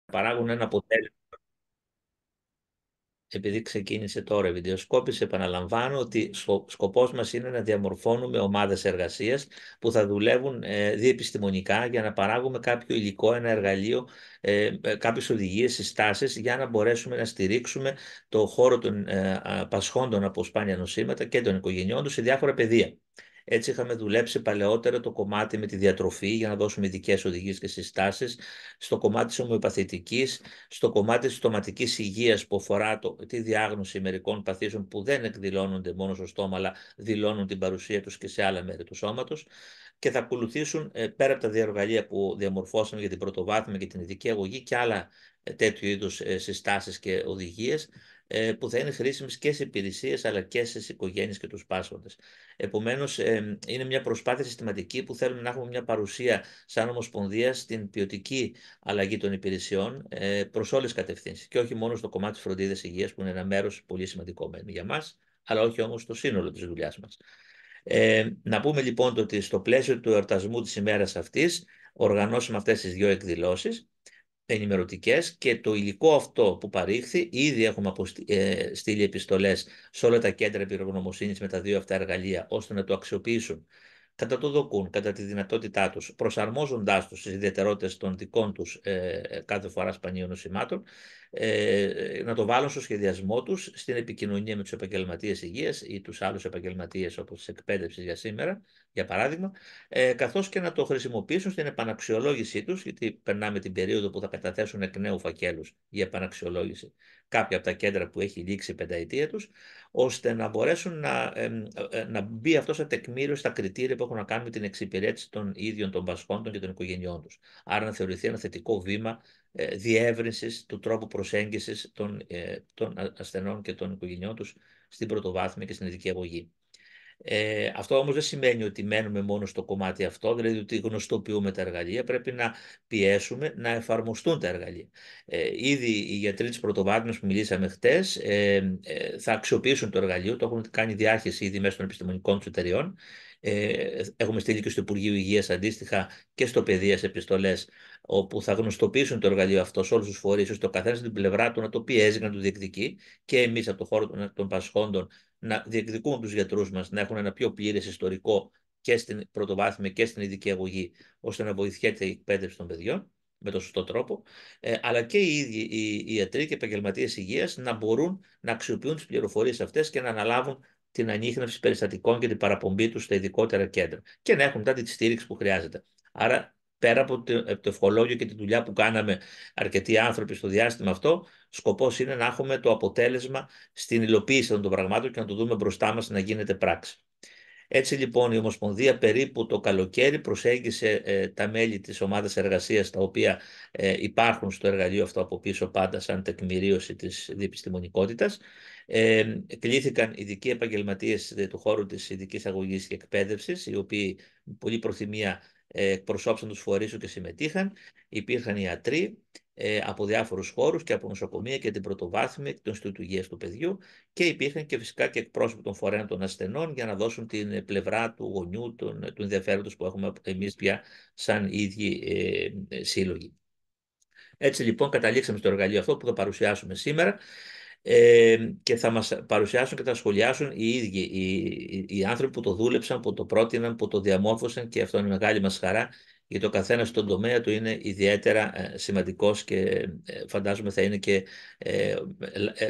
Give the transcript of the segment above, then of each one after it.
παράγουν ένα αποτέλεσμα. Επειδή ξεκίνησε τώρα η βιντεοσκόπηση, επαναλαμβάνω ότι σκοπός μας είναι να διαμορφώνουμε ομάδες εργασίας που θα δουλεύουν διεπιστημονικά για να παράγουμε κάποιο υλικό, ένα εργαλείο, κάποιες οδηγίες, συστάσεις για να μπορέσουμε να στηρίξουμε το χώρο των πασχόντων από σπάνια νοσήματα και των οικογενειών τους σε διάφορα πεδία. Έτσι είχαμε δουλέψει παλαιότερα το κομμάτι με τη διατροφή για να δώσουμε ειδικές οδηγίες και συστάσεις, στο κομμάτι της ομοιοπαθητικής, στο κομμάτι της στοματικής υγείας που αφορά τη διάγνωση μερικών παθήσεων που δεν εκδηλώνονται μόνο στο στόμα αλλά δηλώνουν την παρουσία τους και σε άλλα μέρη του σώματος, και θα ακολουθήσουν πέρα από τα διεργαλεία που διαμορφώσαμε για την πρωτοβάθμια και την ειδική αγωγή και άλλα τέτοιου είδους συστάσεις και οδηγίες που θα είναι χρήσιμες και σε υπηρεσίες αλλά και στις οικογένειες και τους πάσχοντες. Επομένως, είναι μια προσπάθεια συστηματική που θέλουμε να έχουμε μια παρουσία σαν Ομοσπονδία στην ποιοτική αλλαγή των υπηρεσιών προς όλες τις κατευθύνσεις και όχι μόνο στο κομμάτι της φροντίδας υγείας που είναι ένα μέρος πολύ σημαντικό για μας, αλλά όχι όμως στο σύνολο της δουλειάς μας. Να πούμε λοιπόν ότι στο πλαίσιο του εορτασμού της ημέρας αυτής οργανώσαμε αυτές τις δύο εκδηλώσεις ενημερωτικές και το υλικό αυτό που παρήχθη ήδη έχουμε στείλει επιστολές σε όλα τα κέντρα εμπειρογνωμοσύνης με τα δύο αυτά εργαλεία ώστε να το αξιοποιήσουν κατά το δοκούν, κατά τη δυνατότητά τους, προσαρμόζοντάς τους στις ιδιαιτερότητες των δικών τους κάθε φορά σπανίων νοσημάτων, να το βάλουν στο σχεδιασμό τους, στην επικοινωνία με τους επαγγελματίες υγείας ή τους άλλους επαγγελματίες όπως της εκπαίδευσης για σήμερα, για παράδειγμα, καθώς και να το χρησιμοποιήσουν στην επαναξιολόγησή τους, γιατί περνάμε την περίοδο που θα καταθέσουν εκ νέου φακέλους για επαναξιολόγηση κάποια από τα κέντρα που έχει λήξει η πενταετία τους, ώστε να μπορέσουν να μπει αυτό σε τεκμήριο στα κριτήρια που έχουν να κάνουν με την εξυπηρέτηση των ίδιων των πασχόντων και των οικογενειών τους. Άρα να θεωρηθεί ένα θετικό βήμα διεύρυνσης του τρόπου προσέγγισης των ασθενών και των οικογενειών τους στην πρωτοβάθμια και στην ειδική αγωγή. Αυτό όμως δεν σημαίνει ότι μένουμε μόνο στο κομμάτι αυτό, δηλαδή ότι γνωστοποιούμε τα εργαλεία, πρέπει να πιέσουμε να εφαρμοστούν τα εργαλεία. Ήδη οι γιατροί της πρωτοβάθμιας που μιλήσαμε χτες θα αξιοποιήσουν το εργαλείο, το έχουν κάνει διάχυση ήδη μέσω των επιστημονικών τους εταιριών. Έχουμε στείλει και στο Υπουργείο Υγείας αντίστοιχα και στο Παιδείας επιστολές όπου θα γνωστοποιήσουν το εργαλείο αυτό σε όλους τους φορείς, ώστε ο καθένας στην πλευρά του να το πιέζει, να το διεκδικεί και εμείς από το χώρο των πασχόντων να διεκδικούν τους γιατρούς μας να έχουν ένα πιο πλήρες ιστορικό και στην πρωτοβάθμια και στην ειδική αγωγή, ώστε να βοηθιέται η εκπαίδευση των παιδιών με τον σωστό τρόπο, αλλά και οι ίδιοι οι ιατροί και επαγγελματίες υγείας να μπορούν να αξιοποιούν τις πληροφορίες αυτές και να αναλάβουν την ανίχνευση περιστατικών και την παραπομπή τους στα ειδικότερα κέντρα και να έχουν μετά τη στήριξη που χρειάζεται. Άρα, πέρα από το ευχολόγιο και τη δουλειά που κάναμε αρκετοί άνθρωποι στο διάστημα αυτό, σκοπός είναι να έχουμε το αποτέλεσμα στην υλοποίηση των πραγμάτων και να το δούμε μπροστά μας να γίνεται πράξη. Έτσι λοιπόν η Ομοσπονδία περίπου το καλοκαίρι προσέγγισε τα μέλη της ομάδας εργασίας τα οποία υπάρχουν στο εργαλείο αυτό από πίσω πάντα σαν τεκμηρίωση της διεπιστημονικότητας. Κλήθηκαν ειδικοί επαγγελματίες του χώρου της ειδικής αγωγής και εκπαίδευσης, οι οποίοι με πολύ προθυμία εκπροσώπησαν τους φορείς και συμμετείχαν. Υπήρχαν ιατροί από διάφορους χώρους και από νοσοκομεία και την πρωτοβάθμια και τον Ινστιτούτο Υγείας του Παιδιού και υπήρχαν και φυσικά και εκπρόσωποι των φορέων των ασθενών για να δώσουν την πλευρά του γονιού, του ενδιαφέροντος που έχουμε εμείς πια σαν ίδιοι σύλλογοι. Έτσι λοιπόν καταλήξαμε στο εργαλείο αυτό που θα παρουσιάσουμε σήμερα και θα μας παρουσιάσουν και θα σχολιάσουν οι ίδιοι οι άνθρωποι που το δούλεψαν, που το πρότειναν, που το διαμόρφωσαν και αυτό είναι μεγάλη μας χαρά γιατί ο καθένας στον τομέα του είναι ιδιαίτερα σημαντικός και φαντάζομαι θα είναι και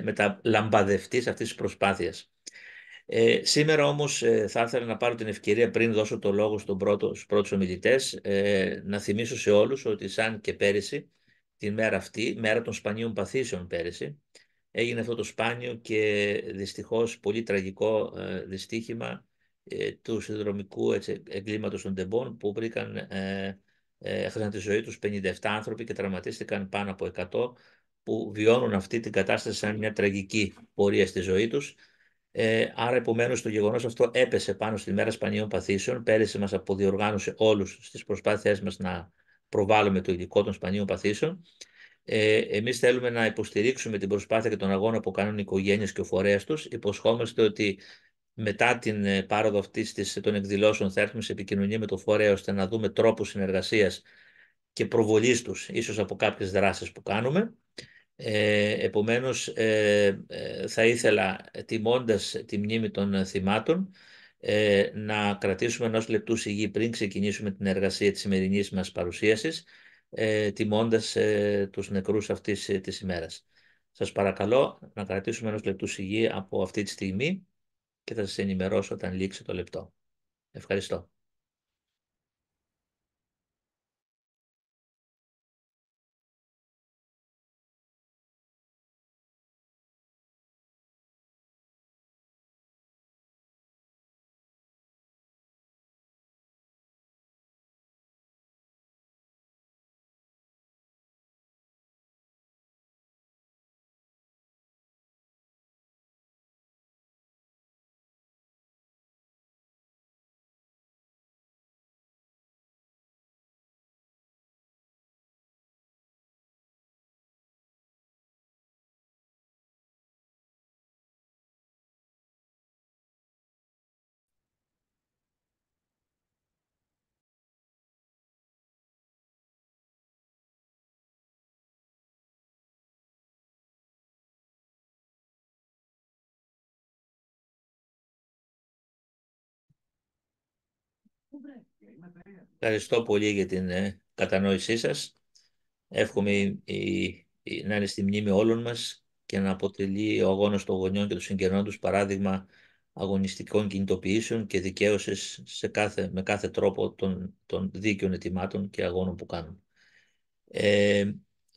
μεταλαμπαδευτής αυτής της προσπάθειας. Σήμερα όμως θα ήθελα να πάρω την ευκαιρία πριν δώσω το λόγο στους πρώτους ομιλητές να θυμίσω σε όλους ότι σαν και πέρυσι την μέρα αυτή, μέρα των σπανίων παθήσεων πέρυσι, έγινε αυτό το σπάνιο και δυστυχώς πολύ τραγικό δυστύχημα του συνδρομικού εγκλήματος των τεμπών που βρήκαν έχασαν τη ζωή τους 57 άνθρωποι και τραυματίστηκαν πάνω από 100 που βιώνουν αυτή την κατάσταση σαν μια τραγική πορεία στη ζωή τους. Άρα επομένως το γεγονός αυτό έπεσε πάνω στη μέρα σπανίων παθήσεων. Πέρυσι μας αποδιοργάνωσε όλους στις προσπάθειές μας να προβάλλουμε το υλικό των σπανίων παθήσεων. Εμείς θέλουμε να υποστηρίξουμε την προσπάθεια και τον αγώνα που κάνουν οι οικογένειες και ο φορέας τους. Υποσχόμαστε ότι μετά την πάροδο αυτής των εκδηλώσεων θα έρθουμε σε επικοινωνία με το φορέα ώστε να δούμε τρόπους συνεργασίας και προβολής τους, ίσως από κάποιες δράσεις που κάνουμε. Επομένως, θα ήθελα, τιμώντας τη μνήμη των θυμάτων, να κρατήσουμε ενός λεπτού σιγή πριν ξεκινήσουμε την εργασία της σημερινής μας παρουσίασης, τιμώντας τους νεκρούς αυτής της ημέρας. Σας παρακαλώ να κρατήσουμε ενός λεπτού σιγή από αυτή τη στιγμή και θα σας ενημερώσω όταν λήξει το λεπτό. Ευχαριστώ. Ευχαριστώ πολύ για την κατανόησή σας. Εύχομαι να είναι στη μνήμη όλων μας και να αποτελεί ο αγώνας των γονιών και των συγγενών τους παράδειγμα αγωνιστικών κινητοποιήσεων και δικαίωσης με κάθε τρόπο των δίκαιων αιτημάτων και αγώνων που κάνουν.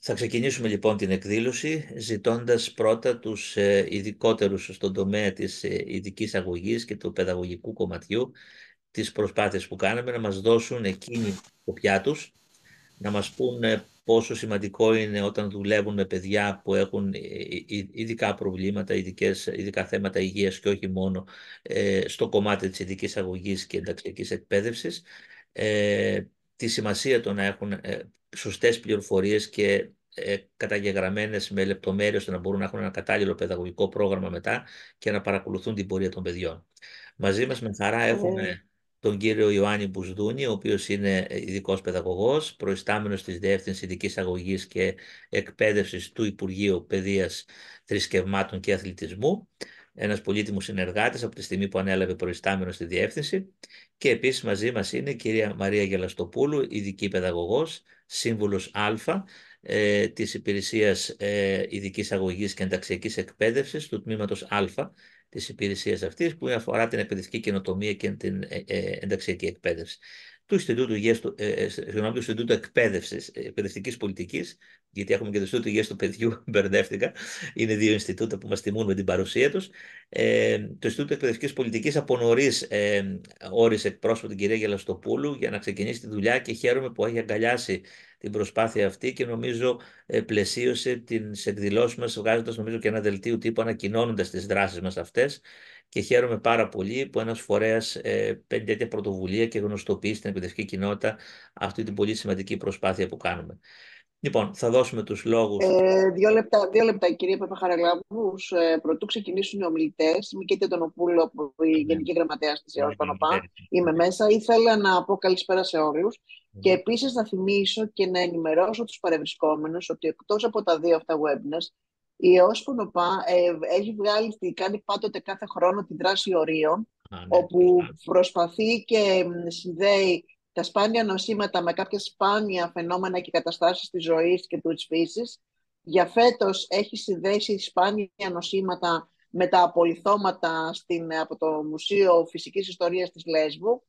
Θα ξεκινήσουμε λοιπόν την εκδήλωση ζητώντας πρώτα τους ειδικότερους στον τομέα της ειδικής αγωγής και του παιδαγωγικού κομματιού τις προσπάθειες που κάναμε να μας δώσουν εκείνη την κοπιά τους, να μας πούν πόσο σημαντικό είναι όταν δουλεύουν με παιδιά που έχουν ειδικά προβλήματα, ειδικά θέματα υγείας και όχι μόνο στο κομμάτι της ειδικής αγωγής και ενταξιακής εκπαίδευσης, τη σημασία το να έχουν σωστές πληροφορίες και καταγεγραμμένες με λεπτομέρειες ώστε να μπορούν να έχουν ένα κατάλληλο παιδαγωγικό πρόγραμμα μετά και να παρακολουθούν την πορεία των παιδιών. Μαζί μας με χαρά έχουμε τον κύριο Ιωάννη Μπουσδούνη, ο οποίος είναι ειδικός παιδαγωγός, προϊστάμενος της Διεύθυνσης Ειδικής Αγωγής και Εκπαίδευσης του Υπουργείου Παιδείας, Θρησκευμάτων και Αθλητισμού, ένας πολύτιμος συνεργάτης από τη στιγμή που ανέλαβε προϊστάμενος στη Διεύθυνση. Και επίσης μαζί μας είναι η κυρία Μαρία Γελαστοπούλου, ειδική παιδαγωγός, σύμβουλος Α, της Υπηρεσίας Ειδικής Αγωγής και Ενταξιακής Εκπαίδευσης του τμήματος Α της υπηρεσίας αυτής, που αφορά την εκπαιδευτική καινοτομία και την ενταξιακή εκπαίδευση. Του Ινστιτούτου Εκπαίδευσης, Εκπαιδευτικής Πολιτικής, γιατί έχουμε και το Ινστιτούτο Υγείας του Παιδιού, μπερδεύτηκα, είναι δύο Ινστιτούτα που μας τιμούν με την παρουσία τους. Το Ινστιτούτο Εκπαιδευτικής Πολιτικής από νωρίς όρισε εκπρόσωπο την κυρία Γελαστοπούλου για να ξεκινήσει τη δουλειά και χαίρομαι που έχει αγκαλιάσει την προσπάθεια αυτή και νομίζω πλαισίωσε τις εκδηλώσεις μας βγάζοντας νομίζω και ένα δελτίο τύπου ανακοινώνοντας τις δράσεις μας αυτές και χαίρομαι πάρα πολύ που ένας φορέας παίρνει τέτοια πρωτοβουλία και γνωστοποιεί στην εκπαιδευτική κοινότητα αυτή την πολύ σημαντική προσπάθεια που κάνουμε. Λοιπόν, θα δώσουμε τους λόγους. Δύο λεπτά, κύριε Παπαχαραλάβου, πρωτού ξεκινήσουν οι ομιλητές. Μη τον Οπούλο, από η Γενική Γραμματέα της ΕΟΣ Πανοπά. Είμαι μέσα. Ήθελα να πω καλησπέρα σε όλους. Και επίσης να θυμίσω και να ενημερώσω τους παρευρισκόμενους ότι εκτός από τα δύο αυτά webinars, η ΕΟΣ Πανοπά κάνει πάντοτε κάθε χρόνο τη δράση ορίων, όπου προσπαθεί και συνδέει τα σπάνια νοσήματα με κάποια σπάνια φαινόμενα και καταστάσεις της ζωής και της φύσης. Για φέτος έχει συνδέσει σπάνια νοσήματα με τα απολιθώματα από το Μουσείο Φυσικής Ιστορίας της Λέσβου.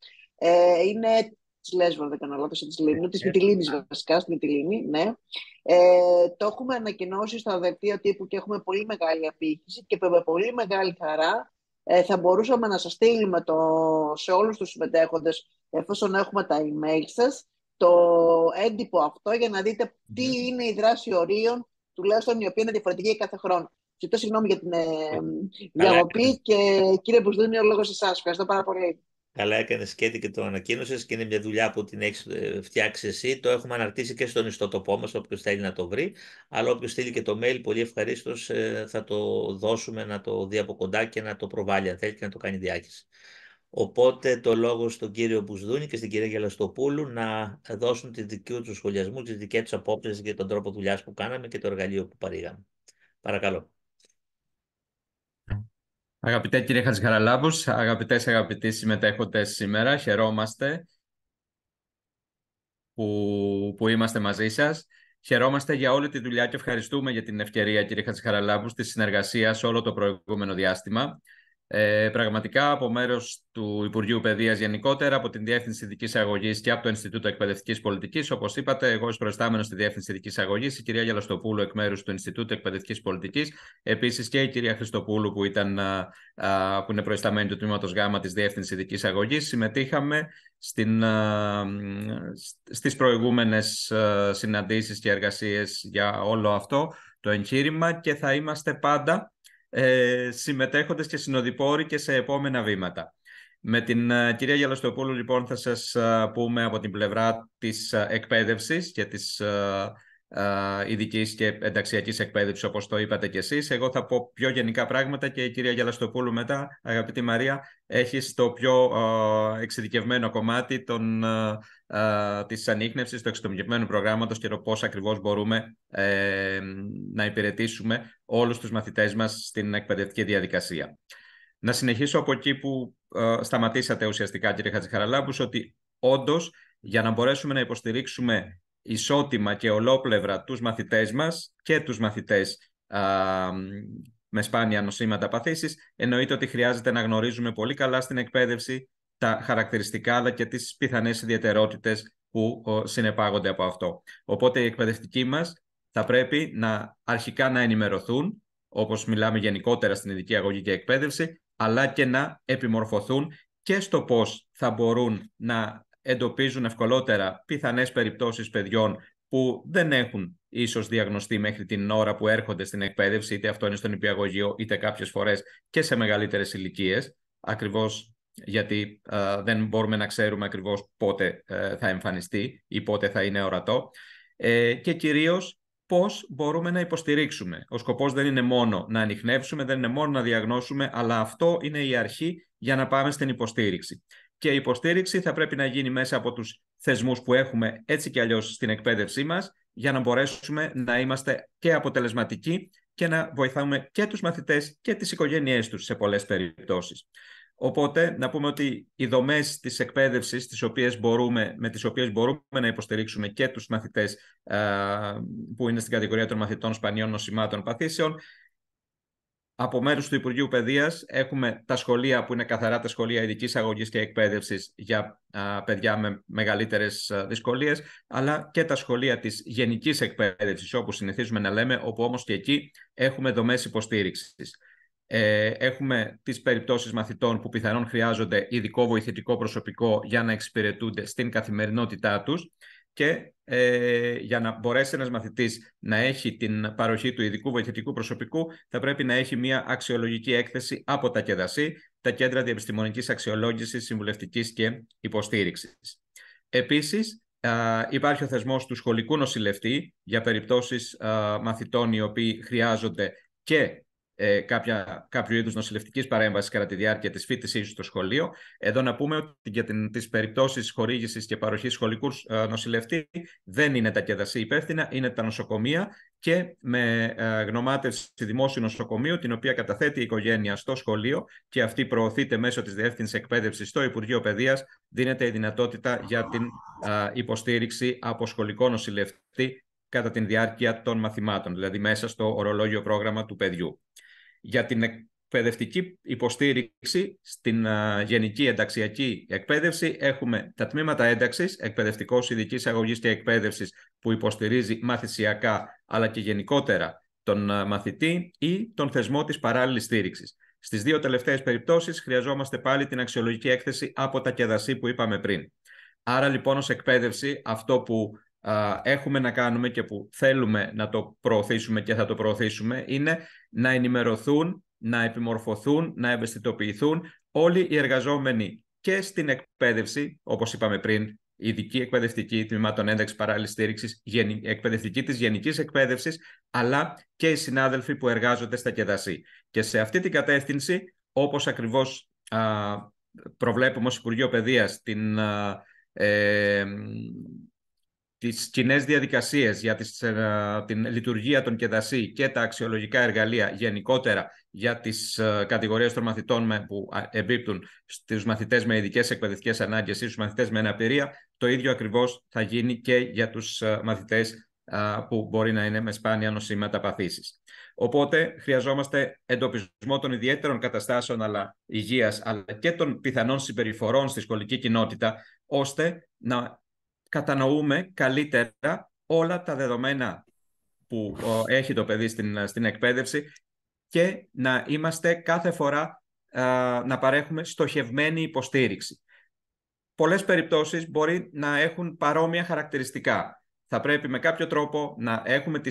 Είναι της Λέσβου, δεν κάνω λάθος, της Λίμνου, της Μυτιλήνης βασικά, στη Μυτιλήνη, ναι. Το έχουμε ανακοινώσει στο δελτίο τύπου και έχουμε πολύ μεγάλη απήχηση και με πολύ μεγάλη χαρά θα μπορούσαμε να σας στείλουμε σε όλους τους συμμετέχοντες, εφόσον έχουμε τα email σας, το έντυπο αυτό για να δείτε τι είναι η δράση ορίων, τουλάχιστον η οποία είναι διαφορετική κάθε χρόνο. Ζητώ συγγνώμη για την διακοπή και κύριε Μπουσδούνη, ο λόγος εσάς. Ευχαριστώ πάρα πολύ. Καλά έκανες και το ανακοίνωσες και είναι μια δουλειά που την έχεις φτιάξει εσύ. Το έχουμε αναρτήσει και στον ιστότοπό μας, όποιος θέλει να το βρει. Αλλά όποιος στείλει και το mail, πολύ ευχαρίστως θα το δώσουμε να το δει από κοντά και να το προβάλλει αν θέλει και να το κάνει διάχυση. Οπότε το λόγο στον κύριο Μπουσδούνη και στην κυρία Γελαστοπούλου να δώσουν τη δική του σχολιασμού, τις δικές τους απόψεις για τον τρόπο δουλειάς που κάναμε και το εργαλείο που παρήγαμε. Παρακαλώ. Αγαπητέ κύριε Χατζηχαραλάμπους, αγαπητοί συμμετέχοντες σήμερα, χαιρόμαστε που είμαστε μαζί σας. Χαιρόμαστε για όλη τη δουλειά και ευχαριστούμε για την ευκαιρία, κύριε Χατζηχαραλάμπους, της συνεργασίας όλο το προηγούμενο διάστημα. Πραγματικά από μέρος του Υπουργείου Παιδείας γενικότερα, από την Διεύθυνση Ειδικής Αγωγής και από το Ινστιτούτο Εκπαιδευτικής Πολιτικής, όπως είπατε, εγώ ως προϊστάμενος στη Διεύθυνση Ειδικής Αγωγής, η κυρία Γελαστοπούλου εκ μέρους του Ινστιτούτου Εκπαιδευτικής Πολιτικής, επίσης και η κυρία Χριστοπούλου που είναι προϊσταμένη του τμήματος Γ της Διεύθυνσης Ειδικής Αγωγής, συμμετείχαμε στις προηγούμενες συναντήσεις και εργασίες για όλο αυτό το εγχείρημα και θα είμαστε πάντα συμμετέχοντες και συνοδοιπόροι και σε επόμενα βήματα. Με την κυρία Γελαστοπούλου, λοιπόν, θα σας πούμε από την πλευρά της εκπαίδευσης και της ειδικής και ενταξιακής εκπαίδευσης, όπως το είπατε κι εσείς. Εγώ θα πω πιο γενικά πράγματα και η κυρία Γελαστοπούλου μετά, αγαπητή Μαρία, έχει στο πιο εξειδικευμένο κομμάτι της ανίχνευσης, του εξατομικευμένου προγράμματος και το πώς ακριβώς μπορούμε να υπηρετήσουμε όλους τους μαθητές μας στην εκπαιδευτική διαδικασία. Να συνεχίσω από εκεί που σταματήσατε ουσιαστικά, κύριε Χατζηχαραλάμπους, ότι όντως για να μπορέσουμε να υποστηρίξουμε ισότιμα και ολόπλευρα τους μαθητές μας και τους μαθητές με σπάνια νοσήματα παθήσεις, εννοείται ότι χρειάζεται να γνωρίζουμε πολύ καλά στην εκπαίδευση τα χαρακτηριστικά αλλά και τις πιθανές ιδιαιτερότητες που συνεπάγονται από αυτό. Οπότε οι εκπαιδευτικοί μας θα πρέπει αρχικά να ενημερωθούν, όπως μιλάμε γενικότερα στην ειδική αγωγή και εκπαίδευση, αλλά και να επιμορφωθούν και στο πώς θα μπορούν να εντοπίζουν ευκολότερα πιθανές περιπτώσεις παιδιών που δεν έχουν ίσως διαγνωστεί μέχρι την ώρα που έρχονται στην εκπαίδευση, είτε αυτό είναι στον νηπιαγωγείο, είτε κάποιες φορές και σε μεγαλύτερες ηλικίες, ακριβώς γιατί δεν μπορούμε να ξέρουμε ακριβώς πότε θα εμφανιστεί ή πότε θα είναι ορατό, και κυρίως πώς μπορούμε να υποστηρίξουμε. Ο σκοπός δεν είναι μόνο να ανιχνεύσουμε, δεν είναι μόνο να διαγνώσουμε, αλλά αυτό είναι η αρχή για να πάμε στην υποστήριξη. Και η υποστήριξη θα πρέπει να γίνει μέσα από τους θεσμούς που έχουμε έτσι κι αλλιώς στην εκπαίδευσή μας, για να μπορέσουμε να είμαστε και αποτελεσματικοί και να βοηθάμε και τους μαθητές και τις οικογένειές τους σε πολλές περιπτώσεις. Οπότε, να πούμε ότι οι δομές της εκπαίδευσης με τις οποίες μπορούμε να υποστηρίξουμε και τους μαθητές που είναι στην κατηγορία των μαθητών σπανιών νοσημάτων παθήσεων, από μέρους του Υπουργείου Παιδείας έχουμε τα σχολεία που είναι καθαρά τα σχολεία ειδικής αγωγής και εκπαίδευσης για παιδιά με μεγαλύτερες δυσκολίες, αλλά και τα σχολεία της γενικής εκπαίδευσης, όπου συνηθίζουμε να λέμε, όπου όμως και εκεί έχουμε δομές υποστήριξης. Έχουμε τις περιπτώσεις μαθητών που πιθανόν χρειάζονται ειδικό βοηθητικό προσωπικό για να εξυπηρετούνται στην καθημερινότητά τους και για να μπορέσει ένας μαθητής να έχει την παροχή του ειδικού βοηθητικού προσωπικού θα πρέπει να έχει μια αξιολογική έκθεση από τα ΚΕΔΑΣΥ, τα Κέντρα Διεπιστημονικής Αξιολόγησης, Συμβουλευτικής και Υποστήριξης. Επίσης, υπάρχει ο θεσμός του σχολικού νοσηλευτή για περιπτώσεις μαθητών οι οποίοι χρειάζονται και κάποιο είδους νοσηλευτικής παρέμβασης κατά τη διάρκεια της φοιτησής του στο σχολείο. Εδώ να πούμε ότι για τις περιπτώσεις χορήγησης και παροχής σχολικού νοσηλευτή δεν είναι τα ΚΕΔΑΣΥ υπεύθυνα, είναι τα νοσοκομεία και με γνωμάτευση δημόσιου νοσοκομείου, την οποία καταθέτει η οικογένεια στο σχολείο και αυτή προωθείται μέσω της Διεύθυνσης Εκπαίδευσης στο Υπουργείο Παιδείας, δίνεται η δυνατότητα για την υποστήριξη από σχολικό νοσηλευτή κατά τη διάρκεια των μαθημάτων, δηλαδή μέσα στο ορολόγιο πρόγραμμα του παιδιού. Για την εκπαιδευτική υποστήριξη στην γενική ενταξιακή εκπαίδευση έχουμε τα τμήματα ένταξης, εκπαιδευτικός ειδικής αγωγής και εκπαίδευσης που υποστηρίζει μαθησιακά αλλά και γενικότερα τον μαθητή ή τον θεσμό της παράλληλης στήριξης. Στις δύο τελευταίες περιπτώσεις χρειαζόμαστε πάλι την αξιολογική έκθεση από τα ΚΕΔΑΣΥ που είπαμε πριν. Άρα λοιπόν ως εκπαίδευση αυτό που έχουμε να κάνουμε και που θέλουμε να το προωθήσουμε και θα το προωθήσουμε είναι να ενημερωθούν, να επιμορφωθούν, να ευαισθητοποιηθούν όλοι οι εργαζόμενοι και στην εκπαίδευση, όπως είπαμε πριν, ειδική εκπαιδευτική, τμήματων ένταξης παράλληλης στήριξης, εκπαιδευτική της γενικής εκπαίδευσης, αλλά και οι συνάδελφοι που εργάζονται στα ΚΕΔΑΣΥ. Και σε αυτή την κατεύθυνση, όπως ακριβώς προβλέπουμε ως Υπουργείο Παιδείας τις κοινές διαδικασίες για την λειτουργία των ΚΕΔΑΣΗ και τα αξιολογικά εργαλεία γενικότερα για τις κατηγορίες των μαθητών που εμπίπτουν στους μαθητές με ειδικές εκπαιδευτικές ανάγκες ή στους μαθητές με αναπηρία, το ίδιο ακριβώς θα γίνει και για τους μαθητές που μπορεί να είναι με σπάνια νοσήματα παθήσεις. Οπότε χρειαζόμαστε εντοπισμό των ιδιαίτερων καταστάσεων υγείας αλλά και των πιθανών συμπεριφορών στη σχολική κοινότητα, ώστε να κατανοούμε καλύτερα όλα τα δεδομένα που έχει το παιδί στην εκπαίδευση και να είμαστε κάθε φορά να παρέχουμε στοχευμένη υποστήριξη. Πολλές περιπτώσεις μπορεί να έχουν παρόμοια χαρακτηριστικά. Θα πρέπει με κάποιο τρόπο να έχουμε τη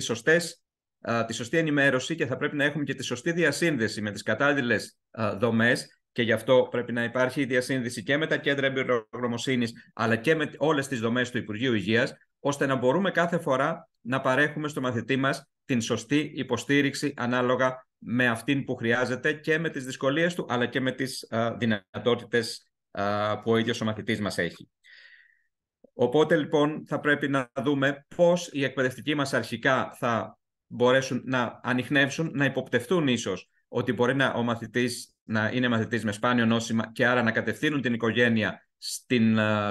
σωστή ενημέρωση και θα πρέπει να έχουμε και τη σωστή διασύνδεση με τις κατάλληλες δομές, και γι' αυτό πρέπει να υπάρχει η διασύνδεση και με τα κέντρα εμπειρογνωμοσύνης αλλά και με όλες τις δομές του Υπουργείου Υγείας, ώστε να μπορούμε κάθε φορά να παρέχουμε στο μαθητή μας την σωστή υποστήριξη ανάλογα με αυτήν που χρειάζεται και με τις δυσκολίες του αλλά και με τις δυνατότητες που ο ίδιος ο μαθητής μας έχει. Οπότε λοιπόν θα πρέπει να δούμε πώς οι εκπαιδευτικοί μας αρχικά θα μπορέσουν να ανιχνεύσουν, να υποπτευτούν ίσως ότι μπορεί ο μαθητής να είναι μαθητής με σπάνιο νόσημα και άρα να κατευθύνουν την οικογένεια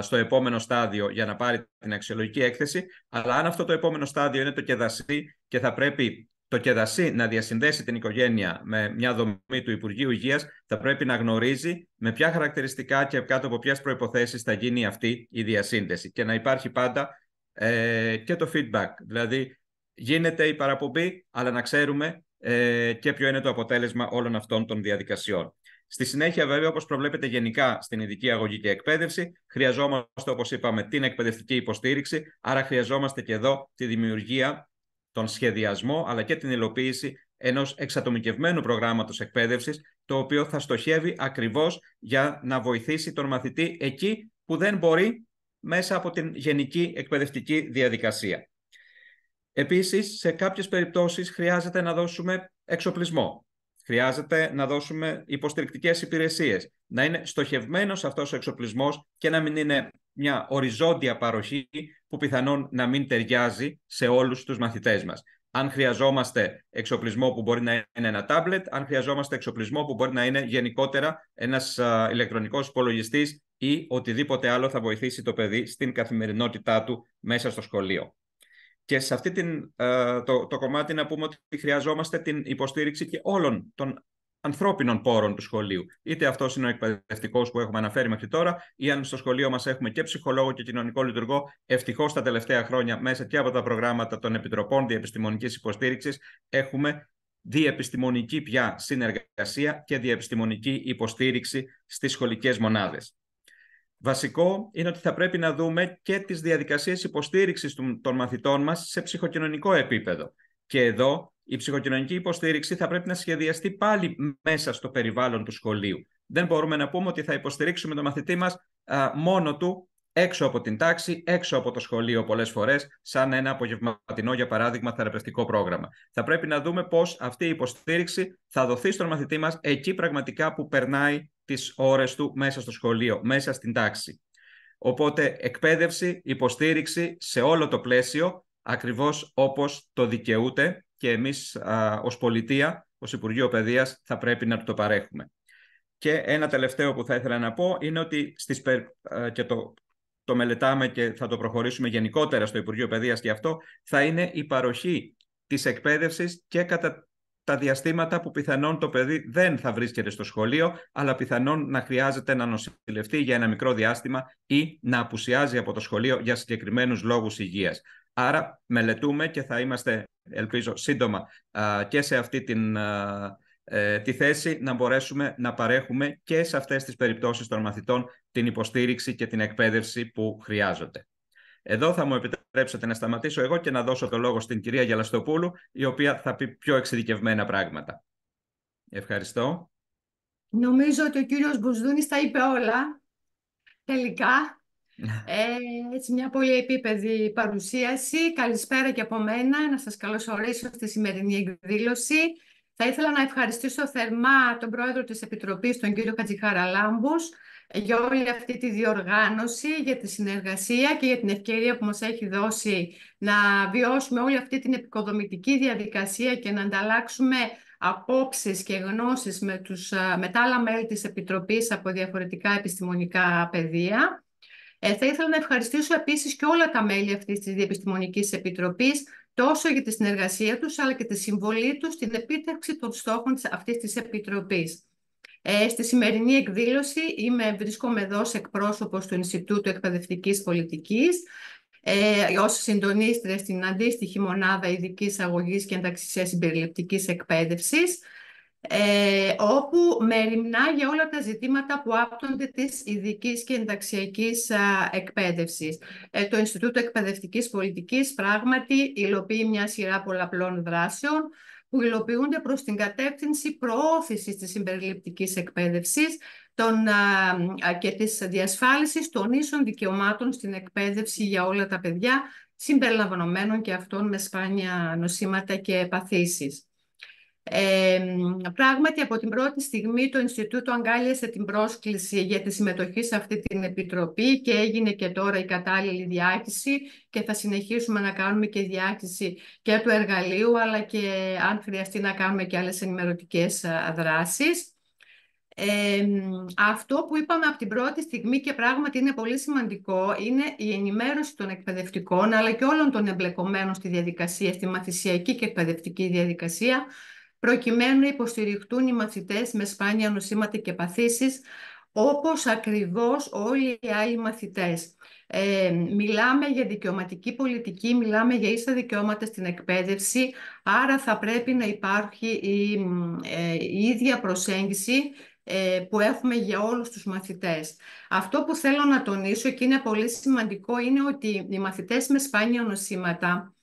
στο επόμενο στάδιο για να πάρει την αξιολογική έκθεση. Αλλά αν αυτό το επόμενο στάδιο είναι το ΚΕΔΑΣΗ και θα πρέπει το ΚΕΔΑΣΗ να διασυνδέσει την οικογένεια με μια δομή του Υπουργείου Υγείας, θα πρέπει να γνωρίζει με ποια χαρακτηριστικά και κάτω από ποιες προϋποθέσεις θα γίνει αυτή η διασύνδεση και να υπάρχει πάντα και το feedback. Δηλαδή γίνεται η παραπομπή, αλλά να ξέρουμε και ποιο είναι το αποτέλεσμα όλων αυτών των διαδικασιών. Στη συνέχεια, βέβαια, όπως προβλέπεται γενικά στην ειδική αγωγική εκπαίδευση, χρειαζόμαστε, όπως είπαμε, την εκπαιδευτική υποστήριξη, άρα χρειαζόμαστε και εδώ τη δημιουργία, τον σχεδιασμό, αλλά και την υλοποίηση ενός εξατομικευμένου προγράμματος εκπαίδευσης, το οποίο θα στοχεύει ακριβώς για να βοηθήσει τον μαθητή εκεί που δεν μπορεί μέσα από την γενική εκπαιδευτική διαδικασία. Επίσης, σε κάποιες περιπτώσεις χρειάζεται να δώσουμε εξοπλισμό. Χρειάζεται να δώσουμε υποστηρικτικές υπηρεσίες. Να είναι στοχευμένος αυτός ο εξοπλισμός και να μην είναι μια οριζόντια παροχή που πιθανόν να μην ταιριάζει σε όλους τους μαθητές μας. Αν χρειαζόμαστε εξοπλισμό που μπορεί να είναι ένα τάμπλετ, αν χρειαζόμαστε εξοπλισμό που μπορεί να είναι γενικότερα ένας ηλεκτρονικός υπολογιστής ή οτιδήποτε άλλο θα βοηθήσει το παιδί στην καθημερινότητά του μέσα στο σχολείο. Και σε αυτή το κομμάτι να πούμε ότι χρειαζόμαστε την υποστήριξη και όλων των ανθρώπινων πόρων του σχολείου. Είτε αυτός είναι ο εκπαιδευτικός που έχουμε αναφέρει μέχρι τώρα, ή αν στο σχολείο μας έχουμε και ψυχολόγο και κοινωνικό λειτουργό. Ευτυχώς τα τελευταία χρόνια, μέσα και από τα προγράμματα των Επιτροπών Διεπιστημονικής Υποστήριξης, έχουμε διεπιστημονική πια συνεργασία και διεπιστημονική υποστήριξη στις σχολικές μονάδες. Βασικό είναι ότι θα πρέπει να δούμε και τις διαδικασίες υποστήριξης των μαθητών μας σε ψυχοκοινωνικό επίπεδο. Και εδώ η ψυχοκοινωνική υποστήριξη θα πρέπει να σχεδιαστεί πάλι μέσα στο περιβάλλον του σχολείου. Δεν μπορούμε να πούμε ότι θα υποστηρίξουμε τον μαθητή μας μόνο του έξω από την τάξη, έξω από το σχολείο πολλές φορές, σαν ένα απογευματινό, για παράδειγμα, θεραπευτικό πρόγραμμα. Θα πρέπει να δούμε πώς αυτή η υποστήριξη θα δοθεί στον μαθητή μας εκεί πραγματικά που περνάει τις ώρες του μέσα στο σχολείο, μέσα στην τάξη. Οπότε εκπαίδευση, υποστήριξη σε όλο το πλαίσιο, ακριβώς όπως το δικαιούται και εμείς ως πολιτεία, ως Υπουργείο Παιδείας θα πρέπει να το παρέχουμε. Και ένα τελευταίο που θα ήθελα να πω είναι ότι και το μελετάμε και θα το προχωρήσουμε γενικότερα στο Υπουργείο Παιδείας και αυτό θα είναι η παροχή της εκπαίδευσης και κατά τα διαστήματα που πιθανόν το παιδί δεν θα βρίσκεται στο σχολείο, αλλά πιθανόν να χρειάζεται να νοσηλευτεί για ένα μικρό διάστημα ή να απουσιάζει από το σχολείο για συγκεκριμένους λόγους υγείας. Άρα μελετούμε και θα είμαστε, ελπίζω, σύντομα και σε αυτή τη θέση να μπορέσουμε να παρέχουμε και σε αυτές τις περιπτώσεις των μαθητών την υποστήριξη και την εκπαίδευση που χρειάζονται. Εδώ θα μου επιτρέψετε να σταματήσω εγώ και να δώσω το λόγο στην κυρία Γελαστοπούλου, η οποία θα πει πιο εξειδικευμένα πράγματα. Ευχαριστώ. Νομίζω ότι ο κύριος Μπουσδούνης τα είπε όλα, τελικά. Έτσι μια πολύ επίπεδη παρουσίαση. Καλησπέρα και από μένα, να σας καλωσορίσω στη σημερινή εκδήλωση. Θα ήθελα να ευχαριστήσω θερμά τον πρόεδρο της Επιτροπής, τον κύριο Χατζηχαραλάμπους, για όλη αυτή τη διοργάνωση, για τη συνεργασία και για την ευκαιρία που μας έχει δώσει να βιώσουμε όλη αυτή την επικοδομητική διαδικασία και να ανταλλάξουμε απόψεις και γνώσεις με τα άλλα μέλη της Επιτροπής από διαφορετικά επιστημονικά πεδία. Θα ήθελα να ευχαριστήσω επίσης και όλα τα μέλη αυτής της Διεπιστημονικής Επιτροπής, τόσο για τη συνεργασία τους, αλλά και τη συμβολή τους στην επίτευξη των στόχων αυτής της Επιτροπής. Στη σημερινή εκδήλωση βρίσκομαι εδώ ως εκπρόσωπος του Ινστιτούτου Εκπαιδευτικής Πολιτικής, ως συντονίστρια στην αντίστοιχη μονάδα ειδικής αγωγής και ενταξιακής συμπεριληπτικής εκπαίδευσης, όπου μεριμνά για όλα τα ζητήματα που άπτονται της ειδικής και ενταξιακής εκπαίδευσης. Το Ινστιτούτο Εκπαιδευτικής Πολιτικής πράγματι υλοποιεί μια σειρά πολλαπλών δράσεων που υλοποιούνται προς την κατεύθυνση προώθησης της συμπεριληπτικής εκπαίδευσης και της διασφάλισης των ίσων δικαιωμάτων στην εκπαίδευση για όλα τα παιδιά, συμπεριλαμβανομένων και αυτών με σπάνια νοσήματα και παθήσεις. Πράγματι, από την πρώτη στιγμή το Ινστιτούτο αγκάλιασε την πρόσκληση για τη συμμετοχή σε αυτή την επιτροπή και έγινε και τώρα η κατάλληλη διάχυση και θα συνεχίσουμε να κάνουμε και διάχυση και του εργαλείου, αλλά και αν χρειαστεί να κάνουμε και άλλες ενημερωτικές δράσεις. Αυτό που είπαμε από την πρώτη στιγμή και πράγματι είναι πολύ σημαντικό είναι η ενημέρωση των εκπαιδευτικών αλλά και όλων των εμπλεκομένων στη διαδικασία, στη μαθησιακή και εκπαιδευτική διαδικασία, προκειμένου να υποστηριχτούν οι μαθητές με σπάνια νοσήματα και παθήσεις, όπως ακριβώς όλοι οι άλλοι μαθητές. Μιλάμε για δικαιωματική πολιτική, μιλάμε για ίσα δικαιώματα στην εκπαίδευση, άρα θα πρέπει να υπάρχει η ίδια προσέγγιση που έχουμε για όλους τους μαθητές. Αυτό που θέλω να τονίσω και είναι πολύ σημαντικό είναι ότι οι μαθητές με σπάνια νοσήματα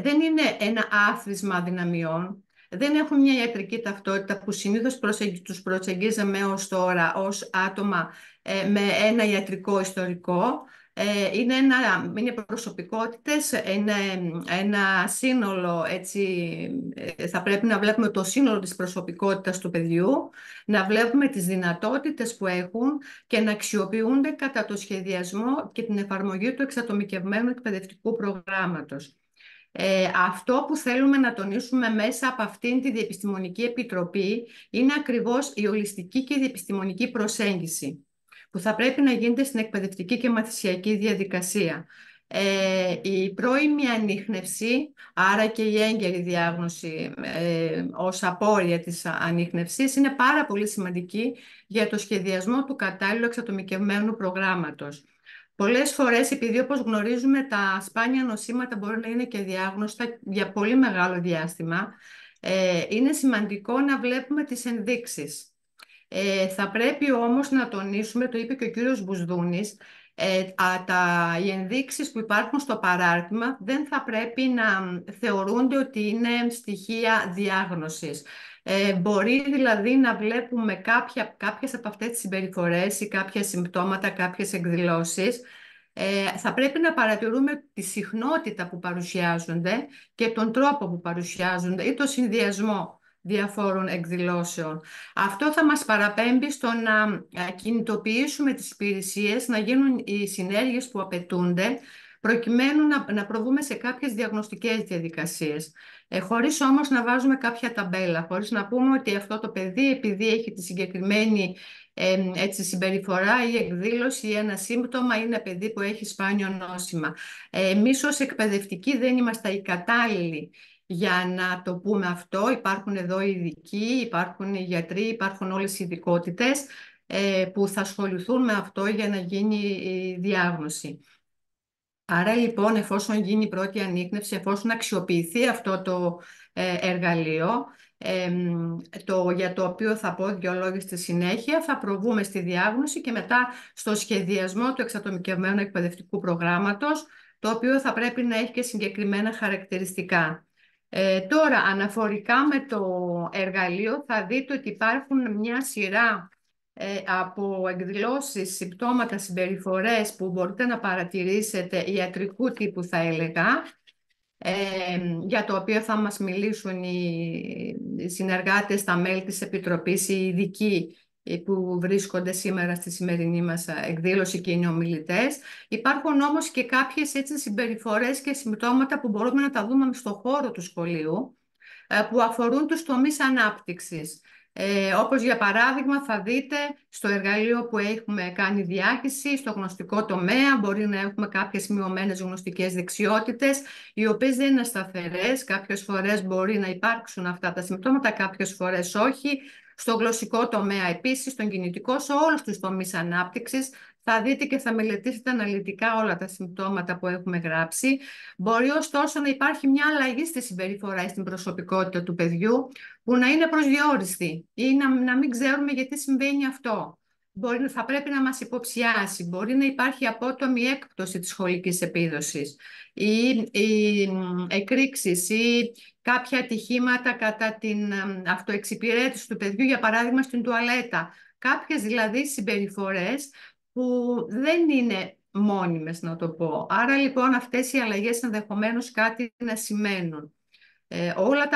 δεν είναι ένα άθροισμα αδυναμιών, δεν έχουν μια ιατρική ταυτότητα που συνήθως τους προσεγγίζαμε ως τώρα ως άτομα με ένα ιατρικό ιστορικό. Είναι προσωπικότητες, είναι ένα σύνολο, έτσι, θα πρέπει να βλέπουμε το σύνολο της προσωπικότητας του παιδιού, να βλέπουμε τις δυνατότητες που έχουν και να αξιοποιούνται κατά το σχεδιασμό και την εφαρμογή του εξατομικευμένου εκπαιδευτικού προγράμματος. Αυτό που θέλουμε να τονίσουμε μέσα από αυτήν τη Διεπιστημονική Επιτροπή είναι ακριβώς η ολιστική και η διεπιστημονική προσέγγιση που θα πρέπει να γίνεται στην εκπαιδευτική και μαθησιακή διαδικασία. Η πρώιμη ανίχνευση, άρα και η έγκαιρη διάγνωση ως απόρρια της ανίχνευσης, είναι πάρα πολύ σημαντική για το σχεδιασμό του κατάλληλου εξατομικευμένου προγράμματος. Πολλές φορές, επειδή όπως γνωρίζουμε τα σπάνια νοσήματα μπορεί να είναι και διάγνωστα για πολύ μεγάλο διάστημα, είναι σημαντικό να βλέπουμε τις ενδείξεις. Θα πρέπει όμως να τονίσουμε, το είπε και ο κύριος Μπουσδούνης, οι ενδείξεις που υπάρχουν στο παράρτημα δεν θα πρέπει να θεωρούνται ότι είναι στοιχεία διάγνωσης. Μπορεί δηλαδή να βλέπουμε κάποιες από αυτές τις συμπεριφορές ή κάποια συμπτώματα, κάποιες εκδηλώσεις. Θα πρέπει να παρατηρούμε τη συχνότητα που παρουσιάζονται και τον τρόπο που παρουσιάζονται ή το συνδυασμό διαφόρων εκδηλώσεων. Αυτό θα μας παραπέμπει στο να κινητοποιήσουμε τις υπηρεσίες, να γίνουν οι συνέργειες που απαιτούνται, προκειμένου να προβούμε σε κάποιες διαγνωστικές διαδικασίες. Χωρίς όμως να βάζουμε κάποια ταμπέλα, χωρίς να πούμε ότι αυτό το παιδί, επειδή έχει τη συγκεκριμένη συμπεριφορά ή εκδήλωση ή ένα σύμπτωμα, είναι παιδί που έχει σπάνιο νόσημα. Εμείς ως εκπαιδευτικοί δεν είμαστε οι κατάλληλοι για να το πούμε αυτό. Υπάρχουν εδώ οι ειδικοί, υπάρχουν οι γιατροί, υπάρχουν όλες οι ειδικότητες που θα ασχοληθούν με αυτό για να γίνει η διάγνωση. Άρα λοιπόν, εφόσον γίνει η πρώτη ανίχνευση, εφόσον αξιοποιηθεί αυτό το εργαλείο, για το οποίο θα πω δύο λόγια στη συνέχεια, θα προβούμε στη διάγνωση και μετά στο σχεδιασμό του εξατομικευμένου εκπαιδευτικού προγράμματος, το οποίο θα πρέπει να έχει και συγκεκριμένα χαρακτηριστικά. Τώρα, αναφορικά με το εργαλείο, θα δείτε ότι υπάρχουν μια σειρά από εκδηλώσεις, συμπτώματα, συμπεριφορές που μπορείτε να παρατηρήσετε ιατρικού τύπου, θα έλεγα, για το οποίο θα μας μιλήσουν οι συνεργάτες, τα μέλη της Επιτροπής, οι ειδικοί που βρίσκονται σήμερα στη σημερινή μας εκδήλωση και είναι ομιλητές. Υπάρχουν όμως και κάποιες έτσι συμπεριφορές και συμπτώματα που μπορούμε να τα δούμε στον χώρο του σχολείου, που αφορούν τους τομείς ανάπτυξης. Όπως για παράδειγμα θα δείτε στο εργαλείο που έχουμε κάνει διάχυση, στο γνωστικό τομέα μπορεί να έχουμε κάποιες μειωμένες γνωστικές δεξιότητες, οι οποίες δεν είναι σταθερές, κάποιες φορές μπορεί να υπάρξουν αυτά τα συμπτώματα, κάποιες φορές όχι. Στο γλωσσικό τομέα επίσης, στον κινητικό, σε όλους τους τομείς ανάπτυξης, θα δείτε και θα μελετήσετε αναλυτικά όλα τα συμπτώματα που έχουμε γράψει. Μπορεί ωστόσο να υπάρχει μια αλλαγή στη συμπεριφορά ή στην προσωπικότητα του παιδιού που να είναι προσδιοριστή ή να μην ξέρουμε γιατί συμβαίνει αυτό. Θα πρέπει να μας υποψιάσει, μπορεί να υπάρχει απότομη έκπτωση της σχολικής επίδοσης ή εκρήξεις ή κάποια ατυχήματα κατά την αυτοεξυπηρέτηση του παιδιού, για παράδειγμα στην τουαλέτα. Κάποιες δηλαδή συμπεριφορές που δεν είναι μόνιμες, να το πω. Άρα λοιπόν αυτές οι αλλαγές ενδεχομένως κάτι να σημαίνουν. Όλα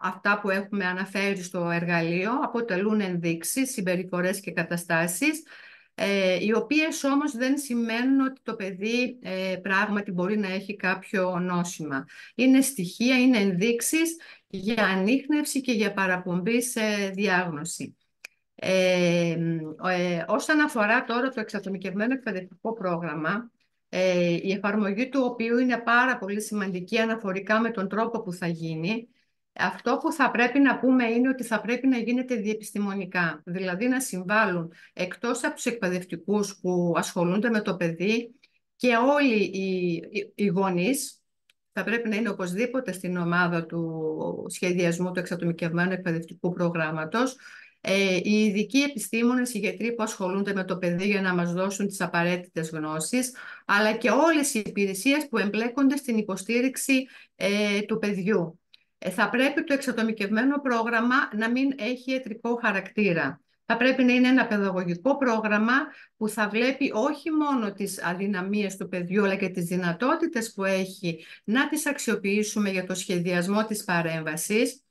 αυτά που έχουμε αναφέρει στο εργαλείο αποτελούν ενδείξεις, συμπεριφορές και καταστάσεις, οι οποίες όμως δεν σημαίνουν ότι το παιδί πράγματι μπορεί να έχει κάποιο νόσημα. Είναι στοιχεία, είναι ενδείξεις για ανίχνευση και για παραπομπή σε διάγνωση. Όσον αφορά τώρα το εξατομικευμένο εκπαιδευτικό πρόγραμμα, η εφαρμογή του οποίου είναι πάρα πολύ σημαντική αναφορικά με τον τρόπο που θα γίνει, αυτό που θα πρέπει να πούμε είναι ότι θα πρέπει να γίνεται διεπιστημονικά, δηλαδή να συμβάλλουν εκτός από τους εκπαιδευτικούς που ασχολούνται με το παιδί και όλοι οι γονείς. Θα πρέπει να είναι οπωσδήποτε στην ομάδα του σχεδιασμού του εξατομικευμένου εκπαιδευτικού προγράμματος, οι ειδικοί επιστήμονες, οι γιατροί που ασχολούνται με το παιδί για να μας δώσουν τις απαραίτητες γνώσεις, αλλά και όλες οι υπηρεσίες που εμπλέκονται στην υποστήριξη του παιδιού. Θα πρέπει το εξατομικευμένο πρόγραμμα να μην έχει ιατρικό χαρακτήρα. Θα πρέπει να είναι ένα παιδαγωγικό πρόγραμμα που θα βλέπει όχι μόνο τις αδυναμίες του παιδιού, αλλά και τις δυνατότητες που έχει να τις αξιοποιήσουμε για το σχεδιασμό της παρέμβασης,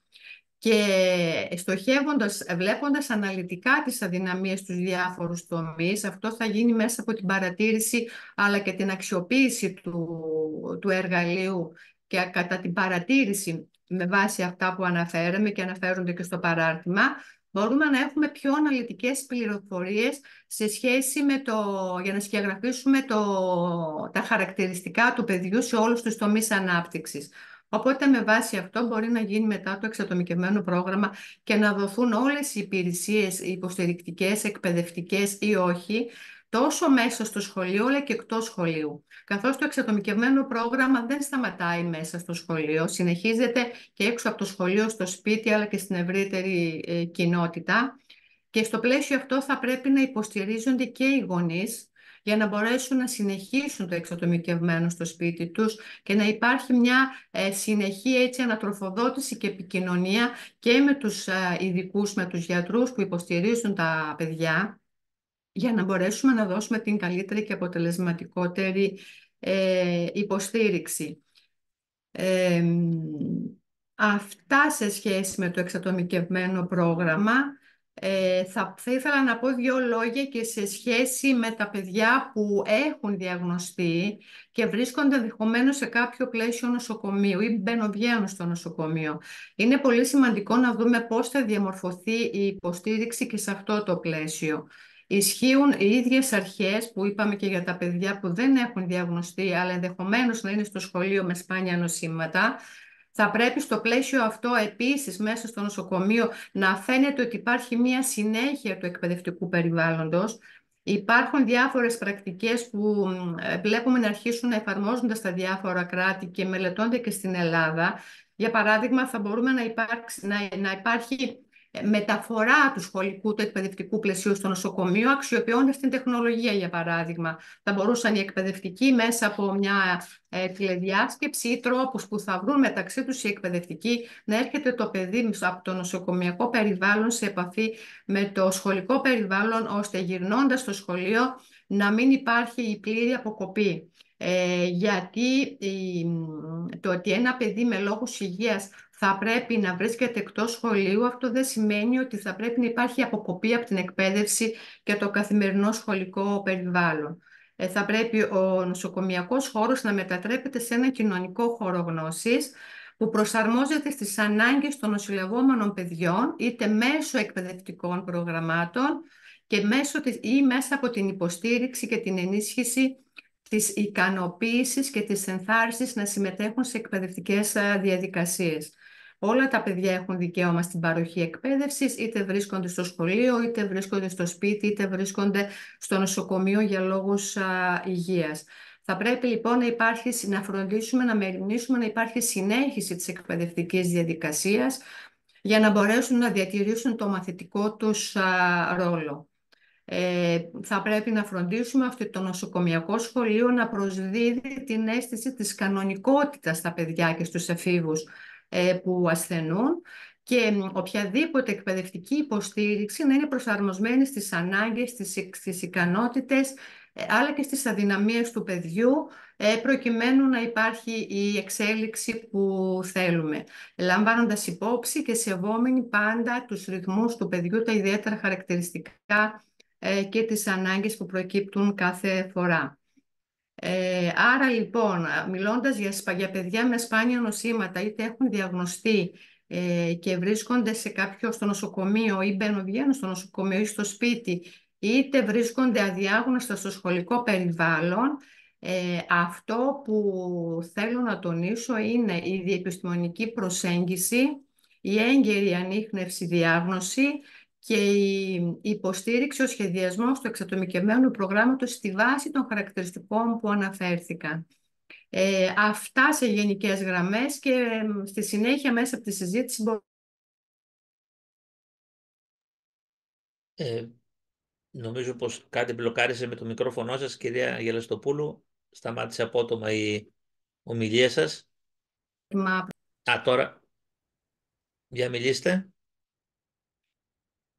και βλέποντας αναλυτικά τις αδυναμίες στους διάφορους τομείς. Αυτό θα γίνει μέσα από την παρατήρηση αλλά και την αξιοποίηση του εργαλείου και κατά την παρατήρηση με βάση αυτά που αναφέραμε και αναφέρονται και στο παράρτημα. Μπορούμε να έχουμε πιο αναλυτικές πληροφορίες σε σχέση με για να σκιαγραφίσουμε τα χαρακτηριστικά του παιδιού σε όλους τους τομείς ανάπτυξης. Οπότε με βάση αυτό μπορεί να γίνει μετά το εξατομικευμένο πρόγραμμα και να δοθούν όλες οι υπηρεσίες υποστηρικτικές, εκπαιδευτικές ή όχι, τόσο μέσα στο σχολείο αλλά και εκτός σχολείου. Καθώς το εξατομικευμένο πρόγραμμα δεν σταματάει μέσα στο σχολείο, συνεχίζεται και έξω από το σχολείο, στο σπίτι αλλά και στην ευρύτερη κοινότητα. Και στο πλαίσιο αυτό θα πρέπει να υποστηρίζονται και οι γονείς για να μπορέσουν να συνεχίσουν το εξατομικευμένο στο σπίτι τους και να υπάρχει μια συνεχή έτσι ανατροφοδότηση και επικοινωνία και με τους ειδικούς, με τους γιατρούς που υποστηρίζουν τα παιδιά, για να μπορέσουμε να δώσουμε την καλύτερη και αποτελεσματικότερη υποστήριξη. Αυτά σε σχέση με το εξατομικευμένο πρόγραμμα. Θα ήθελα να πω 2 λόγια και σε σχέση με τα παιδιά που έχουν διαγνωστεί και βρίσκονται ενδεχομένως σε κάποιο πλαίσιο νοσοκομείου ή μπαίνουν-βγαίνουν στο νοσοκομείο. Είναι πολύ σημαντικό να δούμε πώς θα διαμορφωθεί η υποστήριξη και σε αυτό το πλαίσιο. Ισχύουν οι ίδιες αρχές που είπαμε και για τα παιδιά που δεν έχουν διαγνωστεί, αλλά ενδεχομένως να είναι στο σχολείο με σπάνια νοσήματα. Θα πρέπει στο πλαίσιο αυτό επίσης μέσα στο νοσοκομείο να φαίνεται ότι υπάρχει μια συνέχεια του εκπαιδευτικού περιβάλλοντος. Υπάρχουν διάφορες πρακτικές που βλέπουμε να αρχίσουν να εφαρμόζονται στα διάφορα κράτη και μελετώνται και στην Ελλάδα. Για παράδειγμα, θα μπορούμε να υπάρχει μεταφορά του σχολικού, του εκπαιδευτικού πλαισίου στο νοσοκομείο, αξιοποιώντας την τεχνολογία, για παράδειγμα. Θα μπορούσαν οι εκπαιδευτικοί μέσα από μια τηλεδιάσκεψη ή τρόπους που θα βρουν μεταξύ τους οι εκπαιδευτικοί να έρχεται το παιδί από το νοσοκομιακό περιβάλλον σε επαφή με το σχολικό περιβάλλον, ώστε γυρνώντας στο σχολείο να μην υπάρχει η πλήρη αποκοπή. Γιατί το ότι ένα παιδί με λόγους υγείας θα πρέπει να βρίσκεται εκτός σχολείου, αυτό δεν σημαίνει ότι θα πρέπει να υπάρχει αποκοπή από την εκπαίδευση και το καθημερινό σχολικό περιβάλλον. Θα πρέπει ο νοσοκομιακός χώρος να μετατρέπεται σε ένα κοινωνικό χώρο γνώσης που προσαρμόζεται στις ανάγκες των νοσηλευόμενων παιδιών, είτε μέσω εκπαιδευτικών προγραμμάτων και μέσα από την υποστήριξη και την ενίσχυση της ικανοποίησης και της ενθάρρυνσης να συμμετέχουν σε εκπαιδευτικές διαδικασίες. Όλα τα παιδιά έχουν δικαίωμα στην παροχή εκπαίδευσης, είτε βρίσκονται στο σχολείο, είτε βρίσκονται στο σπίτι, είτε βρίσκονται στο νοσοκομείο για λόγους υγείας. Θα πρέπει λοιπόν να φροντίσουμε, να μεριμνήσουμε να υπάρχει συνέχιση της εκπαιδευτικής διαδικασίας για να μπορέσουν να διατηρήσουν το μαθητικό τους ρόλο. Θα πρέπει να φροντίσουμε αυτό το νοσοκομιακό σχολείο να προσδίδει την αίσθηση της κανονικότητας στα παιδιά και στους εφήβους που ασθενούν και οποιαδήποτε εκπαιδευτική υποστήριξη να είναι προσαρμοσμένη στις ανάγκες, στις ικανότητες αλλά και στις αδυναμίες του παιδιού προκειμένου να υπάρχει η εξέλιξη που θέλουμε, λαμβάνοντας υπόψη και σεβόμενοι πάντα τους ρυθμούς του παιδιού, τα ιδιαίτερα χαρακτηριστικά και τις ανάγκες που προκύπτουν κάθε φορά. Άρα λοιπόν, μιλώντας για παιδιά με σπάνια νοσήματα, είτε έχουν διαγνωστεί και βρίσκονται στο νοσοκομείο ή βγαίνουν στο νοσοκομείο ή στο σπίτι, είτε βρίσκονται αδιάγνωστα στο σχολικό περιβάλλον, αυτό που θέλω να τονίσω είναι η διεπιστημονική προσέγγιση, η έγκαιρη ανίχνευση διάγνωση και η υποστήριξη, ο σχεδιασμός του εξατομικευμένου προγράμματος στη βάση των χαρακτηριστικών που αναφέρθηκαν. Αυτά σε γενικές γραμμές και στη συνέχεια μέσα από τη συζήτηση νομίζω πως κάτι μπλοκάρισε με το μικρόφωνο σας, κυρία Γελαστοπούλου. Σταμάτησε απότομα η ομιλία σας. Τώρα, για μιλήστε.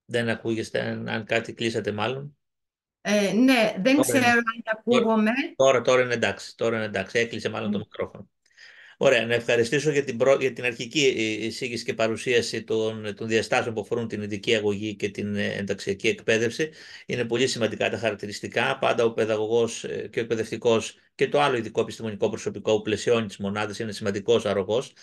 Δεν ακούγεστε, αν κάτι κλείσατε μάλλον. Ναι, δεν ξέρω αν ακούγομαι. Τώρα είναι εντάξει, έκλεισε μάλλον το μικρόφωνο. Ωραία, να ευχαριστήσω για την αρχική εισήγηση και παρουσίαση των διαστάσεων που αφορούν την ειδική αγωγή και την ενταξιακή εκπαίδευση. Είναι πολύ σημαντικά τα χαρακτηριστικά. Πάντα ο παιδαγωγός και ο εκπαιδευτικός και το άλλο ειδικό επιστημονικό προσωπικό που πλαισιώνει τις μονάδες είναι σημαντικός αρρωγός.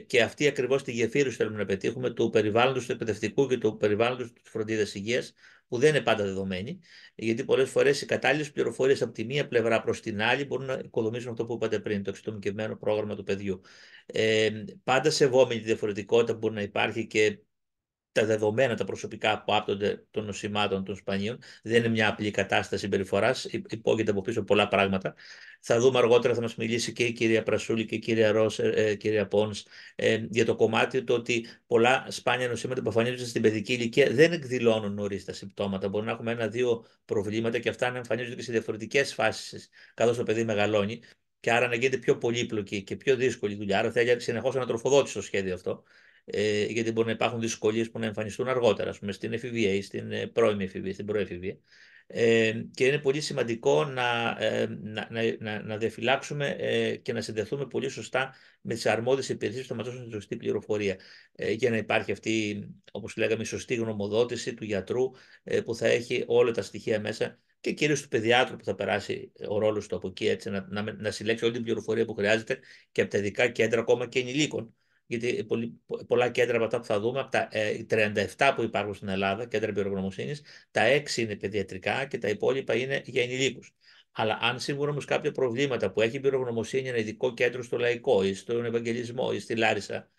Και αυτή ακριβώς τη γεφύρωση θέλουμε να πετύχουμε του περιβάλλοντος του εκπαιδευτικού και του περιβάλλοντος της φροντίδας υγείας, που δεν είναι πάντα δεδομένη, γιατί πολλές φορές οι κατάλληλες πληροφορίες από τη μία πλευρά προς την άλλη μπορούν να οικοδομήσουν αυτό που είπατε πριν, το εξατομικευμένο πρόγραμμα του παιδιού. Πάντα σεβόμενη τη διαφορετικότητα που μπορεί να υπάρχει και τα δεδομένα, τα προσωπικά που άπτονται των νοσημάτων των σπανίων. Δεν είναι μια απλή κατάσταση συμπεριφοράς, υπόκειται από πίσω πολλά πράγματα. Θα δούμε αργότερα, θα μας μιλήσει και η κυρία Πρασούλη και η κυρία κυρία Πόνς, για το κομμάτι το ότι πολλά σπάνια νοσήματα που εμφανίζονται στην παιδική ηλικία δεν εκδηλώνουν νωρίς τα συμπτώματα. Μπορεί να έχουμε ένα-δύο προβλήματα και αυτά να εμφανίζονται και σε διαφορετικές φάσεις καθώς το παιδί μεγαλώνει. Και άρα να γίνεται πιο πολύπλοκη και πιο δύσκολη δουλειά. Άρα θέλει συνεχώς ανατροφοδότηση στο σχέδιο αυτό. Γιατί μπορεί να υπάρχουν δυσκολίες που να εμφανιστούν αργότερα, ας πούμε, στην εφηβεία ή στην πρώιμη εφηβεία, στην προεφηβεία. Και είναι πολύ σημαντικό να διαφυλάξουμε και να συνδεθούμε πολύ σωστά με τις αρμόδιες υπηρεσίες που θα μας δώσουν τη σωστή πληροφορία, για να υπάρχει αυτή, όπως λέγαμε, η σωστή γνωμοδότηση του γιατρού που θα έχει όλα τα στοιχεία μέσα και κυρίως του παιδιάτρου που θα περάσει ο ρόλος του από εκεί, έτσι, να συλλέξει όλη την πληροφορία που χρειάζεται και από τα ειδικά κέντρα ακόμα και ενηλίκων. Γιατί πολλά κέντρα από αυτά που θα δούμε, από τα 37 που υπάρχουν στην Ελλάδα, κέντρα εμπειρογνωμοσύνης, τα 6 είναι παιδιατρικά και τα υπόλοιπα είναι για ενηλίκους. Αλλά αν συμβούν όμως κάποια προβλήματα που έχει εμπειρογνωμοσύνη ένα ειδικό κέντρο στο Λαϊκό ή στον Ευαγγελισμό ή στη Λάρισα,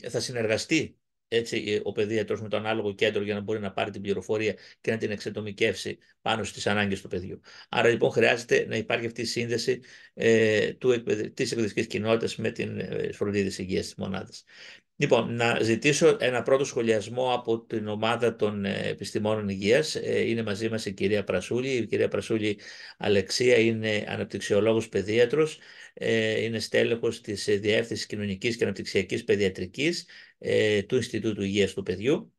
θα συνεργαστεί έτσι ο παιδίατρος με το ανάλογο κέντρο για να μπορεί να πάρει την πληροφορία και να την εξατομικεύσει πάνω στις ανάγκες του παιδιού. Άρα λοιπόν χρειάζεται να υπάρχει αυτή η σύνδεση της εκπαιδευτικής κοινότητας με την φροντίδα υγείας της μονάδας. Λοιπόν, να ζητήσω ένα πρώτο σχολιασμό από την ομάδα των επιστημόνων υγείας. Είναι μαζί μας η κυρία Πρασούλη. Η κυρία Πρασούλη Αλεξία είναι αναπτυξιολόγος παιδίατρος. Είναι στέλεχος της Διεύθυνσης Κοινωνικής και Αναπτυξιακής Παιδιατρικής του Ινστιτούτου Υγείας του Παιδιού.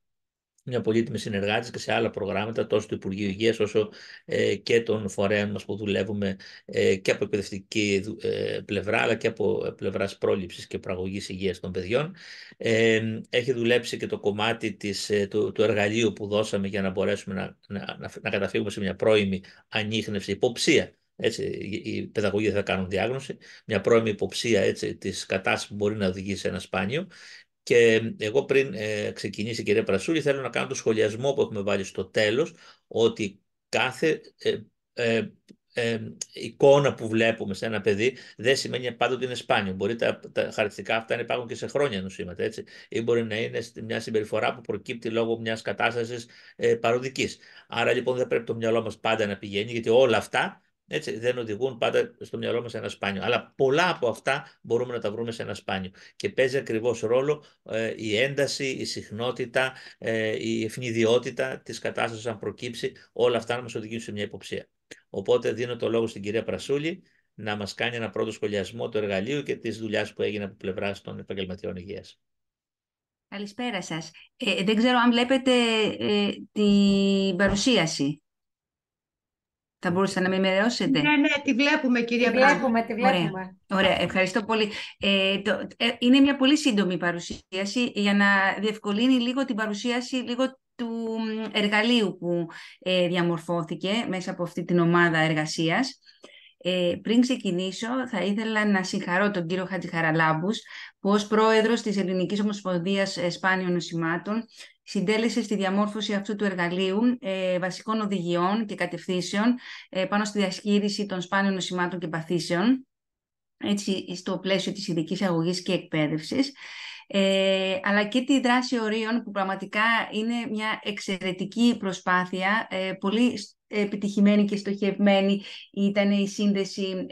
μια πολύτιμη συνεργάτη και σε άλλα προγράμματα, τόσο του Υπουργείου Υγείας όσο και των φορέων μας που δουλεύουμε και από εκπαιδευτική πλευρά, αλλά και από πλευράς πρόληψης και προαγωγής υγείας των παιδιών. Έχει δουλέψει και το κομμάτι του εργαλείου που δώσαμε για να μπορέσουμε να καταφύγουμε σε μια πρώιμη ανίχνευση, υποψία. Έτσι, οι παιδαγωγοί δεν θα κάνουν διάγνωση, μια πρώιμη υποψία, έτσι, της κατάστασης που μπορεί να οδηγήσει σε ένα σπάνιο. Και εγώ πριν ξεκινήσει η κυρία Πρασούλη, θέλω να κάνω το σχολιασμό που έχουμε βάλει στο τέλος, ότι κάθε εικόνα που βλέπουμε σε ένα παιδί δεν σημαίνει πάντοτε ότι είναι σπάνιο. Μπορεί τα χαρακτηριστικά αυτά να υπάρχουν και σε χρόνια νοσήματα, έτσι, ή μπορεί να είναι μια συμπεριφορά που προκύπτει λόγω μιας κατάστασης παροδικής. Άρα λοιπόν δεν πρέπει το μυαλό μας πάντα να πηγαίνει, γιατί όλα αυτά, έτσι, δεν οδηγούν πάντα στο μυαλό μας ένα σπάνιο. Αλλά πολλά από αυτά μπορούμε να τα βρούμε σε ένα σπάνιο. Και παίζει ακριβώς ρόλο η ένταση, η συχνότητα, η ευνηδιότητα της κατάστασης αν προκύψει, όλα αυτά να μας οδηγήσουν σε μια υποψία. Οπότε δίνω το λόγο στην κυρία Πρασούλη να μας κάνει ένα πρώτο σχολιασμό του εργαλείου και της δουλειάς που έγινε από πλευράς των επαγγελματιών υγείας. Καλησπέρα σας. Δεν ξέρω αν βλέπετε την παρουσίαση. Θα μπορούσατε να με ενημερώσετε? Ναι, τη βλέπουμε, κυρία Πράσουλη. Τη βλέπουμε. Ωραία, ευχαριστώ πολύ. Είναι μια πολύ σύντομη παρουσίαση για να διευκολύνει λίγο την παρουσίαση λίγο του εργαλείου που διαμορφώθηκε μέσα από αυτή την ομάδα εργασίας. Πριν ξεκινήσω, θα ήθελα να συγχαρώ τον κύριο Χατζηχαραλάμπους, που ως πρόεδρος της Ελληνικής Ομοσπονδίας Σπάνιων Νοσημάτων συντέλεσε στη διαμόρφωση αυτού του εργαλείου βασικών οδηγιών και κατευθύνσεων πάνω στη διαχείριση των σπάνιων νοσημάτων και παθήσεων, έτσι, στο πλαίσιο της ειδικής αγωγής και εκπαίδευσης, αλλά και τη δράση ορίων, που πραγματικά είναι μια εξαιρετική προσπάθεια, πολύ επιτυχημένη και στοχευμένη ήταν η σύνδεση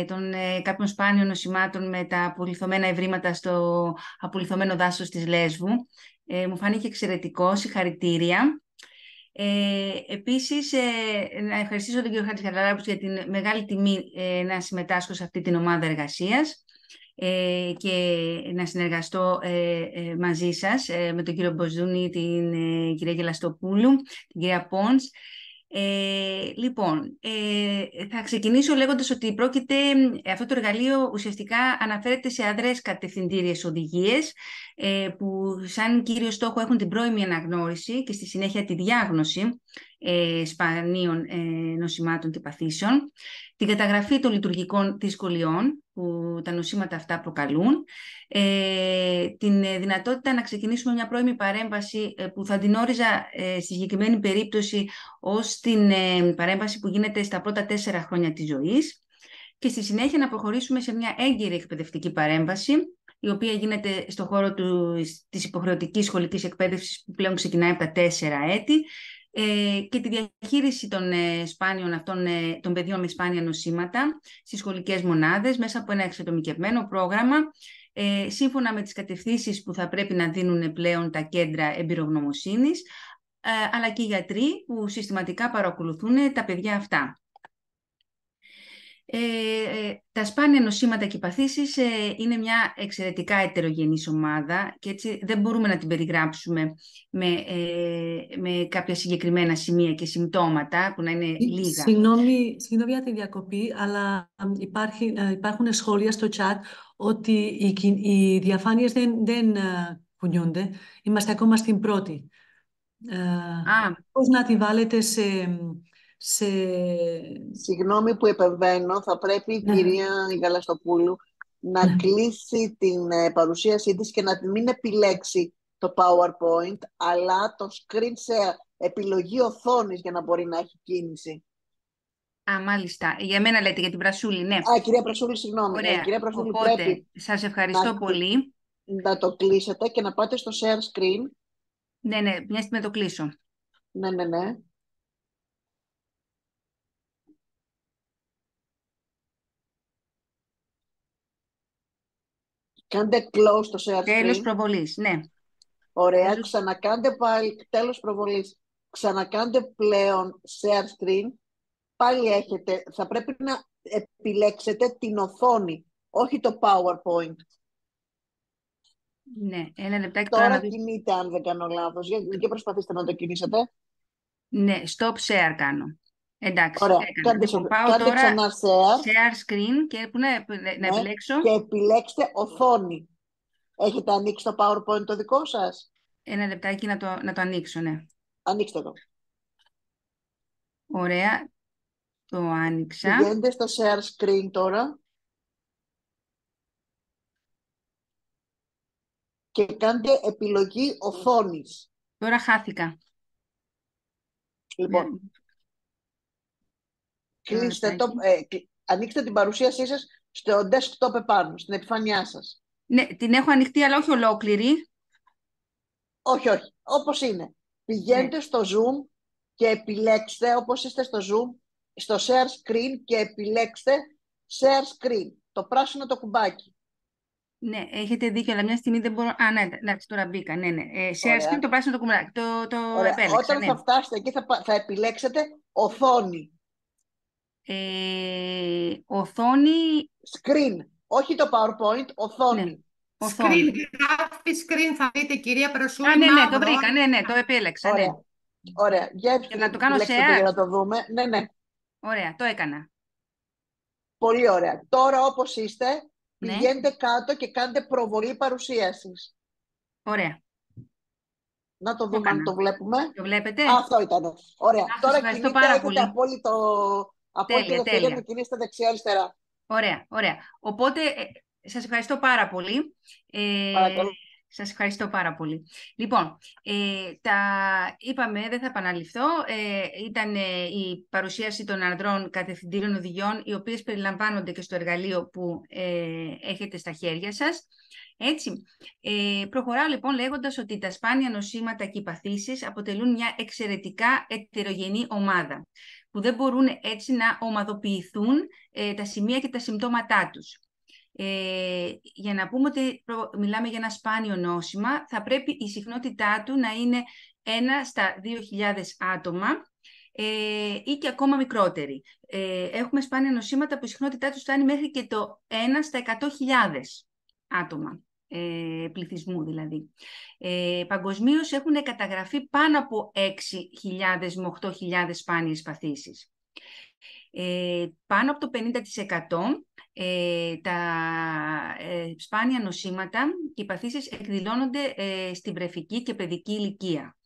των κάποιων σπάνιων νοσημάτων με τα απολιθωμένα ευρήματα στο απολιθωμένο δάσος της Λέσβου. Μου φάνηκε εξαιρετικό, συγχαρητήρια. Επίσης, να ευχαριστήσω τον κύριο Χατζηχαραλάμπους για την μεγάλη τιμή να συμμετάσχω σε αυτή την ομάδα εργασίας και να συνεργαστώ μαζί σας με τον κύριο Μποζούνη, την κυρία Γελαστοπούλου, την κυρία Πόντς. Λοιπόν, θα ξεκινήσω λέγοντας ότι αυτό το εργαλείο ουσιαστικά αναφέρεται σε αδρές κατευθυντήριες οδηγίες που σαν κύριο στόχο έχουν την πρώιμη αναγνώριση και στη συνέχεια τη διάγνωση σπανίων νοσημάτων και παθήσεων, την καταγραφή των λειτουργικών δυσκολιών που τα νοσήματα αυτά προκαλούν, την δυνατότητα να ξεκινήσουμε μια πρώιμη παρέμβαση που θα την όριζα στη συγκεκριμένη περίπτωση ως την παρέμβαση που γίνεται στα πρώτα 4 χρόνια της ζωής, και στη συνέχεια να προχωρήσουμε σε μια έγκυρη εκπαιδευτική παρέμβαση, η οποία γίνεται στον χώρο της υποχρεωτικής σχολικής εκπαίδευσης που πλέον ξεκινάει από τα 4 έτη, και τη διαχείριση των σπάνιων αυτών των παιδιών με σπάνια νοσήματα στις σχολικές μονάδες μέσα από ένα εξατομικευμένο πρόγραμμα, σύμφωνα με τις κατευθύνσεις που θα πρέπει να δίνουν πλέον τα κέντρα εμπειρογνωμοσύνης, αλλά και οι γιατροί που συστηματικά παρακολουθούν τα παιδιά αυτά. Τα σπάνια νοσήματα και οι παθήσεις είναι μια εξαιρετικά ετερογενής ομάδα και έτσι δεν μπορούμε να την περιγράψουμε με κάποια συγκεκριμένα σημεία και συμπτώματα που να είναι λίγα. Συγγνώμη για τη διακοπή, αλλά υπάρχουν σχόλια στο chat ότι οι διαφάνειες δεν κουνιούνται. Είμαστε ακόμα στην πρώτη. Πώς να τη βάλετε Συγγνώμη που επεμβαίνω, θα πρέπει η κυρία Γαλαστοπούλου να κλείσει την παρουσίασή της και να μην επιλέξει το PowerPoint, αλλά το screen share, επιλογή οθόνης, για να μπορεί να έχει κίνηση. Μάλιστα. Για μένα λέτε, για την Πρασούλη, ναι. Κυρία Πρασούλη, συγγνώμη. Ωραία. Κυρία Πρασούλη, Οπότε, πρέπει σας ευχαριστώ πολύ. Να το κλείσετε και να πάτε στο share screen. Ναι, μια στιγμή το κλείσω. Ναι. Κάντε close το share screen. Τέλος προβολής, ναι. Ωραία, ξανακάντε πάλι τέλος προβολής. Ξανακάντε πλέον share screen. Πάλι θα πρέπει να επιλέξετε την οθόνη, όχι το PowerPoint. Ναι, ένα λεπτάκι τώρα Τώρα να δω. κινείται, αν δεν κάνω λάθος. Για προσπαθήστε να το κινήσετε. Ναι, stop share κάνω. Εντάξει, Ωραία. έκανα. Λοιπόν, πάω Κάντε τώρα ξανά share. share screen και που να Ναι, επιλέξω. και επιλέξτε οθόνη. Έχετε ανοίξει το PowerPoint το δικό σας? Ένα λεπτάκι να το ανοίξω, ναι. Ανοίξτε το. Ωραία, το άνοιξα. Πηγαίνετε στο share screen τώρα και κάντε επιλογή οθόνης. Τώρα χάθηκα. Λοιπόν, κλείστε το, ανοίξτε την παρουσίασή σας στο desktop επάνω, στην επιφάνειά σας. Ναι, την έχω ανοιχτή, αλλά όχι ολόκληρη. Όχι, όχι, όπως είναι. Πηγαίνετε Ναι. στο Zoom και επιλέξτε, όπως είστε στο Zoom, στο share screen και επιλέξτε share screen, το πράσινο το κουμπάκι. Ναι, έχετε δίκιο, αλλά μια στιγμή δεν μπορώ. Α, ναι, εντάξει, τώρα μπήκα. Ναι, ναι. Share screen, το πράσινο το κουμπάκι. Το Ωραία. επέλεξα. Όταν Ναι. θα φτάσετε εκεί θα επιλέξετε οθόνη. Οθόνη. Screen. Όχι το PowerPoint, οθόνη. Ναι. Οθόνη. Screen, γράφει screen, θα δείτε, κυρία Πρασούλη. Α, ναι, ναι, μαύρο. το βρήκα. Ναι, ναι, το επέλεξα. Ωραία. Ναι. Ωραία. Για να το κάνω επιλέξτε share. για να το δούμε. Ναι, ναι. Ωραία, το έκανα. Πολύ ωραία. Τώρα όπως είστε, Ναι. πηγαίνετε κάτω και κάντε προβολή παρουσίασης. Ωραία. Να το δούμε αν το βλέπουμε. Το βλέπετε. Αυτό ήταν. Ωραία. Σας Τώρα ευχαριστώ κινείτε, πάρα έχετε πολύ. απόλυτη ελευθερία τέλεια. να κινήσετε δεξιά-αριστερά. Ωραία, ωραία. Οπότε, σας ευχαριστώ πάρα πολύ. Παρακαλώ. Σας ευχαριστώ πάρα πολύ. Λοιπόν, είπαμε, δεν θα επαναληφθώ, ήταν η παρουσίαση των ανδρών κατευθυντήριων οδηγιών, οι οποίες περιλαμβάνονται και στο εργαλείο που έχετε στα χέρια σας. Έτσι, προχωράω λοιπόν λέγοντας ότι τα σπάνια νοσήματα και οι παθήσεις αποτελούν μια εξαιρετικά ετερογενή ομάδα, που δεν μπορούν έτσι να ομαδοποιηθούν τα σημεία και τα συμπτώματά τους. Για να πούμε ότι μιλάμε για ένα σπάνιο νόσημα, θα πρέπει η συχνότητά του να είναι 1 στα 2.000 άτομα ή και ακόμα μικρότερη. Έχουμε σπάνια νοσήματα που η συχνότητά τους φτάνει μέχρι και το 1 στα 100.000 άτομα, πληθυσμού δηλαδή. Παγκοσμίως έχουν καταγραφεί πάνω από 6.000 με 8.000 σπάνιες παθήσεις. Πάνω από το 50% τα σπάνια νοσήματα και οι παθήσεις εκδηλώνονται στην βρεφική και παιδική ηλικία.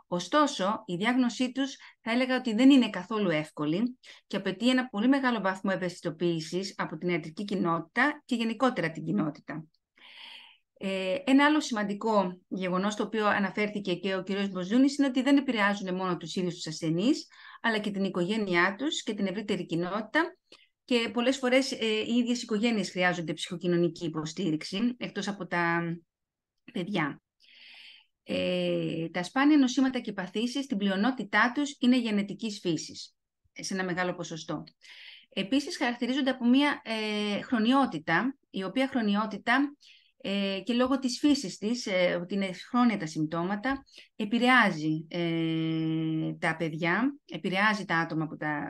Ωστόσο, η διάγνωσή τους θα έλεγα ότι δεν είναι καθόλου εύκολη και απαιτεί ένα πολύ μεγάλο βαθμό ευαισθητοποίησης από την ιατρική κοινότητα και γενικότερα την κοινότητα. Ένα άλλο σημαντικό γεγονός, το οποίο αναφέρθηκε και ο κ. Μποζούνης, είναι ότι δεν επηρεάζουν μόνο τους ίδιους τους ασθενείς, αλλά και την οικογένειά τους και την ευρύτερη κοινότητα, και πολλές φορές οι ίδιες οικογένειες χρειάζονται ψυχοκοινωνική υποστήριξη, εκτός από τα παιδιά. Τα σπάνια νοσήματα και παθήσεις, στην πλειονότητά τους, είναι γενετικής φύσης, σε ένα μεγάλο ποσοστό. Επίσης, χαρακτηρίζονται από μια χρονιότητα, η οποία χρονιότητα και λόγω της φύσης της, ότι είναι χρόνια τα συμπτώματα, επηρεάζει τα παιδιά, επηρεάζει τα άτομα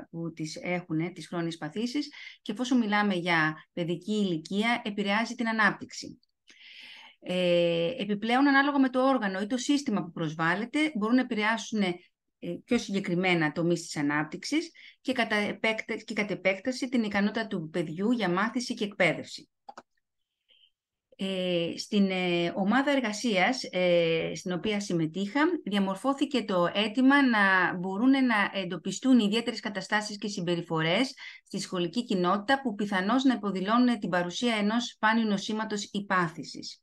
που τις έχουν, τις χρόνιες παθήσεις, και εφόσον μιλάμε για παιδική ηλικία, επηρεάζει την ανάπτυξη. Επιπλέον, ανάλογα με το όργανο ή το σύστημα που προσβάλλεται, μπορούν να επηρεάσουν πιο συγκεκριμένα τομείς της ανάπτυξης και κατ' επέκταση την ικανότητα του παιδιού για μάθηση και εκπαίδευση. Στην ομάδα εργασίας στην οποία συμμετείχα, διαμορφώθηκε το αίτημα να μπορούν να εντοπιστούν ιδιαίτερες καταστάσεις και συμπεριφορές στη σχολική κοινότητα που πιθανώς να υποδηλώνουν την παρουσία ενός σπάνιου νοσήματος ή πάθησης.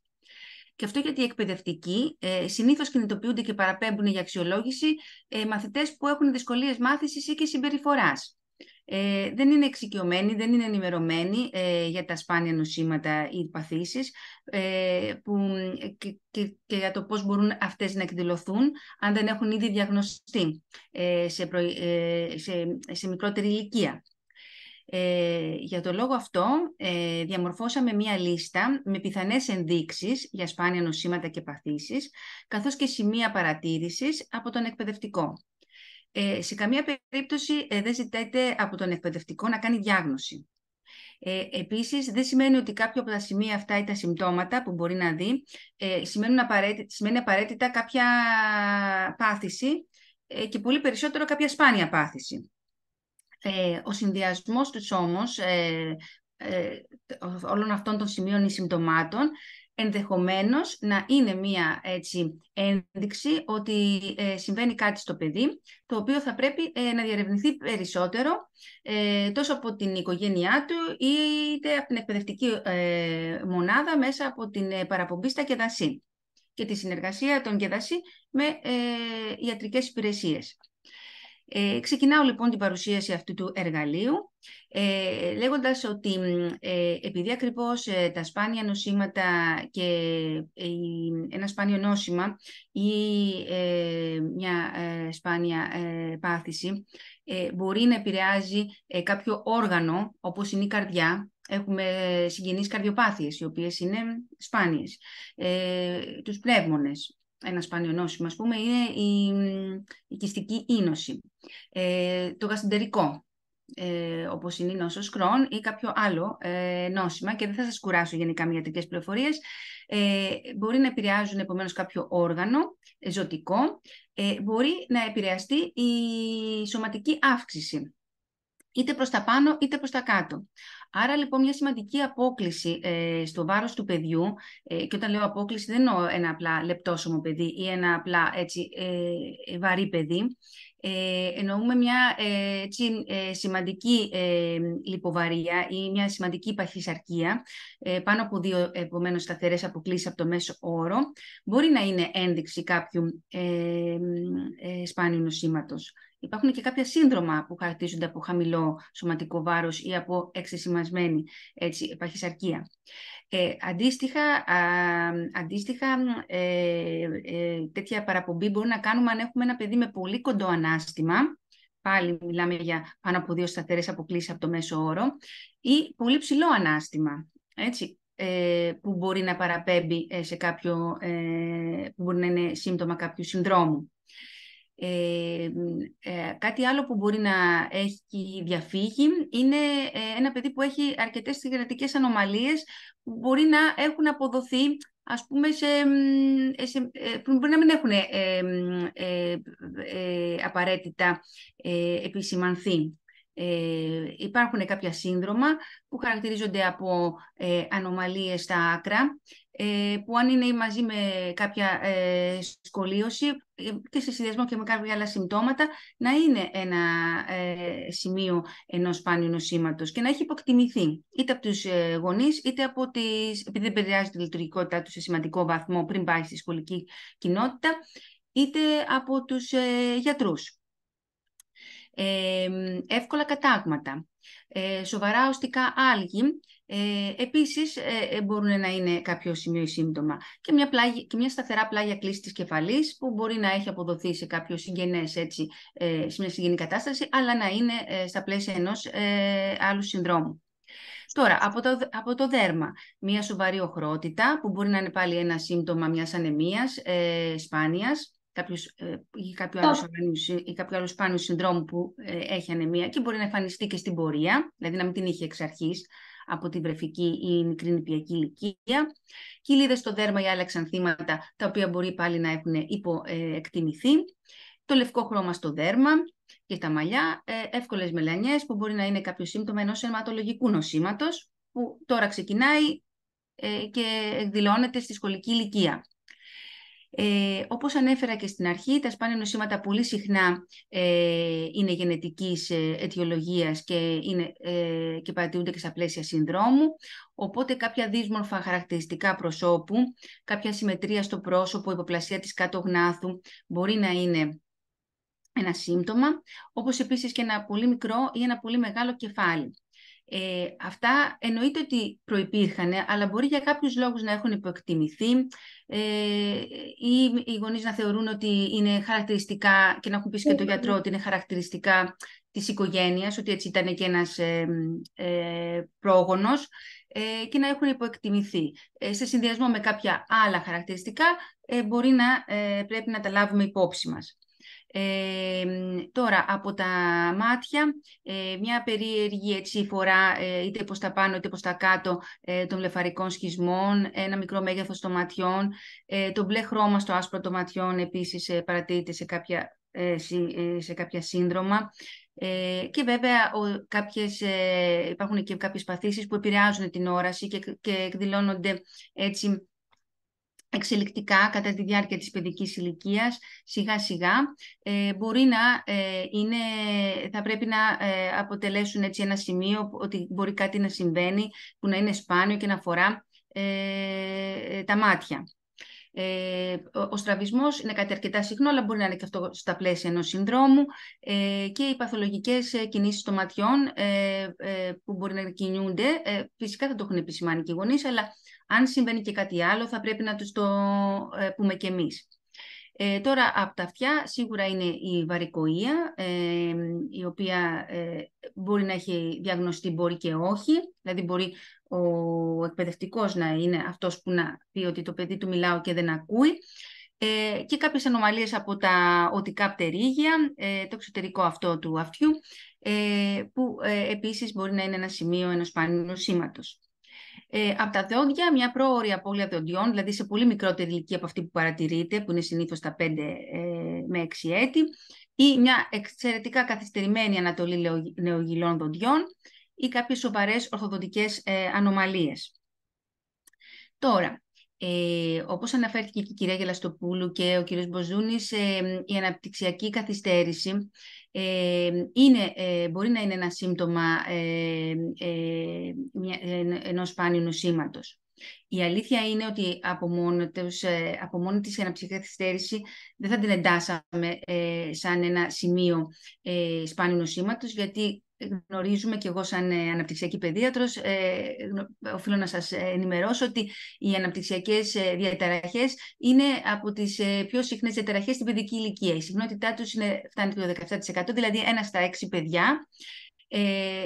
Και αυτό γιατί οι εκπαιδευτικοί συνήθως κινητοποιούνται και παραπέμπουν για αξιολόγηση μαθητές που έχουν δυσκολίες μάθησης ή και συμπεριφοράς. Δεν είναι εξοικειωμένοι, δεν είναι ενημερωμένοι για τα σπάνια νοσήματα ή παθήσεις και για το πώς μπορούν αυτές να εκδηλωθούν αν δεν έχουν ήδη διαγνωστεί σε μικρότερη ηλικία. Για το λόγο αυτό διαμορφώσαμε μία λίστα με πιθανές ενδείξεις για σπάνια νοσήματα και παθήσεις, καθώς και σημεία παρατήρησης από τον εκπαιδευτικό. Σε καμία περίπτωση δεν ζητάτε από τον εκπαιδευτικό να κάνει διάγνωση. Επίσης, δεν σημαίνει ότι κάποιο από τα σημεία αυτά ή τα συμπτώματα που μπορεί να δει σημαίνει απαραίτητα κάποια πάθηση και πολύ περισσότερο κάποια σπάνια πάθηση. Ο συνδυασμός τους όμως όλων αυτών των σημείων ή συμπτωμάτων ενδεχομένως να είναι μία ένδειξη ότι συμβαίνει κάτι στο παιδί, το οποίο θα πρέπει να διερευνηθεί περισσότερο τόσο από την οικογένειά του είτε από την εκπαιδευτική μονάδα μέσα από την παραπομπή στα ΚΕΔΑΣΥ και τη συνεργασία των ΚΕΔΑΣΥ με ιατρικές υπηρεσίες. Ξεκινάω λοιπόν την παρουσίαση αυτού του εργαλείου λέγοντας ότι επειδή ακριβώς τα σπάνια νοσήματα και ένα σπάνιο νόσημα ή μια σπάνια πάθηση μπορεί να επηρεάζει κάποιο όργανο όπως είναι η καρδιά. Έχουμε συγγενείς καρδιοπάθειες οι οποίες είναι σπάνιες, τους πνεύμονες. Ένα σπάνιο νόσημα, ας πούμε, είναι η κυστική ίνωση. Το γαστεντερικό, όπως είναι η νόσος Κρόν ή κάποιο άλλο νόσημα, και δεν θα σας κουράσω γενικά με ιατρικές πληροφορίες, μπορεί να επηρεάζουν επομένως κάποιο όργανο ζωτικό, μπορεί να επηρεαστεί η σωματική αύξηση, είτε προς τα πάνω είτε προς τα κάτω. Άρα λοιπόν μια σημαντική απόκλιση στο βάρος του παιδιού, και όταν λέω απόκλιση δεν εννοώ ένα απλά λεπτόσωμο παιδί ή ένα απλά βαρύ παιδί, εννοούμε μια σημαντική λιποβαρία ή μια σημαντική παχυσαρκία, πάνω από 2 επομένως σταθερές αποκλίσεις από το μέσο όρο, μπορεί να είναι ένδειξη κάποιου σπάνιου νοσήματος. Υπάρχουν και κάποια σύνδρομα που χαρακτηρίζονται από χαμηλό σωματικό βάρος ή από εξεσημασμένη παχυσαρκία. Αντίστοιχα, τέτοια παραπομπή μπορούμε να κάνουμε αν έχουμε ένα παιδί με πολύ κοντό ανάστημα, πάλι μιλάμε για πάνω από 2 σταθερές αποκλίσεις από το μέσο όρο, ή πολύ ψηλό ανάστημα, που μπορεί να παραπέμπει σε κάποιο, που μπορεί να είναι σύμπτωμα κάποιου συνδρόμου. Κάτι άλλο που μπορεί να έχει διαφύγει είναι ένα παιδί που έχει αρκετές γενετικές ανομαλίες που μπορεί να έχουν αποδοθεί, ας πούμε, που μπορεί να μην έχουν απαραίτητα επισημανθεί. Υπάρχουν κάποια σύνδρομα που χαρακτηρίζονται από ανομαλίες στα άκρα, που αν είναι μαζί με κάποια σκολίωση και σε συνδυασμό και με κάποια άλλα συμπτώματα, να είναι ένα σημείο ενός σπάνιου νοσήματος και να έχει υποκτιμηθεί είτε από τους γονείς είτε από επειδή δεν επηρεάζει τη λειτουργικότητά του σε σημαντικό βαθμό πριν πάει στη σχολική κοινότητα, είτε από τους γιατρούς. Εύκολα κατάγματα, σοβαρά οστικά άλγη, επίσης μπορούν να είναι κάποιο σημείο ή σύμπτωμα, και μια σταθερά πλάγια κλίση της κεφαλής που μπορεί να έχει αποδοθεί σε κάποιο συγγενές, σε μια συγγενή κατάσταση, αλλά να είναι στα πλαίσια ενός άλλου συνδρόμου. Τώρα, από το δέρμα, μια σοβαρή οχρότητα που μπορεί να είναι πάλι ένα σύμπτωμα μιας ανεμίας σπάνιας, ή κάποιο άλλο σπάνιο συνδρόμου που έχει ανεμία και μπορεί να εμφανιστεί και στην πορεία, δηλαδή να μην την είχε εξ αρχής από την βρεφική ή μικρή νηπιακή ηλικία. Κοιλίδες στο δέρμα ή άλλα εξανθήματα, τα οποία μπορεί πάλι να έχουν υποεκτιμηθεί. Το λευκό χρώμα στο δέρμα και τα μαλλιά, εύκολες μελανιές που μπορεί να είναι κάποιο σύμπτωμα ενός αιματολογικού νοσήματος που τώρα ξεκινάει και εκδηλώνεται στη σχολική ηλικία. Όπως ανέφερα και στην αρχή, τα σπάνια νοσήματα πολύ συχνά είναι γενετικής αιτιολογίας και παρατηρούνται και στα πλαίσια συνδρόμου, οπότε κάποια δύσμορφα χαρακτηριστικά προσώπου, κάποια συμμετρία στο πρόσωπο, υποπλασία της κάτω γνάθου μπορεί να είναι ένα σύμπτωμα, όπως επίσης και ένα πολύ μικρό ή ένα πολύ μεγάλο κεφάλι. Αυτά εννοείται ότι προϋπήρχαν, αλλά μπορεί για κάποιους λόγους να έχουν υποεκτιμηθεί ή οι γονείς να θεωρούν ότι είναι χαρακτηριστικά και να έχουν πει και τον γιατρό ότι είναι χαρακτηριστικά της οικογένειας, ότι έτσι ήταν και ένας πρόγονος, και να έχουν υποεκτιμηθεί. Σε συνδυασμό με κάποια άλλα χαρακτηριστικά μπορεί να πρέπει να τα λάβουμε υπόψη μας. Τώρα, από τα μάτια, μια περίεργη έτσι, φορά είτε προς τα πάνω είτε προς τα κάτω των βλεφαρικών σχισμών, ένα μικρό μέγεθος των ματιών, το μπλε χρώμα στο άσπρο των ματιών επίσης παρατηρείται σε κάποια σύνδρομα. Και βέβαια υπάρχουν και κάποιες παθήσεις που επηρεάζουν την όραση και εκδηλώνονται έτσι εξελικτικά κατά τη διάρκεια της παιδικής ηλικίας, σιγά σιγά. Μπορεί θα πρέπει να αποτελέσουν έτσι ένα σημείο ότι μπορεί κάτι να συμβαίνει που να είναι σπάνιο και να αφορά τα μάτια. Ο στραβισμός είναι κάτι αρκετά συχνό, αλλά μπορεί να είναι και αυτό στα πλαίσια ενός συνδρόμου, και οι παθολογικές κινήσεις των ματιών που μπορεί να κινούνται, φυσικά θα το έχουν επισημάνει και οι γονείς, αλλά αν συμβαίνει και κάτι άλλο θα πρέπει να τους το πούμε και εμείς. Τώρα από τα αυτιά σίγουρα είναι η βαρικοεία, η οποία μπορεί να έχει διαγνωστεί, μπορεί και όχι. Δηλαδή μπορεί ο εκπαιδευτικός να είναι αυτός που να πει ότι το παιδί του μιλάω και δεν ακούει, και κάποιες ανομαλίες από τα οτικά πτερίγια, το εξωτερικό αυτό του αυτιού, που επίσης μπορεί να είναι ένα σημείο ενός σπάνιου νοσήματος. Από τα δόντια, μια πρόωρη απώλεια δοντιών, δηλαδή σε πολύ μικρότερη ηλικία από αυτή που παρατηρείται, που είναι συνήθως τα 5 με 6 έτη, ή μια εξαιρετικά καθυστερημένη ανατολή νεογυλών δοντιών, ή κάποιες σοβαρές ορθοδοντικές ανομαλίες. Τώρα, όπως αναφέρθηκε και η κυρία Γελαστοπούλου και ο κύριος Μποζούνης, η αναπτυξιακή καθυστέρηση μπορεί να είναι ένα σύμπτωμα ενός σπάνιου νοσήματος. Η αλήθεια είναι ότι από μόνη της η αναπτυξιακή καθυστέρηση δεν θα την εντάσσαμε σαν ένα σημείο σπάνιου νοσήματος, γιατί γνωρίζουμε, και εγώ σαν αναπτυξιακή παιδίατρος οφείλω να σας ενημερώσω ότι οι αναπτυξιακές διαταραχές είναι από τις πιο συχνές διαταραχές στην παιδική ηλικία. Η συχνότητά τους φτάνει το 17%, δηλαδή 1 στα 6 παιδιά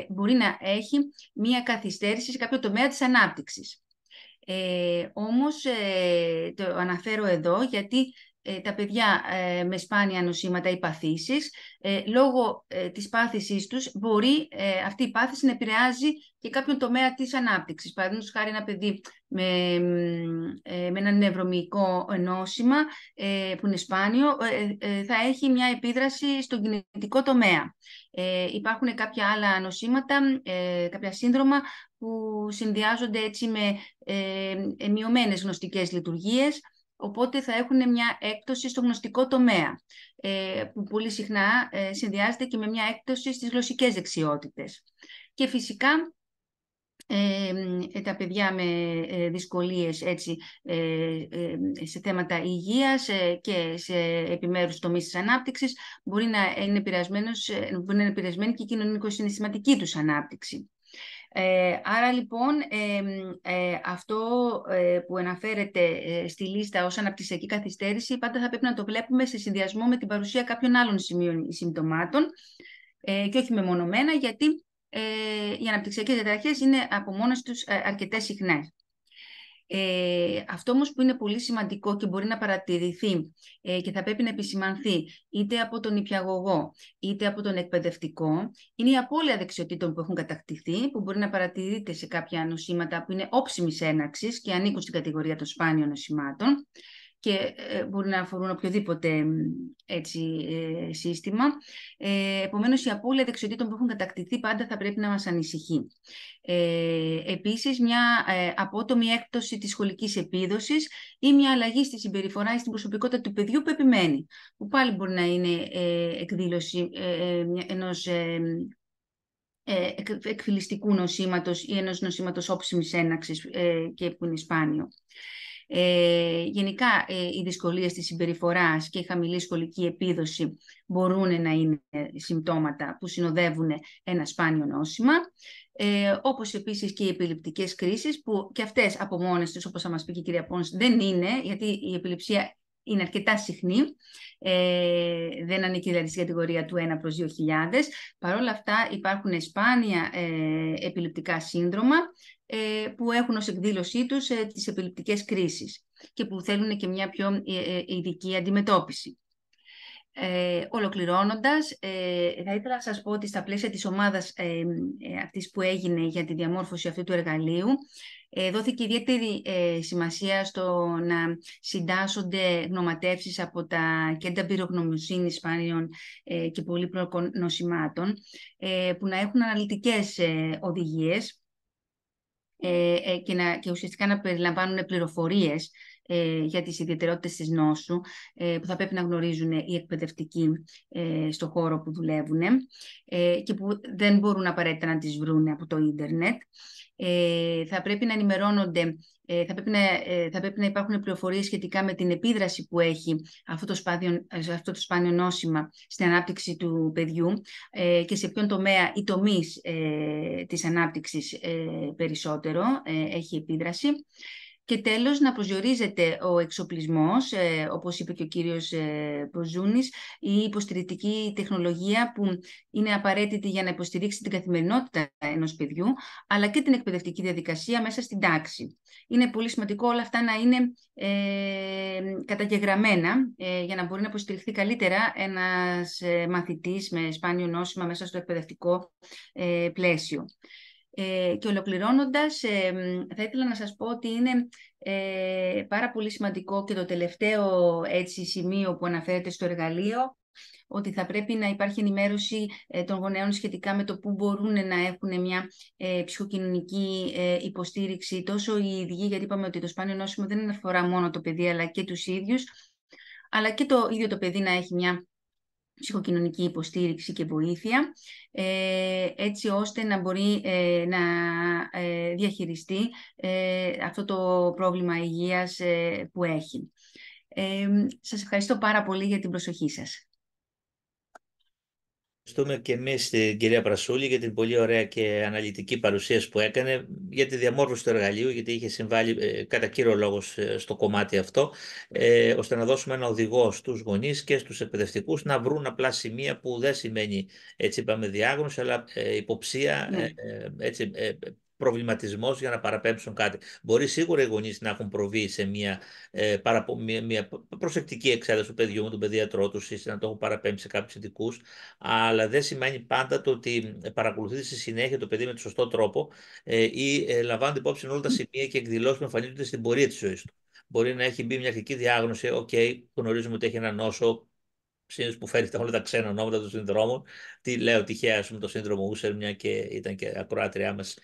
μπορεί να έχει μία καθυστέρηση σε κάποιο τομέα της ανάπτυξης. Όμως το αναφέρω εδώ γιατί τα παιδιά με σπάνια νοσήματα ή παθήσεις, λόγω της πάθησής τους μπορεί αυτή η πάθηση να επηρεάζει και κάποιον τομέα της ανάπτυξης. Παραδείγματος χάρη, ένα παιδί με ένα νευρομυϊκό νόσημα που είναι σπάνιο θα έχει μια επίδραση στον κινητικό τομέα. Υπάρχουν κάποια άλλα νοσήματα, κάποια σύνδρομα που συνδυάζονται έτσι με μειωμένες γνωστικές λειτουργίες, οπότε θα έχουν μια έκπτωση στο γνωστικό τομέα, που πολύ συχνά συνδυάζεται και με μια έκπτωση στις γλωσσικές δεξιότητες. Και φυσικά τα παιδιά με δυσκολίες έτσι, σε θέματα υγείας και σε επιμέρους τομείς της ανάπτυξης μπορεί να είναι επηρεασμένη και η κοινωνικο-συναισθηματική τους ανάπτυξη. Άρα λοιπόν αυτό που αναφέρεται στη λίστα ως αναπτυξιακή καθυστέρηση πάντα θα πρέπει να το βλέπουμε σε συνδυασμό με την παρουσία κάποιων άλλων σημείων συμπτωμάτων και όχι μεμονωμένα, γιατί οι αναπτυξιακές διαταραχές είναι από μόνες τους αρκετές συχνές. Αυτό όμως που είναι πολύ σημαντικό και μπορεί να παρατηρηθεί και θα πρέπει να επισημανθεί είτε από τον νηπιαγωγό είτε από τον εκπαιδευτικό, είναι η απώλεια δεξιοτήτων που έχουν κατακτηθεί, που μπορεί να παρατηρείται σε κάποια νοσήματα που είναι όψιμης έναρξης και ανήκουν στην κατηγορία των σπάνιων νοσημάτων και μπορεί να αφορούν οποιοδήποτε έτσι, σύστημα. Επομένως, η απώλεια δεξιοτήτων που έχουν κατακτηθεί πάντα θα πρέπει να μας ανησυχεί. Επίσης, μια απότομη έκπτωση της σχολικής επίδοσης ή μια αλλαγή στη συμπεριφορά ή στην προσωπικότητα του παιδιού που επιμένει, που πάλι μπορεί να είναι εκδήλωση ενός εκφυλιστικού νοσήματος ή ενός νοσήματος όψιμης έναρξης και που είναι σπάνιο. Γενικά οι δυσκολίες της συμπεριφοράς και η χαμηλή σχολική επίδοση μπορούν να είναι συμπτώματα που συνοδεύουν ένα σπάνιο νόσημα, όπως επίσης και οι επιληπτικές κρίσεις, που και αυτές από μόνες τους, όπως θα μας πει και η κυρία Πόνς, δεν είναι, γιατί η επιληψία είναι αρκετά συχνή, δεν ανήκει δηλαδή στην κατηγορία του 1 προς 2.000. Παρ' όλα αυτά υπάρχουν σπάνια επιληπτικά σύνδρομα που έχουν ως εκδήλωσή τους τις επιληπτικές κρίσεις και που θέλουν και μια πιο ειδική αντιμετώπιση. Ολοκληρώνοντας, θα ήθελα να σας πω ότι στα πλαίσια της ομάδας αυτής που έγινε για τη διαμόρφωση αυτού του εργαλείου, δόθηκε ιδιαίτερη σημασία στο να συντάσσονται γνωματεύσεις από τα κέντρα πυρογνωμοσύνης σπάνιων και πολύπλοκων νοσημάτων, που να έχουν αναλυτικές οδηγίες και ουσιαστικά να περιλαμβάνουν πληροφορίες για τις ιδιαιτερότητες της νόσου που θα πρέπει να γνωρίζουν οι εκπαιδευτικοί στον χώρο που δουλεύουν και που δεν μπορούν απαραίτητα να τις βρουν από το ίντερνετ. Θα πρέπει να ενημερώνονται, θα πρέπει να υπάρχουν πληροφορίες σχετικά με την επίδραση που έχει αυτό το σπάνιο νόσημα στην ανάπτυξη του παιδιού και σε ποιον τομέα ή τομείς της ανάπτυξης περισσότερο έχει επίδραση. Και τέλος, να προσδιορίζεται ο εξοπλισμός, όπως είπε και ο κύριος Μποζούνης, η υποστηρικτική τεχνολογία που είναι απαραίτητη για να υποστηρίξει την καθημερινότητα ενός παιδιού, αλλά και την εκπαιδευτική διαδικασία μέσα στην τάξη. Είναι πολύ σημαντικό όλα αυτά να είναι καταγεγραμμένα για να μπορεί να υποστηριχθεί καλύτερα ένας μαθητής με σπάνιο νόσημα μέσα στο εκπαιδευτικό πλαίσιο. Και ολοκληρώνοντας, θα ήθελα να σας πω ότι είναι πάρα πολύ σημαντικό και το τελευταίο σημείο που αναφέρεται στο εργαλείο, ότι θα πρέπει να υπάρχει ενημέρωση των γονέων σχετικά με το πού μπορούν να έχουν μια ψυχοκοινωνική υποστήριξη, τόσο οι ίδιοι, γιατί είπαμε ότι το σπάνιο νόσημο δεν αφορά μόνο το παιδί αλλά και τους ίδιους, αλλά και το ίδιο το παιδί να έχει μια ψυχοκοινωνική υποστήριξη και βοήθεια, έτσι ώστε να μπορεί να διαχειριστεί αυτό το πρόβλημα υγείας που έχει. Σας ευχαριστώ πάρα πολύ για την προσοχή σας. Ευχαριστούμε και εμείς την κυρία Πρασούλη για την πολύ ωραία και αναλυτική παρουσίαση που έκανε για τη διαμόρφωση του εργαλείου, γιατί είχε συμβάλει κατά κύριο λόγο στο κομμάτι αυτό, ώστε να δώσουμε ένα οδηγό στους γονείς και στους εκπαιδευτικούς να βρουν απλά σημεία που δεν σημαίνει, έτσι είπαμε, διάγνωση, αλλά υποψία, προβληματισμός για να παραπέμψουν κάτι. Μπορεί σίγουρα οι γονείς να έχουν προβεί σε μια προσεκτική εξέταση του παιδιού με τον παιδιατρό τους ή να το έχουν παραπέμψει σε κάποιους ειδικούς, αλλά δεν σημαίνει πάντα το ότι παρακολουθείτε στη συνέχεια το παιδί με τον σωστό τρόπο ή λαμβάνονται υπόψη όλα τα σημεία και εκδηλώσεις που εμφανίζονται στην πορεία της ζωής του. Μπορεί να έχει μπει μια αρχική διάγνωση, γνωρίζουμε ότι έχει ένα νόσο, συνήθως που φέρει όλα τα ξένα ονόματα των συνδρόμων. Τι λέω τυχαία, το σύνδρομο Ούσερ, μια και ήταν και ακροάτριά μας,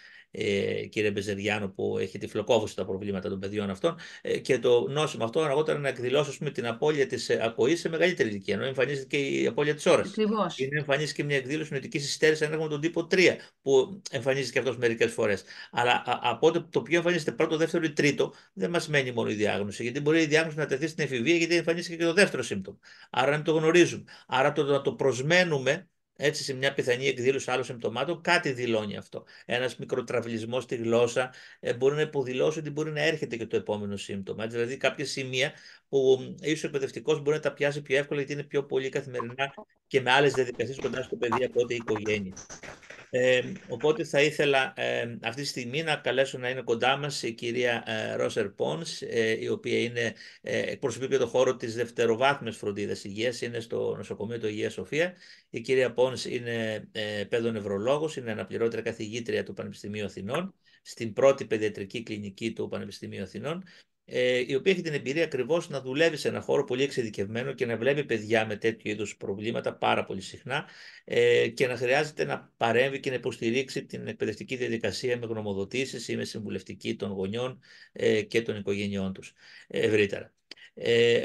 κύριε Μπεζεριάνο, που έχει τυφλοκόβωση τα προβλήματα των παιδιών αυτών, και το νόσημα αυτό αργότερα να εκδηλώσει την απώλεια της ακοής σε μεγαλύτερη ηλικία, ενώ εμφανίζεται και η απώλεια της ώρας. Ακριβώς. Είναι εμφανίζεται και μια εκδήλωση νοητικής υστέρησης ανέχομαι τον τύπο 3, που εμφανίζεται και αυτός μερικές φορές. Αλλά από το οποίο εμφανίζεται πρώτο, δεύτερο ή τρίτο, δεν μας μένει μόνο η διάγνωση, γιατί μπορεί η διάγνωση να τεθεί στην εφηβεία, γιατί εμφανίζεται και το δεύτερο σύμπτωμα. Άρα να το γνωρίζουμε. Άρα να το προσμένουμε έτσι σε μια πιθανή εκδήλωση άλλων συμπτωμάτων, κάτι δηλώνει αυτό. Ένας μικροτραυλισμός στη γλώσσα μπορεί να υποδηλώσει ότι μπορεί να έρχεται και το επόμενο σύμπτωμα. Δηλαδή κάποια σημεία που ίσως ο εκπαιδευτικός μπορεί να τα πιάσει πιο εύκολα, γιατί είναι πιο πολύ καθημερινά και με άλλες διαδικασίες κοντά στο παιδί από ό,τι η οικογένεια. Οπότε θα ήθελα αυτή τη στιγμή να καλέσω να είναι κοντά μας η κυρία Ρόσερ Πόνς, η οποία εκπροσωπεί και το χώρο της δευτεροβάθμιας φροντίδας υγείας, είναι στο νοσοκομείο του Αγία Σοφία. Η κυρία Πόνς είναι παιδονευρολόγος, είναι αναπληρώτρια καθηγήτρια του Πανεπιστημίου Αθηνών, στην πρώτη παιδιατρική κλινική του Πανεπιστημίου Αθηνών, η οποία έχει την εμπειρία ακριβώς να δουλεύει σε ένα χώρο πολύ εξειδικευμένο και να βλέπει παιδιά με τέτοιου είδους προβλήματα πάρα πολύ συχνά, και να χρειάζεται να παρέμβει και να υποστηρίξει την εκπαιδευτική διαδικασία με γνωμοδοτήσεις ή με συμβουλευτική των γονιών και των οικογενειών τους ευρύτερα.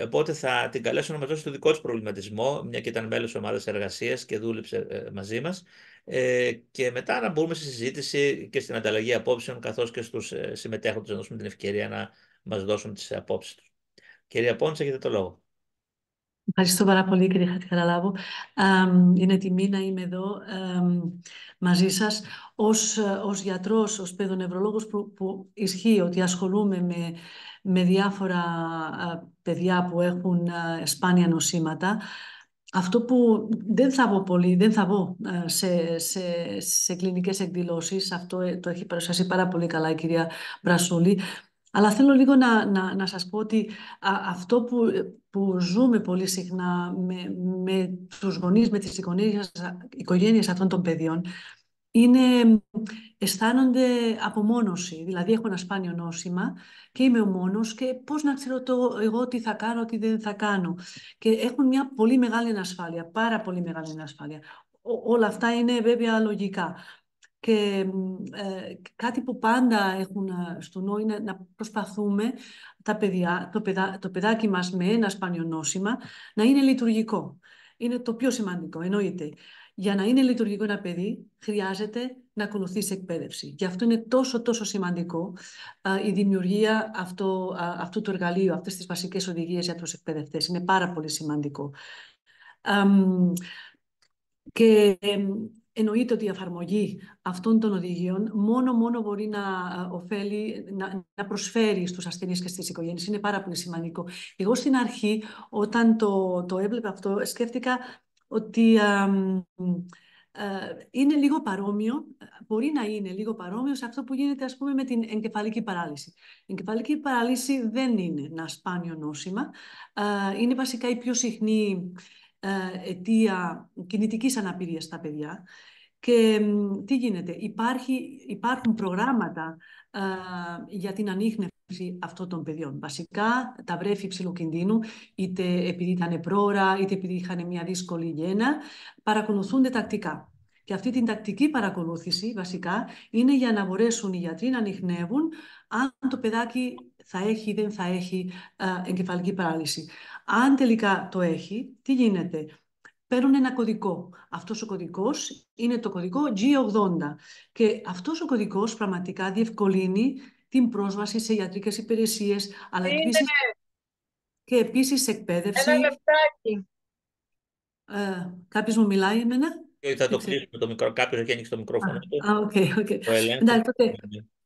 Οπότε θα την καλέσω να μας δώσει το δικό της προβληματισμό, μια και ήταν μέλος ομάδας εργασίας και δούλεψε μαζί μας, και μετά να μπούμε στη συζήτηση και στην ανταλλαγή απόψεων, καθώς και στους συμμετέχοντες να δώσουμε την ευκαιρία να μας δώσουν τις απόψεις τους. Κυρία Πόντς, έχετε το λόγο. Ευχαριστώ πάρα πολύ, κύριε Χατζηχαραλάβου. Είναι τιμή να είμαι εδώ μαζί σας. Ως γιατρός, ως παιδονευρολόγος που ισχύει ότι ασχολούμαι με διάφορα παιδιά που έχουν σπάνια νοσήματα, αυτό που δεν θα πω πολύ, δεν θα πω σε κλινικές εκδηλώσεις, αυτό το έχει παρουσιάσει πάρα πολύ καλά η κυρία Μπρασούλη. Αλλά θέλω λίγο να σας πω ότι αυτό που ζούμε πολύ συχνά με τους γονείς, με τις οικογένειες αυτών των παιδιών, είναι αισθάνονται απομόνωση. Δηλαδή έχω ένα σπάνιο νόσημα και είμαι ο μόνος και πώς να ξέρω εγώ τι θα κάνω, τι δεν θα κάνω. Και έχουν μια πολύ μεγάλη ανασφάλεια, πάρα πολύ μεγάλη ανασφάλεια. Όλα αυτά είναι βέβαια λογικά. Και κάτι που πάντα έχουν στο νου είναι να προσπαθούμε το παιδάκι μας με ένα σπάνιο νόσημα να είναι λειτουργικό. Είναι το πιο σημαντικό, εννοείται. Για να είναι λειτουργικό ένα παιδί, χρειάζεται να ακολουθήσει εκπαίδευση. Και αυτό είναι τόσο σημαντικό, η δημιουργία αυτού του εργαλείου, αυτές τις βασικές οδηγίες για τους εκπαιδευτές. Είναι πάρα πολύ σημαντικό. Και εννοείται ότι η εφαρμογή αυτών των οδηγιών μόνο μπορεί να ωφέλει, να προσφέρει στους ασθενείς και στις οικογένειες. Είναι πάρα πολύ σημαντικό. Εγώ στην αρχή, όταν το έβλεπα αυτό, σκέφτηκα ότι είναι λίγο παρόμοιο, μπορεί να είναι λίγο παρόμοιο σε αυτό που γίνεται, ας πούμε, με την εγκεφαλική παράλυση. Η εγκεφαλική παράλυση δεν είναι ένα σπάνιο νόσημα. Είναι βασικά η πιο συχνή αιτία κινητικής αναπηρίας στα παιδιά. Και τι γίνεται, υπάρχουν προγράμματα για την ανίχνευση αυτών των παιδιών. Βασικά τα βρέφη υψηλού κινδύνου, είτε επειδή ήταν πρόωρα, είτε επειδή είχαν μια δύσκολη γέννα, παρακολουθούνται τακτικά. Και αυτή την τακτική παρακολούθηση βασικά είναι για να μπορέσουν οι γιατροί να ανιχνεύουν αν το παιδάκι θα έχει ή δεν θα έχει εγκεφαλική παράλυση. Αν τελικά το έχει, τι γίνεται? Παίρνουν ένα κωδικό. Αυτός ο κωδικός είναι το κωδικό G80. Και αυτός ο κωδικός πραγματικά διευκολύνει την πρόσβαση σε ιατρικές υπηρεσίες, αλλά επίσης εκπαίδευση. Ένα λεπτάκι. Κάποιος μου μιλάει εμένα? Θα το κλείσουμε το μικρό. Κάποιος έχει ανοίξει το μικρόφωνο του. Okay. Εντάξει, τότε,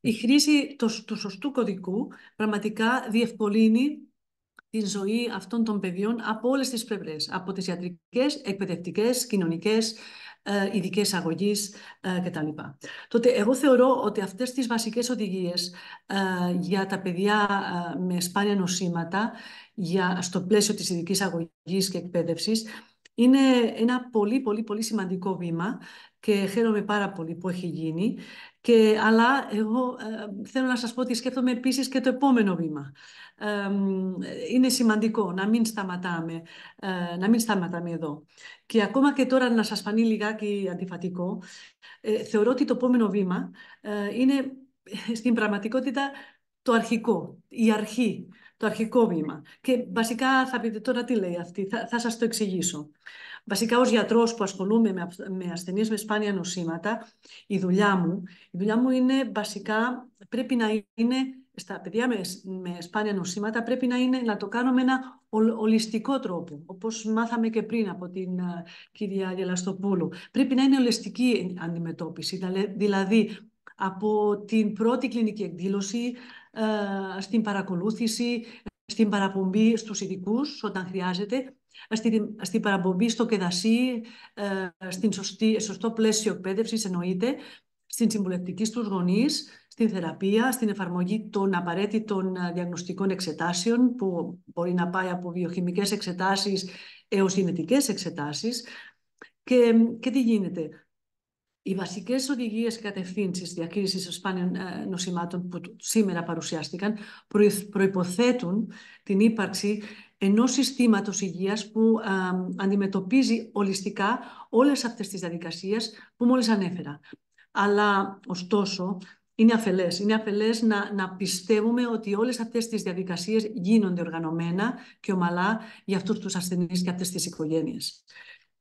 η χρήση του σωστού κωδικού πραγματικά διευκολύνει τη ζωή αυτών των παιδιών από όλες τις πλευρές. Από τις ιατρικές, εκπαιδευτικές, κοινωνικές, ειδικές αγωγής κτλ. Τότε εγώ θεωρώ ότι αυτές τις βασικές οδηγίες για τα παιδιά με σπάνια νοσήματα στο πλαίσιο της ειδικής αγωγής και εκπαίδευσης είναι ένα πολύ σημαντικό βήμα και χαίρομαι πάρα πολύ που έχει γίνει. Αλλά εγώ θέλω να σας πω ότι σκέφτομαι επίσης και το επόμενο βήμα. Είναι σημαντικό να μην σταματάμε εδώ. Και ακόμα και τώρα, να σας φανεί λιγάκι αντιφατικό, θεωρώ ότι το επόμενο βήμα είναι στην πραγματικότητα το αρχικό, η αρχή, το αρχικό βήμα. Και βασικά θα πείτε τώρα τι λέει αυτή, θα σας το εξηγήσω. Βασικά, ως γιατρός που ασχολούμαι με ασθενείς με σπάνια νοσήματα, η δουλειά μου είναι βασικά, πρέπει να είναι στα παιδιά με σπάνια νοσήματα, πρέπει να το κάνω με ένα ολιστικό τρόπο, όπως μάθαμε και πριν από την κυρία Γελαστοπούλου. Πρέπει να είναι ολιστική αντιμετώπιση, δηλαδή από την πρώτη κλινική εκδήλωση, στην παρακολούθηση, στην παραπομπή στους ειδικούς όταν χρειάζεται, στην παραπομπή στο ΚΕΔΑΣΥ, σωστό πλαίσιο εκπαίδευσης εννοείται, στην συμβουλευτική στους γονείς, στην θεραπεία, στην εφαρμογή των απαραίτητων διαγνωστικών εξετάσεων, που μπορεί να πάει από βιοχημικές εξετάσεις έως γενετικές εξετάσεις. Και τι γίνεται? Οι βασικές οδηγίες κατευθύνσεις διαχείρισης σπάνιων νοσημάτων που σήμερα παρουσιάστηκαν προϋποθέτουν την ύπαρξη ενός συστήματος υγείας που αντιμετωπίζει ολιστικά όλες αυτές τις διαδικασίες που μόλις ανέφερα. Αλλά, ωστόσο, είναι αφελές να πιστεύουμε ότι όλες αυτές τις διαδικασίες γίνονται οργανωμένα και ομαλά για αυτούς τους ασθενείς και αυτές τις οικογένειες.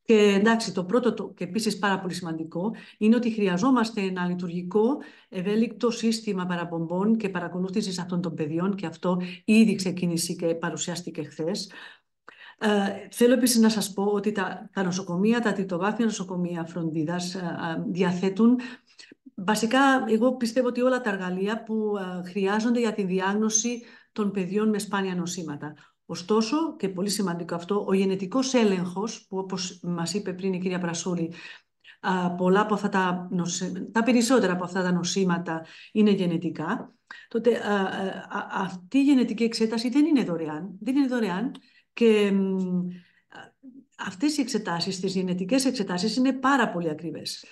Και εντάξει, το πρώτο και επίσης πάρα πολύ σημαντικό είναι ότι χρειαζόμαστε ένα λειτουργικό, ευέλικτο σύστημα παραπομπών και παρακολούθησης αυτών των παιδιών, και αυτό ήδη ξεκίνησε και παρουσιάστηκε χθες. Θέλω επίσης να σας πω ότι τα νοσοκομεία, τα τριτοβάθμια νοσοκομεία φροντίδας διαθέτουν βασικά, εγώ πιστεύω ότι όλα τα εργαλεία που χρειάζονται για τη διάγνωση των παιδιών με σπάνια νοσήματα. Ωστόσο, και πολύ σημαντικό αυτό, ο γενετικός έλεγχος, που όπως μας είπε πριν η κυρία Πρασούλη, πολλά από αυτά τα περισσότερα από αυτά τα νοσήματα είναι γενετικά, τότε αυτή η γενετική εξέταση δεν είναι δωρεάν. Δεν είναι δωρεάν και αυτές οι εξετάσεις, τις γενετικές εξετάσεις, είναι πάρα πολύ ακριβές.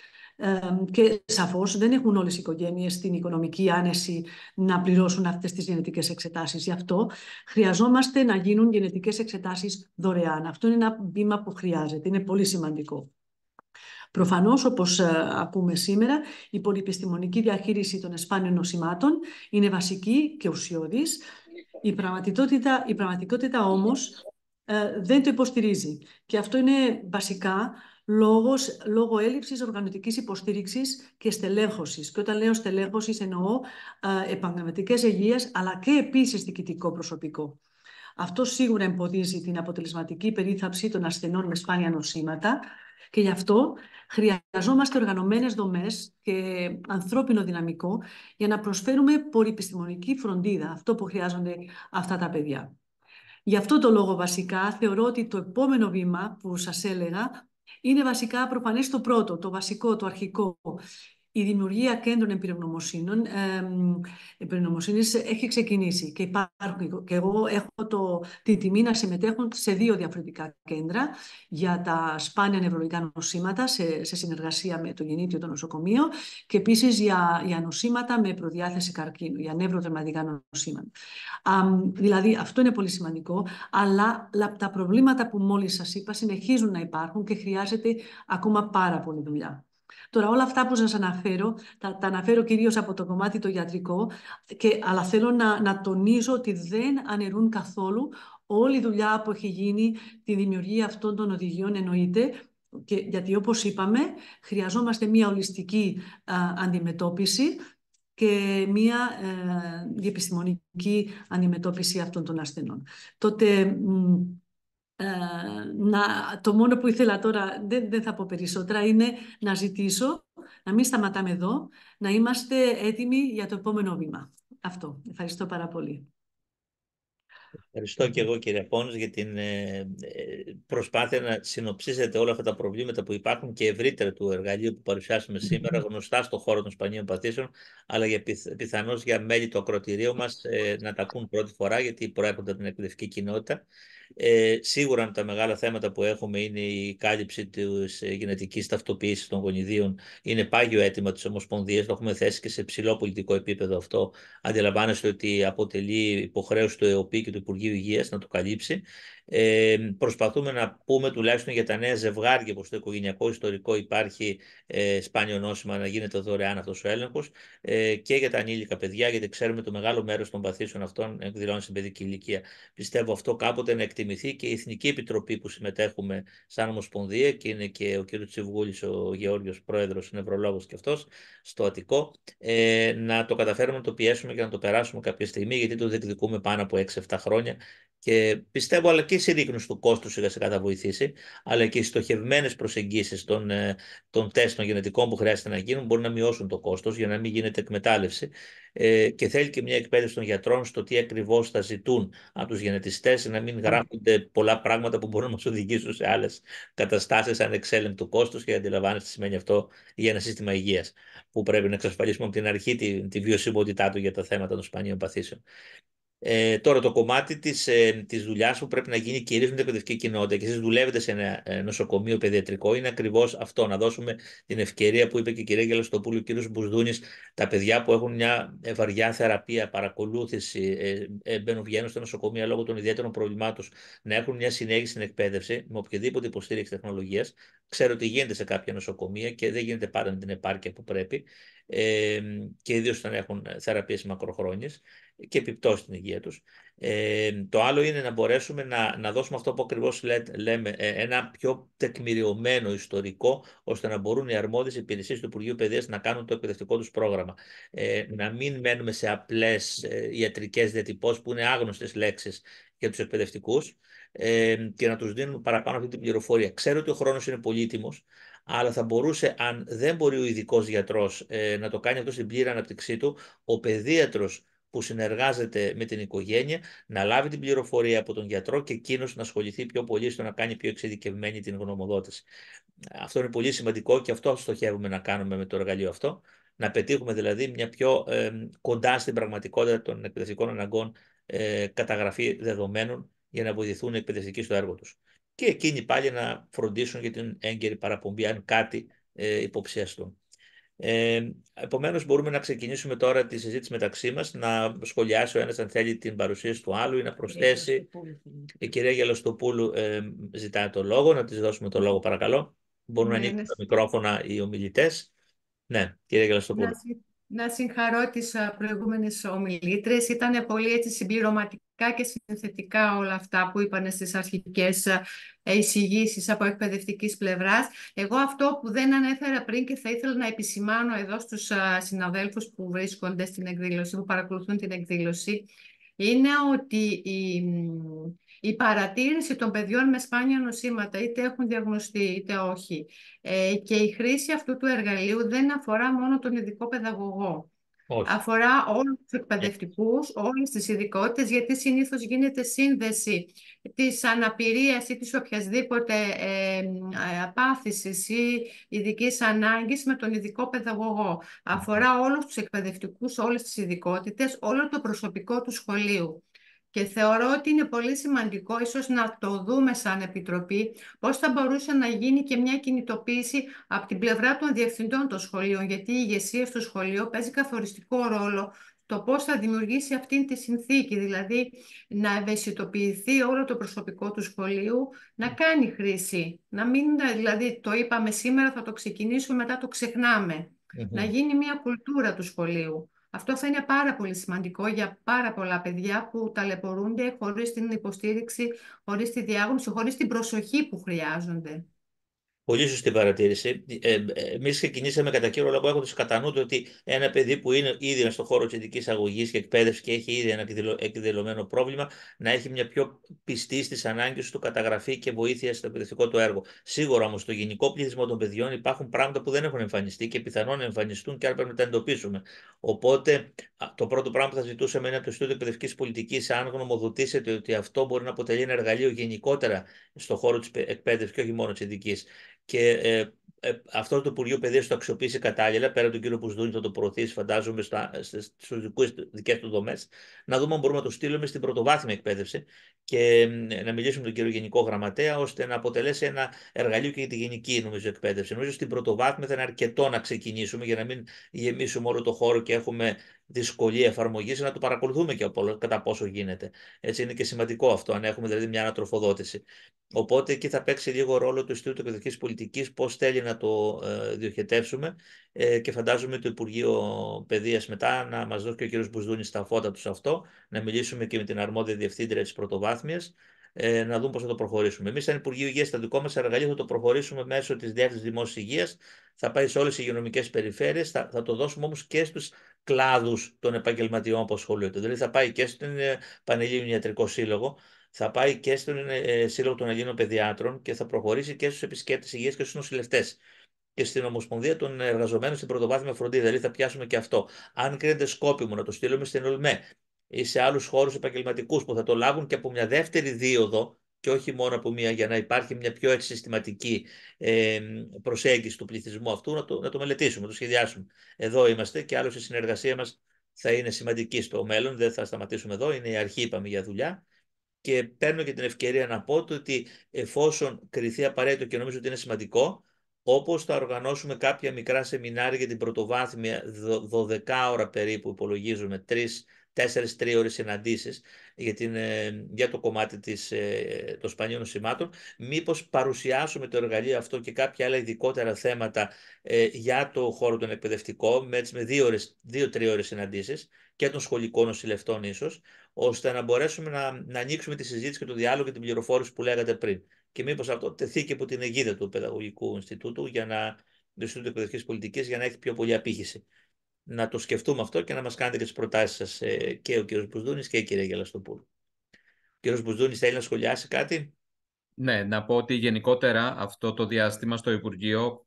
Και σαφώς δεν έχουν όλες οι οικογένειες την οικονομική άνεση να πληρώσουν αυτές τις γενετικές εξετάσεις. Γι' αυτό χρειαζόμαστε να γίνουν γενετικές εξετάσεις δωρεάν. Αυτό είναι ένα βήμα που χρειάζεται. Είναι πολύ σημαντικό. Προφανώς, όπως ακούμε σήμερα, η πολυεπιστημονική διαχείριση των σπάνιων νοσημάτων είναι βασική και ουσιώδης. Η πραγματικότητα όμως δεν το υποστηρίζει. Και αυτό είναι βασικά λόγω έλλειψης οργανωτικής υποστήριξης και στελέχωσης. Και όταν λέω στελέχωσης εννοώ επαγγελματικές υγείας, αλλά και επίσης διοικητικό προσωπικό. Αυτό σίγουρα εμποδίζει την αποτελεσματική περίθαλψη των ασθενών με σπάνια νοσήματα και γι' αυτό χρειαζόμαστε οργανωμένες δομές και ανθρώπινο δυναμικό για να προσφέρουμε πολυεπιστημονική φροντίδα, αυτό που χρειάζονται αυτά τα παιδιά. Γι' αυτό το λόγο βασικά θεωρώ ότι το επόμενο βήμα που σας έλεγα είναι βασικά προφανές το πρώτο, το βασικό, το αρχικό. Η δημιουργία κέντρων εμπειρογνωμοσύνης έχει ξεκινήσει και υπάρχουν. Και εγώ έχω την τιμή να συμμετέχω σε 2 διαφορετικά κέντρα για τα σπάνια νευρολογικά νοσήματα σε συνεργασία με το Γεννήτριο το νοσοκομείο και επίσης για νοσήματα με προδιάθεση καρκίνου, για νευροδερματικά νοσήματα. Δηλαδή αυτό είναι πολύ σημαντικό, αλλά τα προβλήματα που μόλις σας είπα συνεχίζουν να υπάρχουν και χρειάζεται ακόμα πάρα πολύ δουλειά. Τώρα όλα αυτά που σας αναφέρω, τα αναφέρω κυρίως από το κομμάτι το ιατρικό, αλλά θέλω να τονίζω ότι δεν αναιρούν καθόλου όλη η δουλειά που έχει γίνει, τη δημιουργία αυτών των οδηγιών εννοείται, γιατί όπως είπαμε χρειαζόμαστε μια ολιστική αντιμετώπιση και μια διεπιστημονική αντιμετώπιση αυτών των ασθενών. Τότε το μόνο που ήθελα τώρα, δεν θα πω περισσότερα, είναι να ζητήσω, να μην σταματάμε εδώ, να είμαστε έτοιμοι για το επόμενο βήμα. Αυτό. Ευχαριστώ πάρα πολύ. Ευχαριστώ και εγώ, κύριε Πόνος, για την προσπάθεια να συνοψίσετε όλα αυτά τα προβλήματα που υπάρχουν και ευρύτερα του εργαλείου που παρουσιάσουμε σήμερα, γνωστά στον χώρο των σπανίων παθήσεων, αλλά πιθανώς για μέλη του ακροατηρίου μας να τα ακούν πρώτη φορά, γιατί προέρχονται από την εκπαιδευτική κοινότητα. Σίγουρα τα μεγάλα θέματα που έχουμε είναι η κάλυψη της γενετικής ταυτοποίησης των γονιδίων. Είναι πάγιο αίτημα της Ομοσπονδίας, το έχουμε θέσει και σε ψηλό πολιτικό επίπεδο αυτό. Αντιλαμβάνεστε ότι αποτελεί υποχρέωση του ΕΟΠΗ και του Υπουργείου Υγείας να το καλύψει. Προσπαθούμε να πούμε τουλάχιστον για τα νέα ζευγάρια που στο οικογενειακό ιστορικό υπάρχει σπάνιο νόσημα να γίνεται δωρεάν αυτός ο έλεγχος και για τα ανήλικα παιδιά, γιατί ξέρουμε το μεγάλο μέρος των παθήσεων αυτών εκδηλώνει στην παιδική ηλικία. Πιστεύω αυτό κάποτε να εκτιμηθεί και η Εθνική Επιτροπή που συμμετέχουμε σαν Ομοσπονδία και είναι και ο κ. Τσιβγούλης, ο Γεώργιος Πρόεδρος, νευρολόγος και αυτός, στο Αττικό, να το καταφέρουμε να το πιέσουμε και να το περάσουμε κάποια στιγμή, γιατί το διεκδικούμε πάνω από 6-7 χρόνια. Και πιστεύω, αλλά και η συρρίκνωση του κόστου σιγά σιγά θα βοηθήσει, αλλά και οι στοχευμένες προσεγγίσεις των τεστ των γενετικών που χρειάζεται να γίνουν μπορεί να μειώσουν το κόστος για να μην γίνεται εκμετάλλευση. Και θέλει και μια εκπαίδευση των γιατρών στο τι ακριβώς θα ζητούν από τους γενετιστές, να μην γράφονται πολλά πράγματα που μπορούν να μας οδηγήσουν σε άλλες καταστάσεις ανεξέλεγκτου κόστους, και αντιλαμβάνεστε τι σημαίνει αυτό για ένα σύστημα υγείας, που πρέπει να εξασφαλίσουμε από την αρχή τη βιωσιμότητά του για τα θέματα των σπανίων παθήσεων. Τώρα το κομμάτι της δουλειάς που πρέπει να γίνει κυρίως με την εκπαιδευτική κοινότητα, και εσείς δουλεύετε σε ένα νοσοκομείο παιδιατρικό, είναι ακριβώς αυτό, να δώσουμε την ευκαιρία που είπε και η κυρία Γελαστοπούλου, ο κύριος Μπουσδούνης, τα παιδιά που έχουν μια βαριά θεραπεία, παρακολούθηση, βγαίνουν στο νοσοκομείο λόγω των ιδιαίτερων προβλημάτων, να έχουν μια συνέχιση στην εκπαίδευση με οποιαδήποτε υποστήριξη τεχνολογίας. Ξέρω ότι γίνεται σε κάποια νοσοκομεία και δεν γίνεται πάντα με την επάρκεια που πρέπει, και ιδίως όταν έχουν θεραπείες μακροχρόνιες και επιπτώσει στην υγεία τους. Το άλλο είναι να μπορέσουμε να δώσουμε αυτό που ακριβώς λέμε, ένα πιο τεκμηριωμένο ιστορικό, ώστε να μπορούν οι αρμόδιες υπηρεσίες του Υπουργείου Παιδείας να κάνουν το εκπαιδευτικό τους πρόγραμμα. Να μην μένουμε σε απλές ιατρικές διατυπώσεις που είναι άγνωστες λέξεις για τους εκπαιδευτικούς, και να τους δίνουν παραπάνω αυτή την πληροφορία. Ξέρω ότι ο χρόνος είναι πολύτιμος, αλλά θα μπορούσε, αν δεν μπορεί ο ειδικός γιατρός να το κάνει αυτό στην πλήρη αναπτυξή του, ο παιδίατρος που συνεργάζεται με την οικογένεια να λάβει την πληροφορία από τον γιατρό και εκείνος να ασχοληθεί πιο πολύ στο να κάνει πιο εξειδικευμένη την γνωμοδότηση. Αυτό είναι πολύ σημαντικό και αυτό στοχεύουμε να κάνουμε με το εργαλείο αυτό. Να πετύχουμε δηλαδή μια πιο κοντά στην πραγματικότητα των εκπαιδευτικών αναγκών καταγραφή δεδομένων για να βοηθούν οι εκπαιδευτικοί στο έργο τους. Και εκείνοι πάλι να φροντίσουν για την έγκαιρη παραπομπή αν κάτι υποψιαστούν. Επομένως μπορούμε να ξεκινήσουμε τώρα τη συζήτηση μεταξύ μας, να σχολιάσει ο ένας αν θέλει την παρουσίαση του άλλου ή να προσθέσει. Η κυρία Γελαστοπούλου ζητάει το λόγο, να της δώσουμε το λόγο παρακαλώ. Μπορούν να ανοίξουν τα μικρόφωνα οι ομιλητές. Ναι, κυρία Γελαστοπούλου. Να συγχαρώ τις προηγούμενες ομιλήτρες. Ήταν πολύ έτσι συμπληρωματικά και συνθετικά όλα αυτά που είπαν στις αρχικές εισηγήσεις από εκπαιδευτικής πλευράς. Εγώ αυτό που δεν ανέφερα πριν και θα ήθελα να επισημάνω εδώ στους συναδέλφους που βρίσκονται στην εκδήλωση, που παρακολουθούν την εκδήλωση, είναι ότι η παρατήρηση των παιδιών με σπάνια νοσήματα, είτε έχουν διαγνωστεί είτε όχι, και η χρήση αυτού του εργαλείου δεν αφορά μόνο τον ειδικό παιδαγωγό. Όχι. Αφορά όλους τους εκπαιδευτικούς, όλες τις ειδικότητες, γιατί συνήθως γίνεται σύνδεση της αναπηρίας ή της οποιασδήποτε απάθησης ή ειδικής ανάγκης με τον ειδικό παιδαγωγό. Αφορά όλους τους εκπαιδευτικούς, όλες τις ειδικότητες, όλο το προσωπικό του σχολείου. Και θεωρώ ότι είναι πολύ σημαντικό ίσως να το δούμε σαν Επιτροπή πώς θα μπορούσε να γίνει και μια κινητοποίηση από την πλευρά των διευθυντών των σχολείων, γιατί η ηγεσία στο σχολείο παίζει καθοριστικό ρόλο το πώς θα δημιουργήσει αυτή τη συνθήκη, δηλαδή να ευαισθητοποιηθεί όλο το προσωπικό του σχολείου, να κάνει χρήση, να μην, δηλαδή το είπαμε σήμερα, θα το ξεκινήσουμε, μετά το ξεχνάμε, να γίνει μια κουλτούρα του σχολείου. Αυτό θα είναι πάρα πολύ σημαντικό για πάρα πολλά παιδιά που ταλαιπωρούνται χωρίς την υποστήριξη, χωρίς τη διάγνωση, χωρίς την προσοχή που χρειάζονται. Πολύ σωστή παρατήρηση. Εμείς ξεκινήσαμε κατά κύριο λόγο έχοντας κατά νου ότι ένα παιδί που είναι ήδη στον χώρο της ειδικής αγωγής και εκπαίδευση και έχει ήδη ένα εκδηλωμένο πρόβλημα, να έχει μια πιο πιστή στις ανάγκες του καταγραφή και βοήθεια στο εκπαιδευτικό του έργο. Σίγουρα όμως στο γενικό πληθυσμό των παιδιών υπάρχουν πράγματα που δεν έχουν εμφανιστεί και πιθανόν να εμφανιστούν και άρα πρέπει να τα εντοπίσουμε. Οπότε το πρώτο πράγμα που θα ζητούσαμε είναι από το Ινστιτούτο Εκπαιδευτικής Πολιτικής, αν γνωμοδοτήσετε ότι αυτό μπορεί να αποτελεί ένα εργαλείο γενικότερα στον χώρο της εκπαίδευσης και όχι μόνο της ειδικής. Και αυτό το Υπουργείο Παιδείας το αξιοποιήσει κατάλληλα, πέρα τον κύριο Μπουσδούνη θα το προωθήσει, φαντάζομαι, στις δικές του δομές, να δούμε αν μπορούμε να το στείλουμε στην πρωτοβάθμια εκπαίδευση και να μιλήσουμε με τον κύριο Γενικό Γραμματέα, ώστε να αποτελέσει ένα εργαλείο και για τη γενική, νομίζω, εκπαίδευση. Νομίζω στην πρωτοβάθμια θα είναι αρκετό να ξεκινήσουμε για να μην γεμίσουμε όλο το χώρο και έχουμε δυσκολία εφαρμογής, να το παρακολουθούμε και κατά πόσο γίνεται. Έτσι είναι και σημαντικό αυτό, αν έχουμε δηλαδή μια ανατροφοδότηση. Οπότε εκεί θα παίξει λίγο ρόλο του Ινστιτούτου Εκπαιδευτικής Πολιτικής, πώς θέλει να το διοχετεύσουμε και φαντάζομαι το Υπουργείο Παιδείας μετά να μας δώσει και ο κ. Μπουσδούνης στα φώτα του σε αυτό, να μιλήσουμε και με την αρμόδια διευθύντρια της πρωτοβάθμιας, να δούμε πώς θα το προχωρήσουμε. Εμείς, σαν Υπουργείο Υγείας, στα δικό μας εργαλείο θα το προχωρήσουμε μέσω της Διεύθυνσης Δημόσιας Υγείας, θα πάει σε όλες τις υγειονομικές περιφέρειες, θα το δώσουμε όμως και στους κλάδους των επαγγελματιών που ασχολούνται. Δηλαδή θα πάει και στον Πανελλήνιο Ιατρικό Σύλλογο, θα πάει και στον Σύλλογο των Ελλήνων Παιδιάτρων και θα προχωρήσει και στους επισκέπτες υγείας και στους νοσηλευτές και στην Ομοσπονδία των Εργαζομένων στην Πρωτοβάθμια Φροντίδα. Δηλαδή θα πιάσουμε και αυτό. Αν κρίνεται σκόπιμο να το στείλουμε στην ΟΛΜΕ ή σε άλλους χώρους επαγγελματικούς που θα το λάβουν και από μια δεύτερη δίωδο και όχι μόνο από μια, για να υπάρχει μια πιο συστηματική προσέγγιση του πληθυσμού αυτού, να το μελετήσουμε, να το σχεδιάσουμε. Εδώ είμαστε και άλλως η συνεργασία μας θα είναι σημαντική στο μέλλον. Δεν θα σταματήσουμε εδώ. Είναι η αρχή, είπαμε, για δουλειά. Και παίρνω και την ευκαιρία να πω ότι εφόσον κριθεί απαραίτητο και νομίζω ότι είναι σημαντικό, όπως θα οργανώσουμε κάποια μικρά σεμινάρια για την πρωτοβάθμια 12 ώρα περίπου, υπολογίζουμε 4 τρίωρες συναντήσεις για το κομμάτι των σπανίων νοσημάτων, μήπως παρουσιάσουμε το εργαλείο αυτό και κάποια άλλα ειδικότερα θέματα για το χώρο των εκπαιδευτικών με 2-3 ώρες συναντήσεις και των σχολικών νοσηλευτών ίσως, ώστε να μπορέσουμε να ανοίξουμε τη συζήτηση και το διάλογο και την πληροφόρηση που λέγατε πριν. Και μήπως αυτό τεθεί και από την αιγίδα του Παιδαγωγικού Ινστιτούτου, του Ινστιτούτου Εκπαιδευτικής Πολιτικής, για να έχει πιο πολλή απήχηση. Να το σκεφτούμε αυτό και να μας κάνετε και τις προτάσεις σας και ο κ. Μπουσδούνης και η κυρία Γελαστοπούλου. Ο κ. Μπουσδούνης θέλει να σχολιάσει κάτι? Ναι, να πω ότι γενικότερα αυτό το διάστημα στο Υπουργείο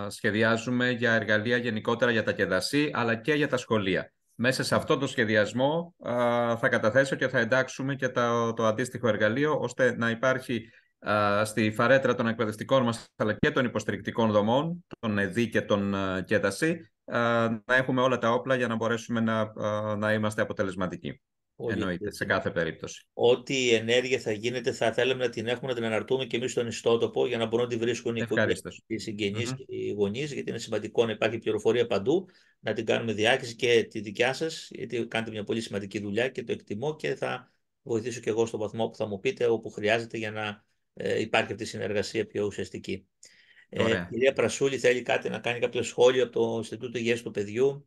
σχεδιάζουμε για εργαλεία γενικότερα για τα ΚΕΔΑΣΥ, αλλά και για τα σχολεία. Μέσα σε αυτό το σχεδιασμό θα καταθέσω και θα εντάξουμε και το αντίστοιχο εργαλείο, ώστε να υπάρχει στη φαρέτρα των εκπαιδευτικών μας αλλά και των υποστηρικτικών δομών, των ΕΔΗ και των ΚΕΔΑΣΗ, να έχουμε όλα τα όπλα για να μπορέσουμε να είμαστε αποτελεσματικοί. Εννοείται, σε κάθε περίπτωση. Ό,τι ενέργεια θα γίνεται, θα θέλαμε να την έχουμε, να την αναρτούμε και εμείς στον ιστότοπο για να μπορούν να τη βρίσκουν οι συγγενείς και οι γονείς, γιατί είναι σημαντικό να υπάρχει πληροφορία παντού, να την κάνουμε διάκριση και τη δικιά σας, γιατί κάνετε μια πολύ σημαντική δουλειά και το εκτιμώ και θα βοηθήσω και εγώ στον βαθμό που θα μου πείτε όπου χρειάζεται για να υπάρχει αυτή η συνεργασία πιο ουσιαστική. Κυρία Πρασούλη, θέλει κάτι να κάνει κάποιο σχόλιο από το Ινστιτούτο Υγείας του Παιδιού,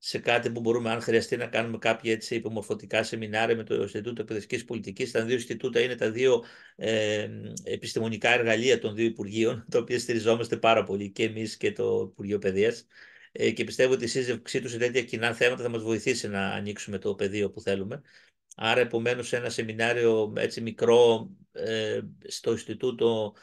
σε κάτι που μπορούμε, αν χρειαστεί, να κάνουμε κάποια έτσι υπομορφωτικά σεμινάρια με το Ινστιτούτο Εκπαιδευτικής Πολιτικής. Τα δύο Ινστιτούτα είναι τα δύο επιστημονικά εργαλεία των δύο Υπουργείων, τα οποία στηριζόμαστε πάρα πολύ και εμείς και το Υπουργείο Παιδείας. Και πιστεύω ότι η σύζευξή του σε τέτοια κοινά θέματα θα μας βοηθήσει να ανοίξουμε το πεδίο που θέλουμε. Άρα, επομένως, ένα σεμινάριο έτσι μικρό στο Ινστιτούτο,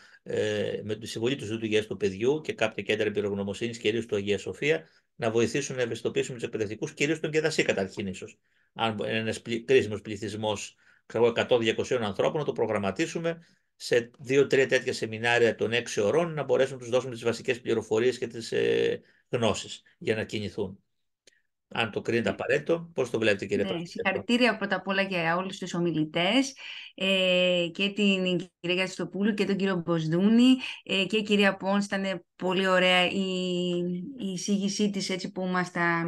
με τη συμβολή του Ινστιτούτου Υγείας του Παιδιού και κάποια κέντρα εμπειρογνωμοσύνης, κυρίως του Αγία Σοφία, να βοηθήσουν να ευαισθητοποιήσουμε τους εκπαιδευτικούς, κυρίως τον ΚΕΔΑΣΗ καταρχήν ίσως. Αν είναι ένας κρίσιμος πληθυσμός 100-200 ανθρώπων, να το προγραμματίσουμε σε 2-3 τέτοια σεμινάρια των 6 ωρών, να μπορέσουμε να τους δώσουμε τις βασικές πληροφορίες και τις γνώσεις για να κινηθούν. Αν το κρίνετε απαραίτητο, πώς το βλέπετε, κύριε Πρασούλη? Συγχαρητήρια πρώτα απ' όλα για όλους τους ομιλητές, και την κυρία Γιαστοπούλου και τον κύριο Μποσδούνη και η κυρία Πόνς. Ήταν πολύ ωραία η εισήγησή της, έτσι που μας τα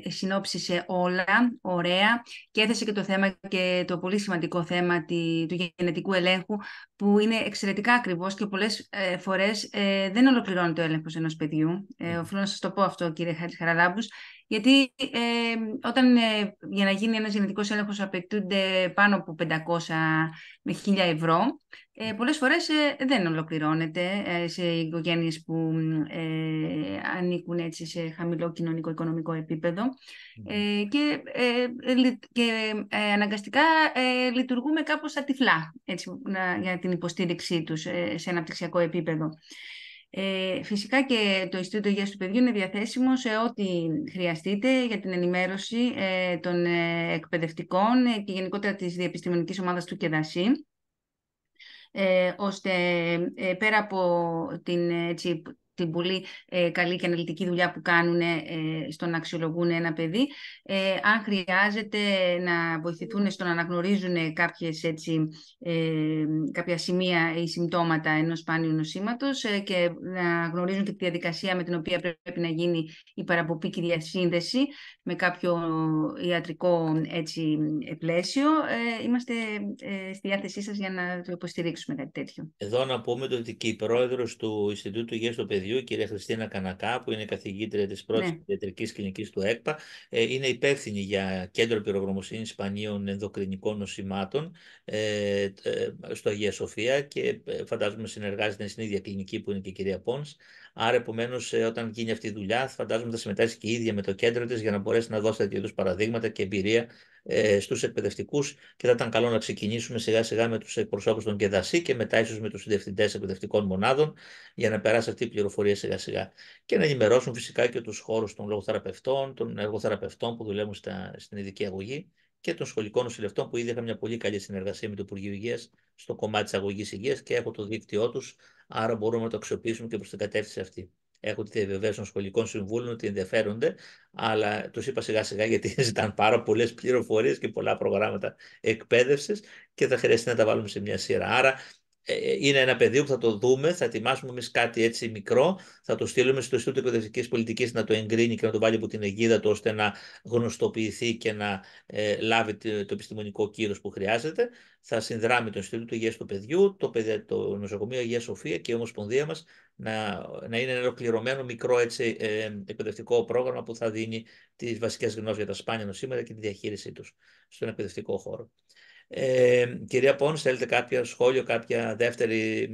συνόψισε όλα, ωραία, και έθεσε και το θέμα, και το πολύ σημαντικό θέμα του γενετικού ελέγχου, που είναι εξαιρετικά ακριβώς και πολλές φορές δεν ολοκληρώνεται ο έλεγχος ενός παιδιού. Οφείλω να σας το πω αυτό, κύριε Χαραλάμπους, γιατί για να γίνει ένας γενετικός έλεγχος απαιτούνται πάνω από 500 με 1.000 ευρώ. Πολλές φορές δεν ολοκληρώνεται σε οικογένειες που ανήκουν έτσι σε χαμηλό κοινωνικό-οικονομικό επίπεδο, και αναγκαστικά λειτουργούμε κάπως στα τυφλά, έτσι, για την υποστήριξή τους σε αναπτυξιακό επίπεδο. Φυσικά και το Ινστιτούτο Υγείας του Παιδιού είναι διαθέσιμο σε ό,τι χρειαστείτε για την ενημέρωση των εκπαιδευτικών και γενικότερα της διεπιστημονικής ομάδας του ΚΕΔΑΣΗ, ώστε πέρα από την πολύ καλή και αναλυτική δουλειά που κάνουν στο να αξιολογούν ένα παιδί, αν χρειάζεται να βοηθηθούν στο να αναγνωρίζουν κάποια σημεία ή συμπτώματα ενός σπάνιου νοσήματος, και να γνωρίζουν και τη διαδικασία με την οποία πρέπει να γίνει η παραπομπή και η διασύνδεση με κάποιο ιατρικό πλαίσιο. Είμαστε στη διάθεσή σας για να το υποστηρίξουμε κάτι τέτοιο. Εδώ να πούμε ότι και η πρόεδρος του Ινστιτούτου Υγείας του Παιδιού, η κυρία Χριστίνα Κανακά, που είναι καθηγήτρια της πρώτης ιατρικής κλινικής του ΕΚΠΑ, είναι υπεύθυνη για κέντρο πυρογνωμοσύνης σπανίων ενδοκρινικών νοσημάτων στο Αγία Σοφία, και φαντάζομαι συνεργάζεται στην ίδια κλινική που είναι και η κυρία Πόνς. Άρα, επομένως, όταν γίνει αυτή η δουλειά, φαντάζομαι θα συμμετάσχει και η ίδια με το κέντρο της για να μπορέσει να δώσει τέτοιου είδους παραδείγματα και εμπειρία στους εκπαιδευτικούς, και θα ήταν καλό να ξεκινήσουμε σιγά σιγά με τους εκπροσώπους των ΚΕΔΑΣΗ και μετά ίσως με τους διευθυντές εκπαιδευτικών μονάδων, για να περάσει αυτή η πληροφορία σιγά σιγά, και να ενημερώσουν φυσικά και τους χώρους των λογοθεραπευτών, των εργοθεραπευτών που δουλεύουν στην ειδική αγωγή, και των σχολικών νοσηλευτών που ήδη είχαν μια πολύ καλή συνεργασία με το Υπουργείο Υγείας στο κομμάτι της αγωγής υγείας και έχω το δίκτυό τους, άρα μπορούμε να το αξιοποιήσουμε και προς την κατεύθυνση αυτή. Έχω τη διαβεβαίωση των σχολικών συμβούλων ότι ενδιαφέρονται, αλλά τους είπα σιγά σιγά, γιατί ζητάνε πάρα πολλές πληροφορίες και πολλά προγράμματα εκπαίδευσης και θα χρειαστεί να τα βάλουμε σε μια σειρά. Άρα είναι ένα πεδίο που θα το δούμε, θα ετοιμάσουμε εμείς κάτι έτσι μικρό, θα το στείλουμε στο Ινστιτούτο Εκπαιδευτικής Πολιτικής να το εγκρίνει και να το βάλει από την αιγίδα του, ώστε να γνωστοποιηθεί και να λάβει το επιστημονικό κύρος που χρειάζεται. Θα συνδράμει το Ινστιτούτο Υγείας του Παιδιού, το Νοσοκομείο Αγία Σοφία και η Ομοσπονδία μας να είναι ένα ολοκληρωμένο μικρό εκπαιδευτικό πρόγραμμα που θα δίνει τις βασικές γνώσεις για τα σπάνια νοσήματα και τη διαχείρισή τους στον εκπαιδευτικό χώρο. Κυρία Πόνς, θέλετε κάποιο σχόλιο, κάποια δεύτερη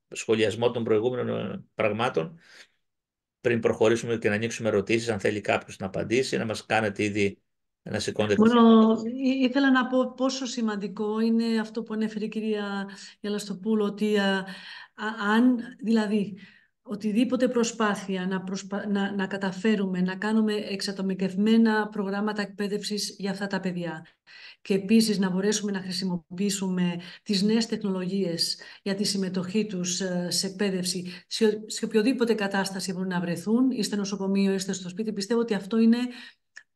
σχολιασμό των προηγούμενων πραγμάτων, πριν προχωρήσουμε και να ανοίξουμε ερωτήσεις, αν θέλει κάποιος να απαντήσει, να μας κάνετε ήδη να σηκώνετε. Ήθελα να πω πόσο σημαντικό είναι αυτό που ανέφερε η κυρία Γιαστοπούλου, ότι δηλαδή οτιδήποτε προσπάθεια να καταφέρουμε να κάνουμε εξατομικευμένα προγράμματα εκπαίδευσης για αυτά τα παιδιά και επίσης να μπορέσουμε να χρησιμοποιήσουμε τις νέες τεχνολογίες για τη συμμετοχή τους σε εκπαίδευση σε οποιοδήποτε κατάσταση μπορούν να βρεθούν, είστε νοσοκομείο, είστε στο σπίτι, πιστεύω ότι αυτό είναι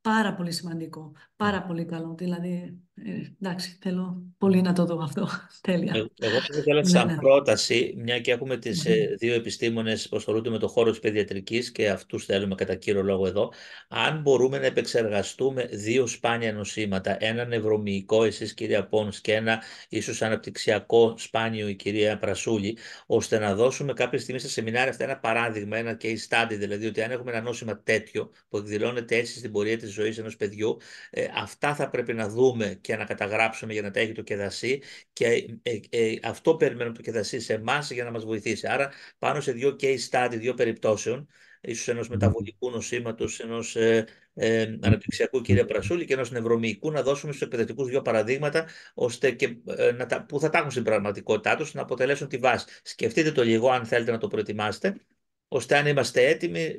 πάρα πολύ σημαντικό, πάρα πολύ καλό. Δηλαδή, εντάξει, θέλω πολύ να το δω αυτό. Τέλεια. Εγώ θα ήθελα σαν πρόταση, μια και έχουμε τις δύο επιστήμονες που ασχολούνται με το χώρο της παιδιατρικής και αυτούς θέλουμε κατά κύριο λόγο εδώ, αν μπορούμε να επεξεργαστούμε δύο σπάνια νοσήματα, ένα νευρομυϊκό, εσείς κυρία Πόνς, και ένα ίσως αναπτυξιακό σπάνιο η κυρία Πρασούλη, ώστε να δώσουμε κάποια στιγμή στα σεμινάρια αυτά ένα παράδειγμα, ένα case study, δηλαδή ότι αν έχουμε ένα νόσημα τέτοιο που εκδηλώνεται έτσι στην πορεία της ζωής ενός παιδιού, αυτά θα πρέπει να δούμε και να καταγράψουμε για να τα έχει το ΚΕΔΑΣΥ, και αυτό περιμένουμε το ΚΕΔΑΣΥ σε εμάς για να μας βοηθήσει. Άρα πάνω σε δύο case study, δύο περιπτώσεων, ίσως ενός μεταβολικού νοσήματος, ενός αναπτυξιακού κυρία Πρασούλη και ενός νευρομυϊκού, να δώσουμε στους εκπαιδευτικούς δύο παραδείγματα, ώστε και, που θα τα έχουν στην πραγματικότητά τους, να αποτελέσουν τη βάση. Σκεφτείτε το λίγο αν θέλετε να το προετοιμάσετε, ώστε αν είμαστε έτοιμοι,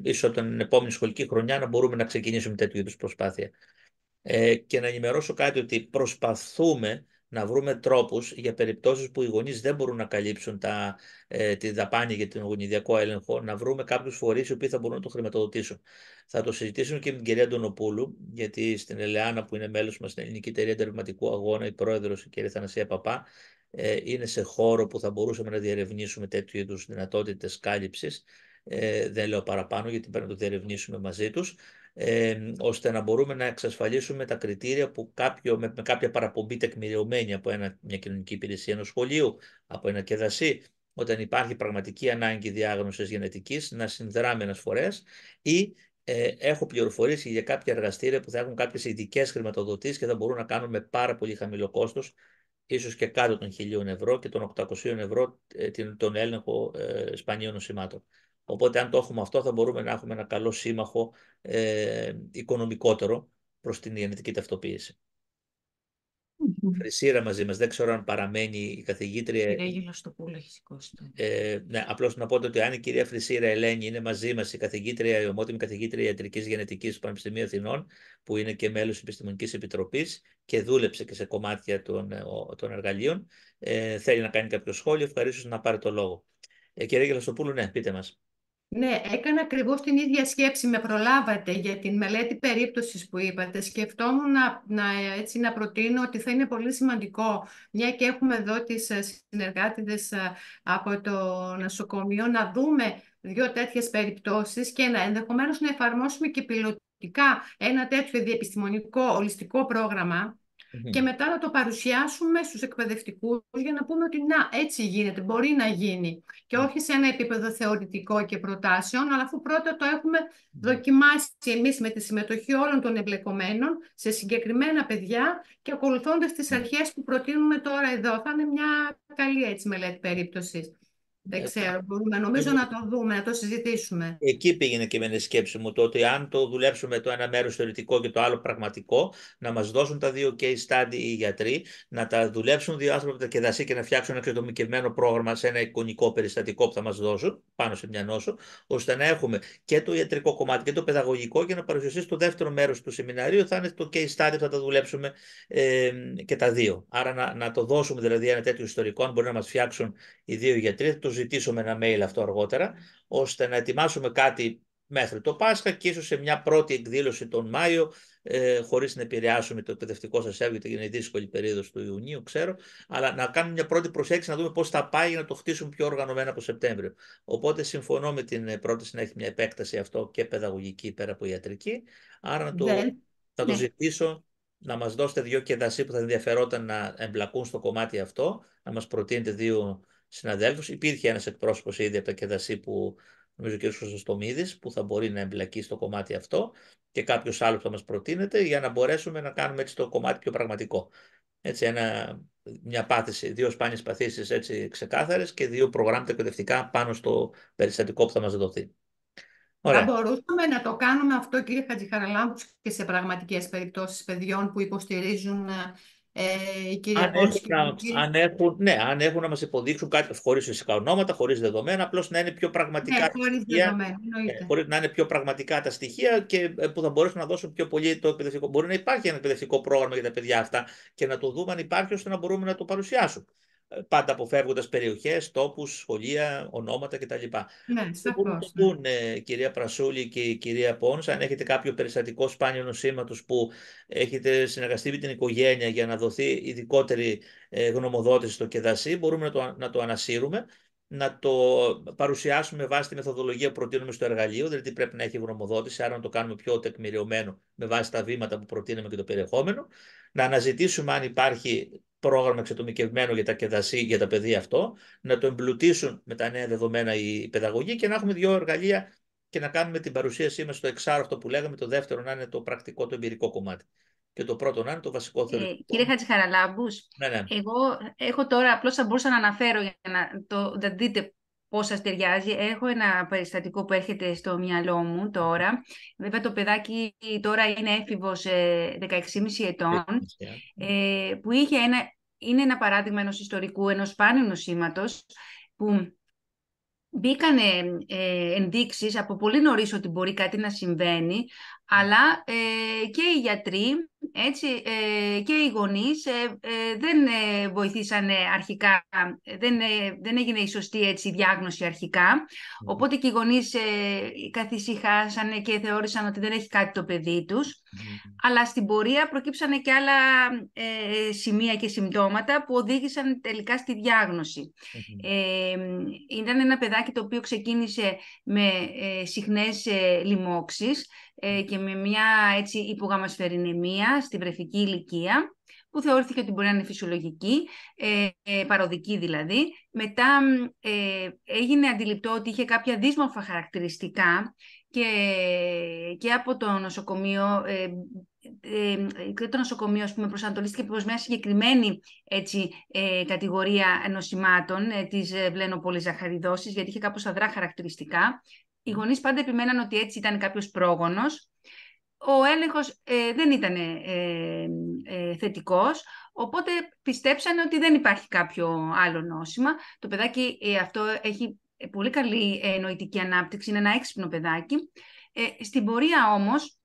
ίσως την επόμενη σχολική χρονιά να μπορούμε να ξεκινήσουμε τέτοιου είδους προσπάθεια. Και να ενημερώσω κάτι, ότι προσπαθούμε να βρούμε τρόπους για περιπτώσεις που οι γονείς δεν μπορούν να καλύψουν τη δαπάνη για τον γονιδιακό έλεγχο, να βρούμε κάποιους φορείς οι οποίοι θα μπορούν να το χρηματοδοτήσουν. Θα το συζητήσουμε και με την κυρία Αντωνοπούλου, γιατί στην Ελεάνα, που είναι μέλος μας στην Ελληνική Εταιρεία Τερματικού Αγώνα, η πρόεδρος, η κυρία Θανασία Παπά, είναι σε χώρο που θα μπορούσαμε να διερευνήσουμε τέτοιου είδους δυνατότητες κάλυψης. Δεν λέω παραπάνω, γιατί πρέπει να το διερευνήσουμε μαζί τους. Ώστε να μπορούμε να εξασφαλίσουμε τα κριτήρια που με κάποια παραπομπή τεκμηριωμένη από μια κοινωνική υπηρεσία ενός σχολείου, από ένα ΚΕΔΑΣΥ, όταν υπάρχει πραγματική ανάγκη διάγνωσης γενετικής, να συνδράμε ένας φορέας, ή έχω πληροφορίες για κάποια εργαστήρια που θα έχουν κάποιες ειδικές χρηματοδοτήσεις και θα μπορούν να κάνουν με πάρα πολύ χαμηλό κόστος, ίσως και κάτω των 1.000 ευρώ και των 800 ευρώ, τον έλεγχο σπανίων νοσημάτων. Οπότε αν το έχουμε αυτό, θα μπορούμε να έχουμε ένα καλό σύμμαχο οικονομικότερο προς την γενετική ταυτοποίηση. Χρυσίρα μαζί μας, δεν ξέρω αν παραμένει η καθηγήτρια. Κυρία Γελαστοπούλου έχει σηκώσει. Ναι, απλώς να πω ότι αν η κυρία Χρυσίρα Ελένη είναι μαζί μας, η καθηγήτρια, η ομότιμη καθηγήτρια ιατρικής γενετικής του Πανεπιστημίου Αθηνών, που είναι και μέλος της Επιστημονικής Επιτροπής και δούλεψε και σε κομμάτια των εργαλείων, θέλει να κάνει κάποιο σχόλιο, ευχαρίστως να πάρει το λόγο. Κυρία Γελαστοπούλου, ναι, πείτε μας. Ναι, έκανα ακριβώς την ίδια σκέψη, με προλάβατε για την μελέτη περίπτωσης που είπατε. Σκεφτόμουν να προτείνω ότι θα είναι πολύ σημαντικό, μια και έχουμε εδώ τις συνεργάτηδες από το νοσοκομείο, να δούμε δύο τέτοιες περιπτώσεις και ενδεχομένως να εφαρμόσουμε και πιλωτικά ένα τέτοιο διεπιστημονικό ολιστικό πρόγραμμα, και μετά να το παρουσιάσουμε στους εκπαιδευτικούς για να πούμε ότι να, έτσι γίνεται, μπορεί να γίνει. Και όχι σε ένα επίπεδο θεωρητικό και προτάσεων, αλλά αφού πρώτα το έχουμε δοκιμάσει εμείς με τη συμμετοχή όλων των εμπλεκομένων σε συγκεκριμένα παιδιά και ακολουθώντας τις αρχές που προτείνουμε τώρα εδώ. Θα είναι μια καλή έτσι μελέτη περίπτωσης. Δεν ξέρω, μπορούμε νομίζω να το δούμε, να το συζητήσουμε. Εκεί πήγαινε και με τη σκέψη μου, το ότι αν το δουλέψουμε το ένα μέρος θεωρητικό και το άλλο πραγματικό, να μας δώσουν τα δύο case study οι γιατροί, να τα δουλέψουν δύο άνθρωποι από τα ΚΕΔΑΣΥ και να φτιάξουν ένα εξατομικευμένο πρόγραμμα σε ένα εικονικό περιστατικό που θα μας δώσουν πάνω σε μια νόσο, ώστε να έχουμε και το ιατρικό κομμάτι και το παιδαγωγικό, και να παρουσιαστεί στο δεύτερο μέρος του σεμιναρίου θα είναι το case study που θα τα δουλέψουμε και τα δύο. Άρα να το δώσουμε δηλαδή ένα τέτοιο ιστορικό, αν μπορεί να μας φτιάξουν οι δύο γιατροί, το ζητήσουμε ένα mail αυτό αργότερα, ώστε να ετοιμάσουμε κάτι μέχρι το Πάσχα και ίσως σε μια πρώτη εκδήλωση τον Μάιο, χωρίς να επηρεάσουμε το εκπαιδευτικό σας έργο, γιατί είναι η δύσκολη περίοδος του Ιουνίου, ξέρω, αλλά να κάνουμε μια πρώτη προσέγγιση, να δούμε πώς θα πάει για να το χτίσουμε πιο οργανωμένα από Σεπτέμβριο. Οπότε συμφωνώ με την πρόταση να έχει μια επέκταση αυτό και παιδαγωγική πέρα από ιατρική. Άρα θα το ζητήσω να μας δώσετε δύο ΚΕΔΑΣΥ που θα ενδιαφερόταν να εμπλακούν στο κομμάτι αυτό, να μας προτείνετε δύο συναδέλφους. Υπήρχε ένας εκπρόσωπος ήδη από τα ΚΕΔΑΣΥ, που νομίζω ο κ. Χρυσοστομίδης, που θα μπορεί να εμπλακεί στο κομμάτι αυτό, και κάποιος άλλος που θα μας προτείνεται, για να μπορέσουμε να κάνουμε έτσι το κομμάτι πιο πραγματικό. Έτσι, μια πάθηση, δύο σπάνιες παθήσεις έτσι ξεκάθαρες και δύο προγράμματα εκπαιδευτικά πάνω στο περιστατικό που θα μας δοθεί. Θα μπορούσαμε να το κάνουμε αυτό, κύριε Χατζηχαραλάμπου, και σε πραγματικές περιπτώσεις παιδιών που υποστηρίζουν η κυρία Πόνση και ο κύριος... αν έχουν να μας υποδείξουν κάτι, χωρίς φυσικά ονόματα, χωρίς δεδομένα, απλώς να είναι πιο πραγματικά Ναι, τα χωρίς στοιχεία, δεδομένα, εννοείται. χωρίς να είναι πιο πραγματικά τα στοιχεία και που θα μπορέσουν να δώσουν πιο πολύ το εκπαιδευτικό. Μπορεί να υπάρχει ένα εκπαιδευτικό πρόγραμμα για τα παιδιά αυτά και να το δούμε αν υπάρχει, ώστε να μπορούμε να το παρουσιάσουμε. Πάντα αποφεύγοντας περιοχές, τόπους, σχολεία, ονόματα κτλ. Ναι, Μπορούν να το σαφώς. Ναι. δουν, κυρία Πρασούλη και η κυρία Πόνς, αν έχετε κάποιο περιστατικό σπάνιο νοσήματος που έχετε συνεργαστεί με την οικογένεια για να δοθεί ειδικότερη γνωμοδότηση στο ΚΕΔΑΣΥ, μπορούμε να το ανασύρουμε, να το παρουσιάσουμε βάσει τη μεθοδολογία που προτείνουμε στο εργαλείο, δηλαδή πρέπει να έχει γνωμοδότηση, άρα να το κάνουμε πιο τεκμηριωμένο με βάση τα βήματα που προτείνουμε και το περιεχόμενο, να αναζητήσουμε αν υπάρχει πρόγραμμα εξατομικευμένο για τα ΚΕΔΑΣΥ για τα παιδιά αυτό, να το εμπλουτίσουν με τα νέα δεδομένα οι παιδαγωγοί και να έχουμε δύο εργαλεία και να κάνουμε την παρουσίασή μας στο εξάρο αυτό που λέγαμε, το δεύτερο να είναι το πρακτικό, το εμπειρικό κομμάτι. Και το πρώτο να είναι το βασικό θεωρητικό. Κύριε Χατζηχαραλάμπους, Ναι. εγώ έχω τώρα, απλώς θα μπορούσα να αναφέρω για να δείτε πώς σας ταιριάζει. Έχω ένα περιστατικό που έρχεται στο μυαλό μου τώρα. Βέβαια το παιδάκι τώρα είναι έφηβος 16,5 ετών, που είναι ένα παράδειγμα ενός ιστορικού, ενός σπάνιου νοσήματος, που μπήκανε ενδείξεις από πολύ νωρίς ότι μπορεί κάτι να συμβαίνει, αλλά και οι γιατροί, έτσι, και οι γονείς δεν βοηθήσανε αρχικά, δεν έγινε η σωστή έτσι, διάγνωση αρχικά, οπότε και οι γονείς καθησυχάσανε και θεώρησαν ότι δεν έχει κάτι το παιδί τους, αλλά στην πορεία προκύψανε και άλλα σημεία και συμπτώματα που οδήγησαν τελικά στη διάγνωση. Ήταν ένα παιδάκι το οποίο ξεκίνησε με συχνές λοιμώξεις και με μια έτσι υπογαμασφαιριναιμία στη βρεφική ηλικία, που θεωρήθηκε ότι μπορεί να είναι φυσιολογική, παροδική δηλαδή. Μετά έγινε αντιληπτό ότι είχε κάποια δύσμορφα χαρακτηριστικά και από το νοσοκομείο, και το νοσοκομείο ας πούμε, προσανατολίστηκε προς μια συγκεκριμένη έτσι, κατηγορία νοσημάτων της βλένοπολυζαχαριδώσης, γιατί είχε κάπως αδρά χαρακτηριστικά. Οι γονείς πάντα επιμέναν ότι έτσι ήταν κάποιος πρόγονος. Ο έλεγχος δεν ήταν θετικός, οπότε πιστέψανε ότι δεν υπάρχει κάποιο άλλο νόσημα. Το παιδάκι αυτό έχει πολύ καλή νοητική ανάπτυξη, είναι ένα έξυπνο παιδάκι. Στην πορεία όμως,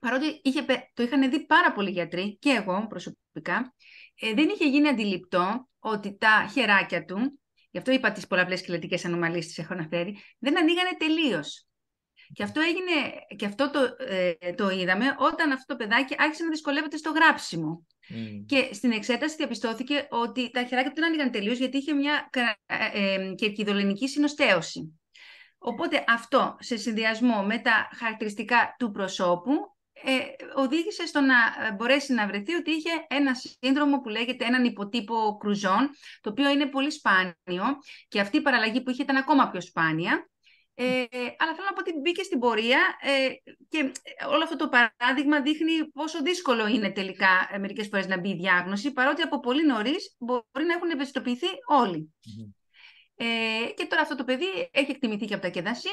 παρότι το είχαν δει πάρα πολλοί γιατροί, και εγώ προσωπικά, δεν είχε γίνει αντιληπτό ότι τα χεράκια του, γι' αυτό είπα τις πολλαπλές σκελετικές ανομαλίες τις έχω αναφέρει, δεν ανοίγανε τελείως. Και αυτό το είδαμε όταν αυτό το παιδάκι άρχισε να δυσκολεύεται στο γράψιμο. Και στην εξέταση διαπιστώθηκε ότι τα χεράκια του δεν ανοίγαν τελείως, γιατί είχε μια κερκιδολενική συνοστέωση. Οπότε αυτό, σε συνδυασμό με τα χαρακτηριστικά του προσώπου, οδήγησε στο να μπορέσει να βρεθεί ότι είχε ένα σύνδρομο που λέγεται έναν υποτύπο Κρουζόν, το οποίο είναι πολύ σπάνιο, και αυτή η παραλλαγή που είχε ήταν ακόμα πιο σπάνια. Αλλά θέλω να πω ότι μπήκε στην πορεία και όλο αυτό το παράδειγμα δείχνει πόσο δύσκολο είναι τελικά μερικές φορές να μπει η διάγνωση, παρότι από πολύ νωρίς μπορεί να έχουν ευαισθητοποιηθεί όλοι. Και τώρα αυτό το παιδί έχει εκτιμηθεί και από τα ΚΕΔΑΣΥ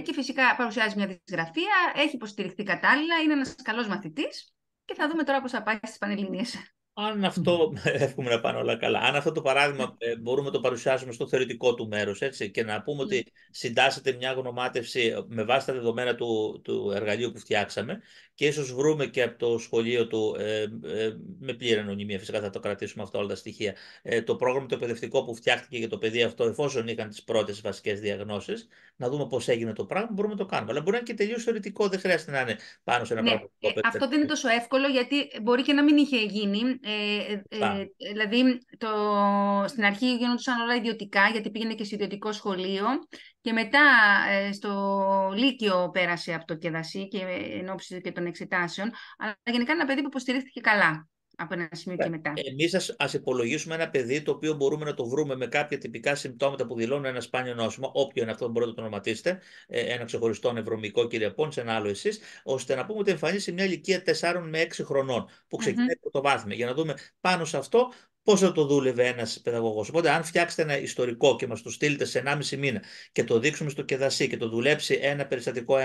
και φυσικά παρουσιάζει μια δυσγραφία, έχει υποστηριχθεί κατάλληλα, είναι ένας καλός μαθητής και θα δούμε τώρα πώς θα πάει στις Πανελληνίες. Αν αυτό, εύχομαι να πάνε όλα καλά, αν αυτό το παράδειγμα μπορούμε να το παρουσιάσουμε στο θεωρητικό του μέρος, έτσι, και να πούμε ότι συντάσσεται μια γνωμάτευση με βάση τα δεδομένα του εργαλείου που φτιάξαμε και ίσως βρούμε και από το σχολείο του, με πλήρη ανωνυμία, φυσικά θα το κρατήσουμε αυτό όλα τα στοιχεία, το πρόγραμμα το εκπαιδευτικό που φτιάχτηκε για το παιδί αυτό, εφόσον είχαν τις πρώτες βασικές διαγνώσεις, να δούμε πώς έγινε το πράγμα, μπορούμε να το κάνουμε. Αλλά μπορεί να είναι και τελείως θεωρητικό, δεν χρειάζεται να είναι πάνω σε ένα πραγματικό παιδί. Αυτό δεν είναι τόσο εύκολο, γιατί μπορεί και να μην είχε γίνει. Δηλαδή, στην αρχή γίνονταν όλα ιδιωτικά, γιατί πήγαινε και σε ιδιωτικό σχολείο, και μετά στο Λύκειο πέρασε από το ΚΕΔΑΣΥ και εν ώψη και των εξετάσεων. Αλλά γενικά είναι ένα παιδί που υποστηρίχθηκε καλά από ένα σημείο και μετά. Εμείς ας υπολογίσουμε ένα παιδί το οποίο μπορούμε να το βρούμε με κάποια τυπικά συμπτώματα που δηλώνουν ένα σπάνιο νόσημα, όποιο είναι αυτό μπορείτε να το ονοματίσετε, ένα ξεχωριστό νευρομικό, κύριε Πόντς, ένα άλλο εσείς, ώστε να πούμε ότι εμφανίζει σε μια ηλικία 4 με 6 χρονών, που ξεκινάει από το βάθμιο, για να δούμε πάνω σε αυτό πώς θα το δούλευε ένας παιδαγωγός. Οπότε, αν φτιάξετε ένα ιστορικό και μας το στείλετε σε 1,5 μήνα και το δείξουμε στο Κεδασί και το δουλέψει ένα περιστατικό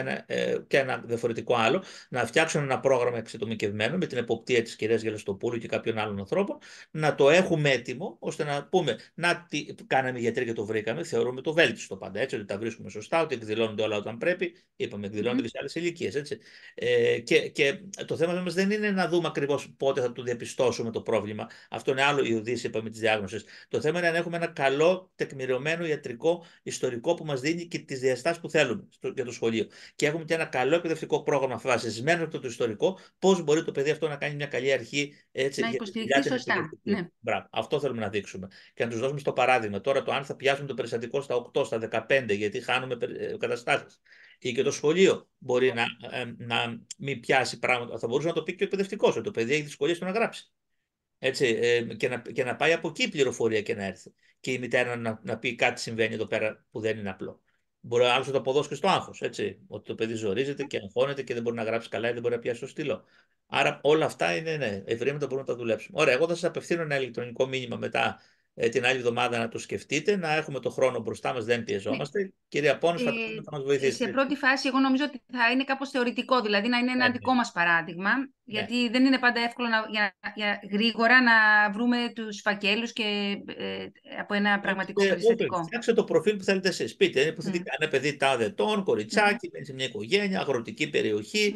και ένα διαφορετικό άλλο, να φτιάξουν ένα πρόγραμμα εξατομικευμένο με την εποπτεία της κυρίας Γελαστοπούλου και κάποιων άλλων ανθρώπων, να το έχουμε έτοιμο, ώστε να πούμε, να τι κάναμε οι γιατροί και το βρήκαμε, θεωρούμε το βέλτιστο πάντα, έτσι, ότι τα βρίσκουμε σωστά, ότι εκδηλώνονται όλα όταν πρέπει, είπαμε, εκδηλώνονται και σε άλλες ηλικίες, έτσι. Και το θέμα μας δεν είναι να δούμε ακριβώς πότε θα το διαπιστώσουμε το πρόβλημα. Αυτό είναι άλλο η οδύση, είπαμε, της διάγνωσης. Το θέμα είναι αν έχουμε ένα καλό, τεκμηριωμένο ιατρικό ιστορικό που μας δίνει και τις διαστάσεις που θέλουμε για το σχολείο. Και έχουμε και ένα καλό εκπαιδευτικό πρόγραμμα βασισμένο από το ιστορικό, πώς μπορεί το παιδί αυτό να κάνει μια καλή αρχή, έτσι, να υποστηριχθεί σωστά. Ναι. Μπράβο, αυτό θέλουμε να δείξουμε. Και να τους δώσουμε στο παράδειγμα. Τώρα το αν θα πιάσουμε το περιστατικό στα 8, στα 15, γιατί χάνουμε καταστάσεις. Ή και το σχολείο μπορεί να μην πιάσει πράγματα. Θα μπορούσε να το πει και ο εκπαιδευτικός, ότι το παιδί έχει δυσκολίες στο να γράψει. Έτσι, και να πάει από εκεί η πληροφορία και να έρθει. Και η μητέρα να πει κάτι συμβαίνει εδώ πέρα που δεν είναι απλό. Μπορεί άλλο να το αποδώσει και στο άγχος. Ότι το παιδί ζορίζεται και αγχώνεται και δεν μπορεί να γράψει καλά ή δεν μπορεί να πιάσει το στυλό. Άρα όλα αυτά είναι ευρήματα που μπορούμε να τα δουλέψουμε. Ωραία, εγώ θα σας απευθύνω ένα ηλεκτρονικό μήνυμα μετά την άλλη εβδομάδα να το σκεφτείτε, να έχουμε το χρόνο μπροστά μας, δεν πιεζόμαστε. Κυρία Πόνος, θα μας βοηθήσετε. Σε πρώτη φάση, εγώ νομίζω ότι θα είναι κάπως θεωρητικό, δηλαδή να είναι ένα δικό μας παράδειγμα, γιατί δεν είναι πάντα εύκολο για γρήγορα να βρούμε τους φακέλους και από ένα πραγματικό περιστατικό. Φτιάξτε το προφίλ που θέλετε εσείς. Πείτε, είναι υποθετικά ένα παιδί τάδε ετών, κοριτσάκι, μένει σε μια οικογένεια, αγροτική περιοχή.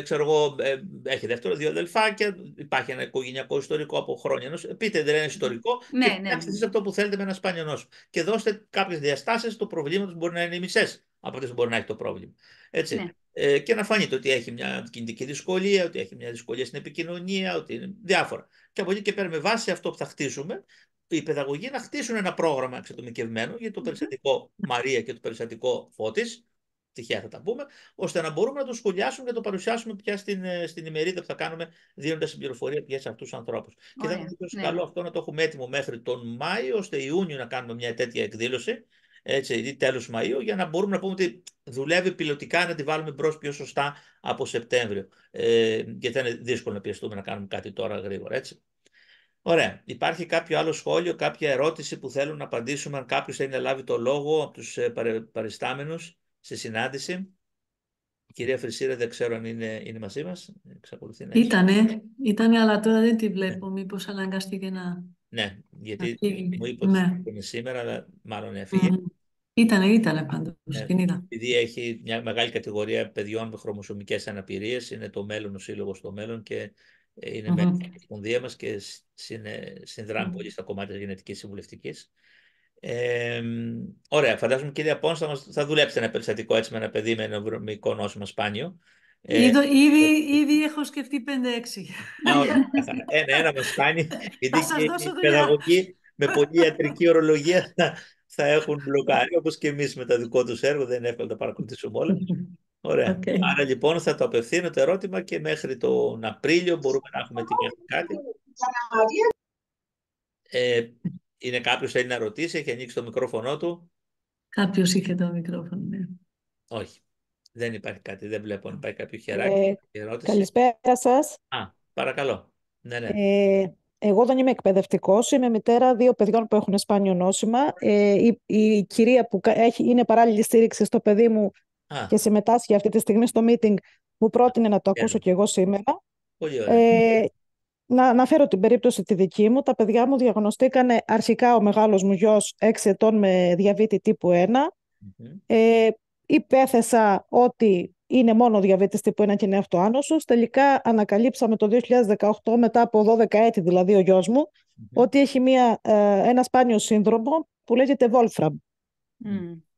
Ξέρω εγώ, έχει δεύτερο, 2 αδελφάκια, υπάρχει ένα οικογενειακό ιστορικό από χρόνια. Πείτε, δεν είναι ιστορικό. Και φτιάξτε εσείς αυτό που θέλετε με ένα σπάνιο νόσο. Και δώστε κάποιες διαστάσεις του προβλήματος που μπορεί να είναι οι μισές από αυτές που μπορεί να έχει το πρόβλημα. Έτσι. Ναι. Και να φανείτε ότι έχει μια κινητική δυσκολία, ότι έχει μια δυσκολία στην επικοινωνία, ότι είναι διάφορα. Και από εκεί και πέρα, με βάση αυτό που θα χτίσουμε, οι παιδαγωγοί να χτίσουν ένα πρόγραμμα εξατομικευμένο για το περιστατικό Μαρία και το περιστατικό Φώτης. Τυχαία θα τα πούμε, ώστε να μπορούμε να το σχολιάσουμε και να το παρουσιάσουμε πια στην ημερίδα που θα κάνουμε, δίνοντας την πληροφορία πια σε αυτούς τους ανθρώπους. Και θα είναι καλό αυτό να το έχουμε έτοιμο μέχρι τον Μάιο, ώστε Ιούνιο να κάνουμε μια τέτοια εκδήλωση, έτσι, ή τέλος Μαΐου, για να μπορούμε να πούμε ότι δουλεύει πιλωτικά, να τη βάλουμε μπρος πιο σωστά από Σεπτέμβριο. Γιατί θα είναι δύσκολο να πιεστούμε να κάνουμε κάτι τώρα γρήγορα, έτσι. Ωραία. Υπάρχει κάποιο άλλο σχόλιο, κάποια ερώτηση που θέλουν να απαντήσουμε, αν κάποιος θέλει να λάβει το λόγο από τους παριστάμενους στη συνάντηση? Η κυρία Φρυσίρα δεν ξέρω αν είναι μαζί μας. Εξακολουθεί να Ήτανε, αλλά τώρα δεν τη βλέπω. Μήπως αναγκαστήκε να... Ναι, γιατί μου είπε ότι είναι σήμερα, αλλά μάλλον έφυγε. Ήτανε πάντως, την είδα. Επειδή έχει μια μεγάλη κατηγορία παιδιών με χρωμοσωμικές αναπηρίες, είναι το μέλλον, ο σύλλογος στο μέλλον και είναι μέλος στην Ομοσπονδία μας και συνδράμει πολύ στα κομμάτια της γενετικής συμβουλευτικής. Ωραία, φαντάζομαι κυρία Πόνς θα δουλέψετε ένα περιστατικό έτσι με ένα παιδί με νευρομικό νόσημα σπάνιο. Ήδη έχω σκεφτεί 5-6. Ένα μας φτάνει, γιατί και οι παιδαγωγοί με πολύ ιατρική ορολογία θα έχουν μπλοκάρει, όπως και εμείς με το δικό τους έργο, δεν είναι εύκολο να τα παρακολουθήσουμε όλα. Ωραία. Άρα λοιπόν θα το απευθύνω το ερώτημα και μέχρι τον Απρίλιο μπορούμε να έχουμε ετοιμάσει κάτι. Είναι κάποιος θέλει να ρωτήσει, έχει ανοίξει το μικρόφωνο του? Κάποιος είχε το μικρόφωνο, ναι. Όχι. Δεν υπάρχει κάτι, δεν βλέπω αν υπάρχει κάποιο χεράκι. Καλησπέρα σας. Παρακαλώ. Ναι. Εγώ δεν είμαι εκπαιδευτικός, είμαι μητέρα 2 παιδιών που έχουν σπάνιο νόσημα. Η κυρία που είναι παράλληλη στήριξη στο παιδί μου και συμμετάσχει αυτή τη στιγμή στο meeting μου πρότεινε να το ακούσω κι εγώ σήμερα. Πολύ ωραία. Να αναφέρω την περίπτωση τη δική μου. Τα παιδιά μου διαγνωστήκανε αρχικά, ο μεγάλος μου γιος 6 ετών με διαβήτη τύπου 1. Υπέθεσα ότι είναι μόνο διαβήτης τύπου 1 και είναι αυτοάνωσος. Τελικά ανακαλύψαμε το 2018, μετά από 12 έτη δηλαδή ο γιος μου, ότι έχει ένα σπάνιο σύνδρομο που λέγεται Wolfram.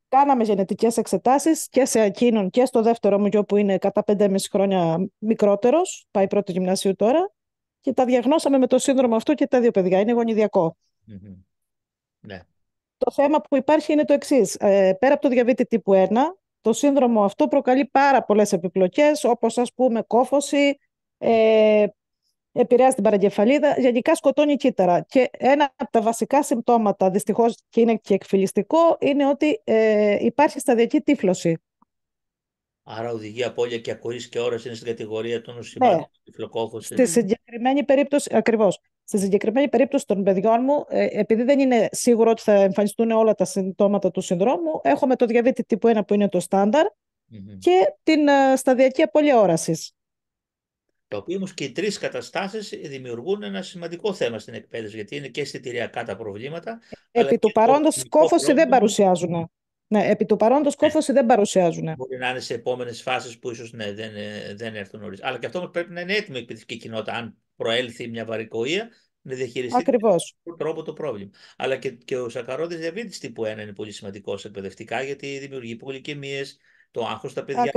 Κάναμε γενετικές εξετάσεις και σε εκείνον και στο δεύτερο μου γιο που είναι κατά 5,5 χρόνια μικρότερος, πάει πρώτο γυμνασίου τώρα, και τα διαγνώσαμε με το σύνδρομο αυτό και τα 2 παιδιά. Είναι γονιδιακό. Ναι. Το θέμα που υπάρχει είναι το εξής. Πέρα από το διαβήτη τύπου 1, το σύνδρομο αυτό προκαλεί πάρα πολλές επιπλοκές, όπως ας πούμε κόφωση, επηρεάζει την παραγκεφαλίδα, γενικά σκοτώνει κύτταρα. Και ένα από τα βασικά συμπτώματα, δυστυχώς και είναι και εκφυλιστικό, είναι ότι υπάρχει σταδιακή τύφλωση. Άρα οδηγεί απώλεια και ακοής και όραση είναι στην κατηγορία των νοσημάτων, τυφλοκόφωση. Στη συγκεκριμένη περίπτωση, ακριβώς. Στη συγκεκριμένη περίπτωση των παιδιών μου, επειδή δεν είναι σίγουρο ότι θα εμφανιστούν όλα τα συμπτώματα του συνδρόμου, έχουμε το διαβήτη τύπου 1 που είναι το στάνταρ και την σταδιακή απώλεια όρασης. Το οποίο όμως και οι τρεις καταστάσεις δημιουργούν ένα σημαντικό θέμα στην εκπαίδευση, γιατί είναι και αισθητηριακά τα προβλήματα. Επί του παρόντος κόφωση δεν παρουσιάζουν. Ναι, επί του παρόντος κόφωση δεν παρουσιάζουν. Μπορεί να είναι σε επόμενες φάσεις που ίσως δεν έρθουν νωρίς. Αλλά και αυτό όμως πρέπει να είναι έτοιμη η εκπαιδευτική κοινότητα. Αν προέλθει μια βαρικοεία, να διαχειριστεί με τον τρόπο το πρόβλημα. Αλλά και ο σακαρώδης διαβήτης τύπου 1 είναι πολύ σημαντικός εκπαιδευτικά, γιατί δημιουργεί πολυκαιμίες, το άγχος στα παιδιά,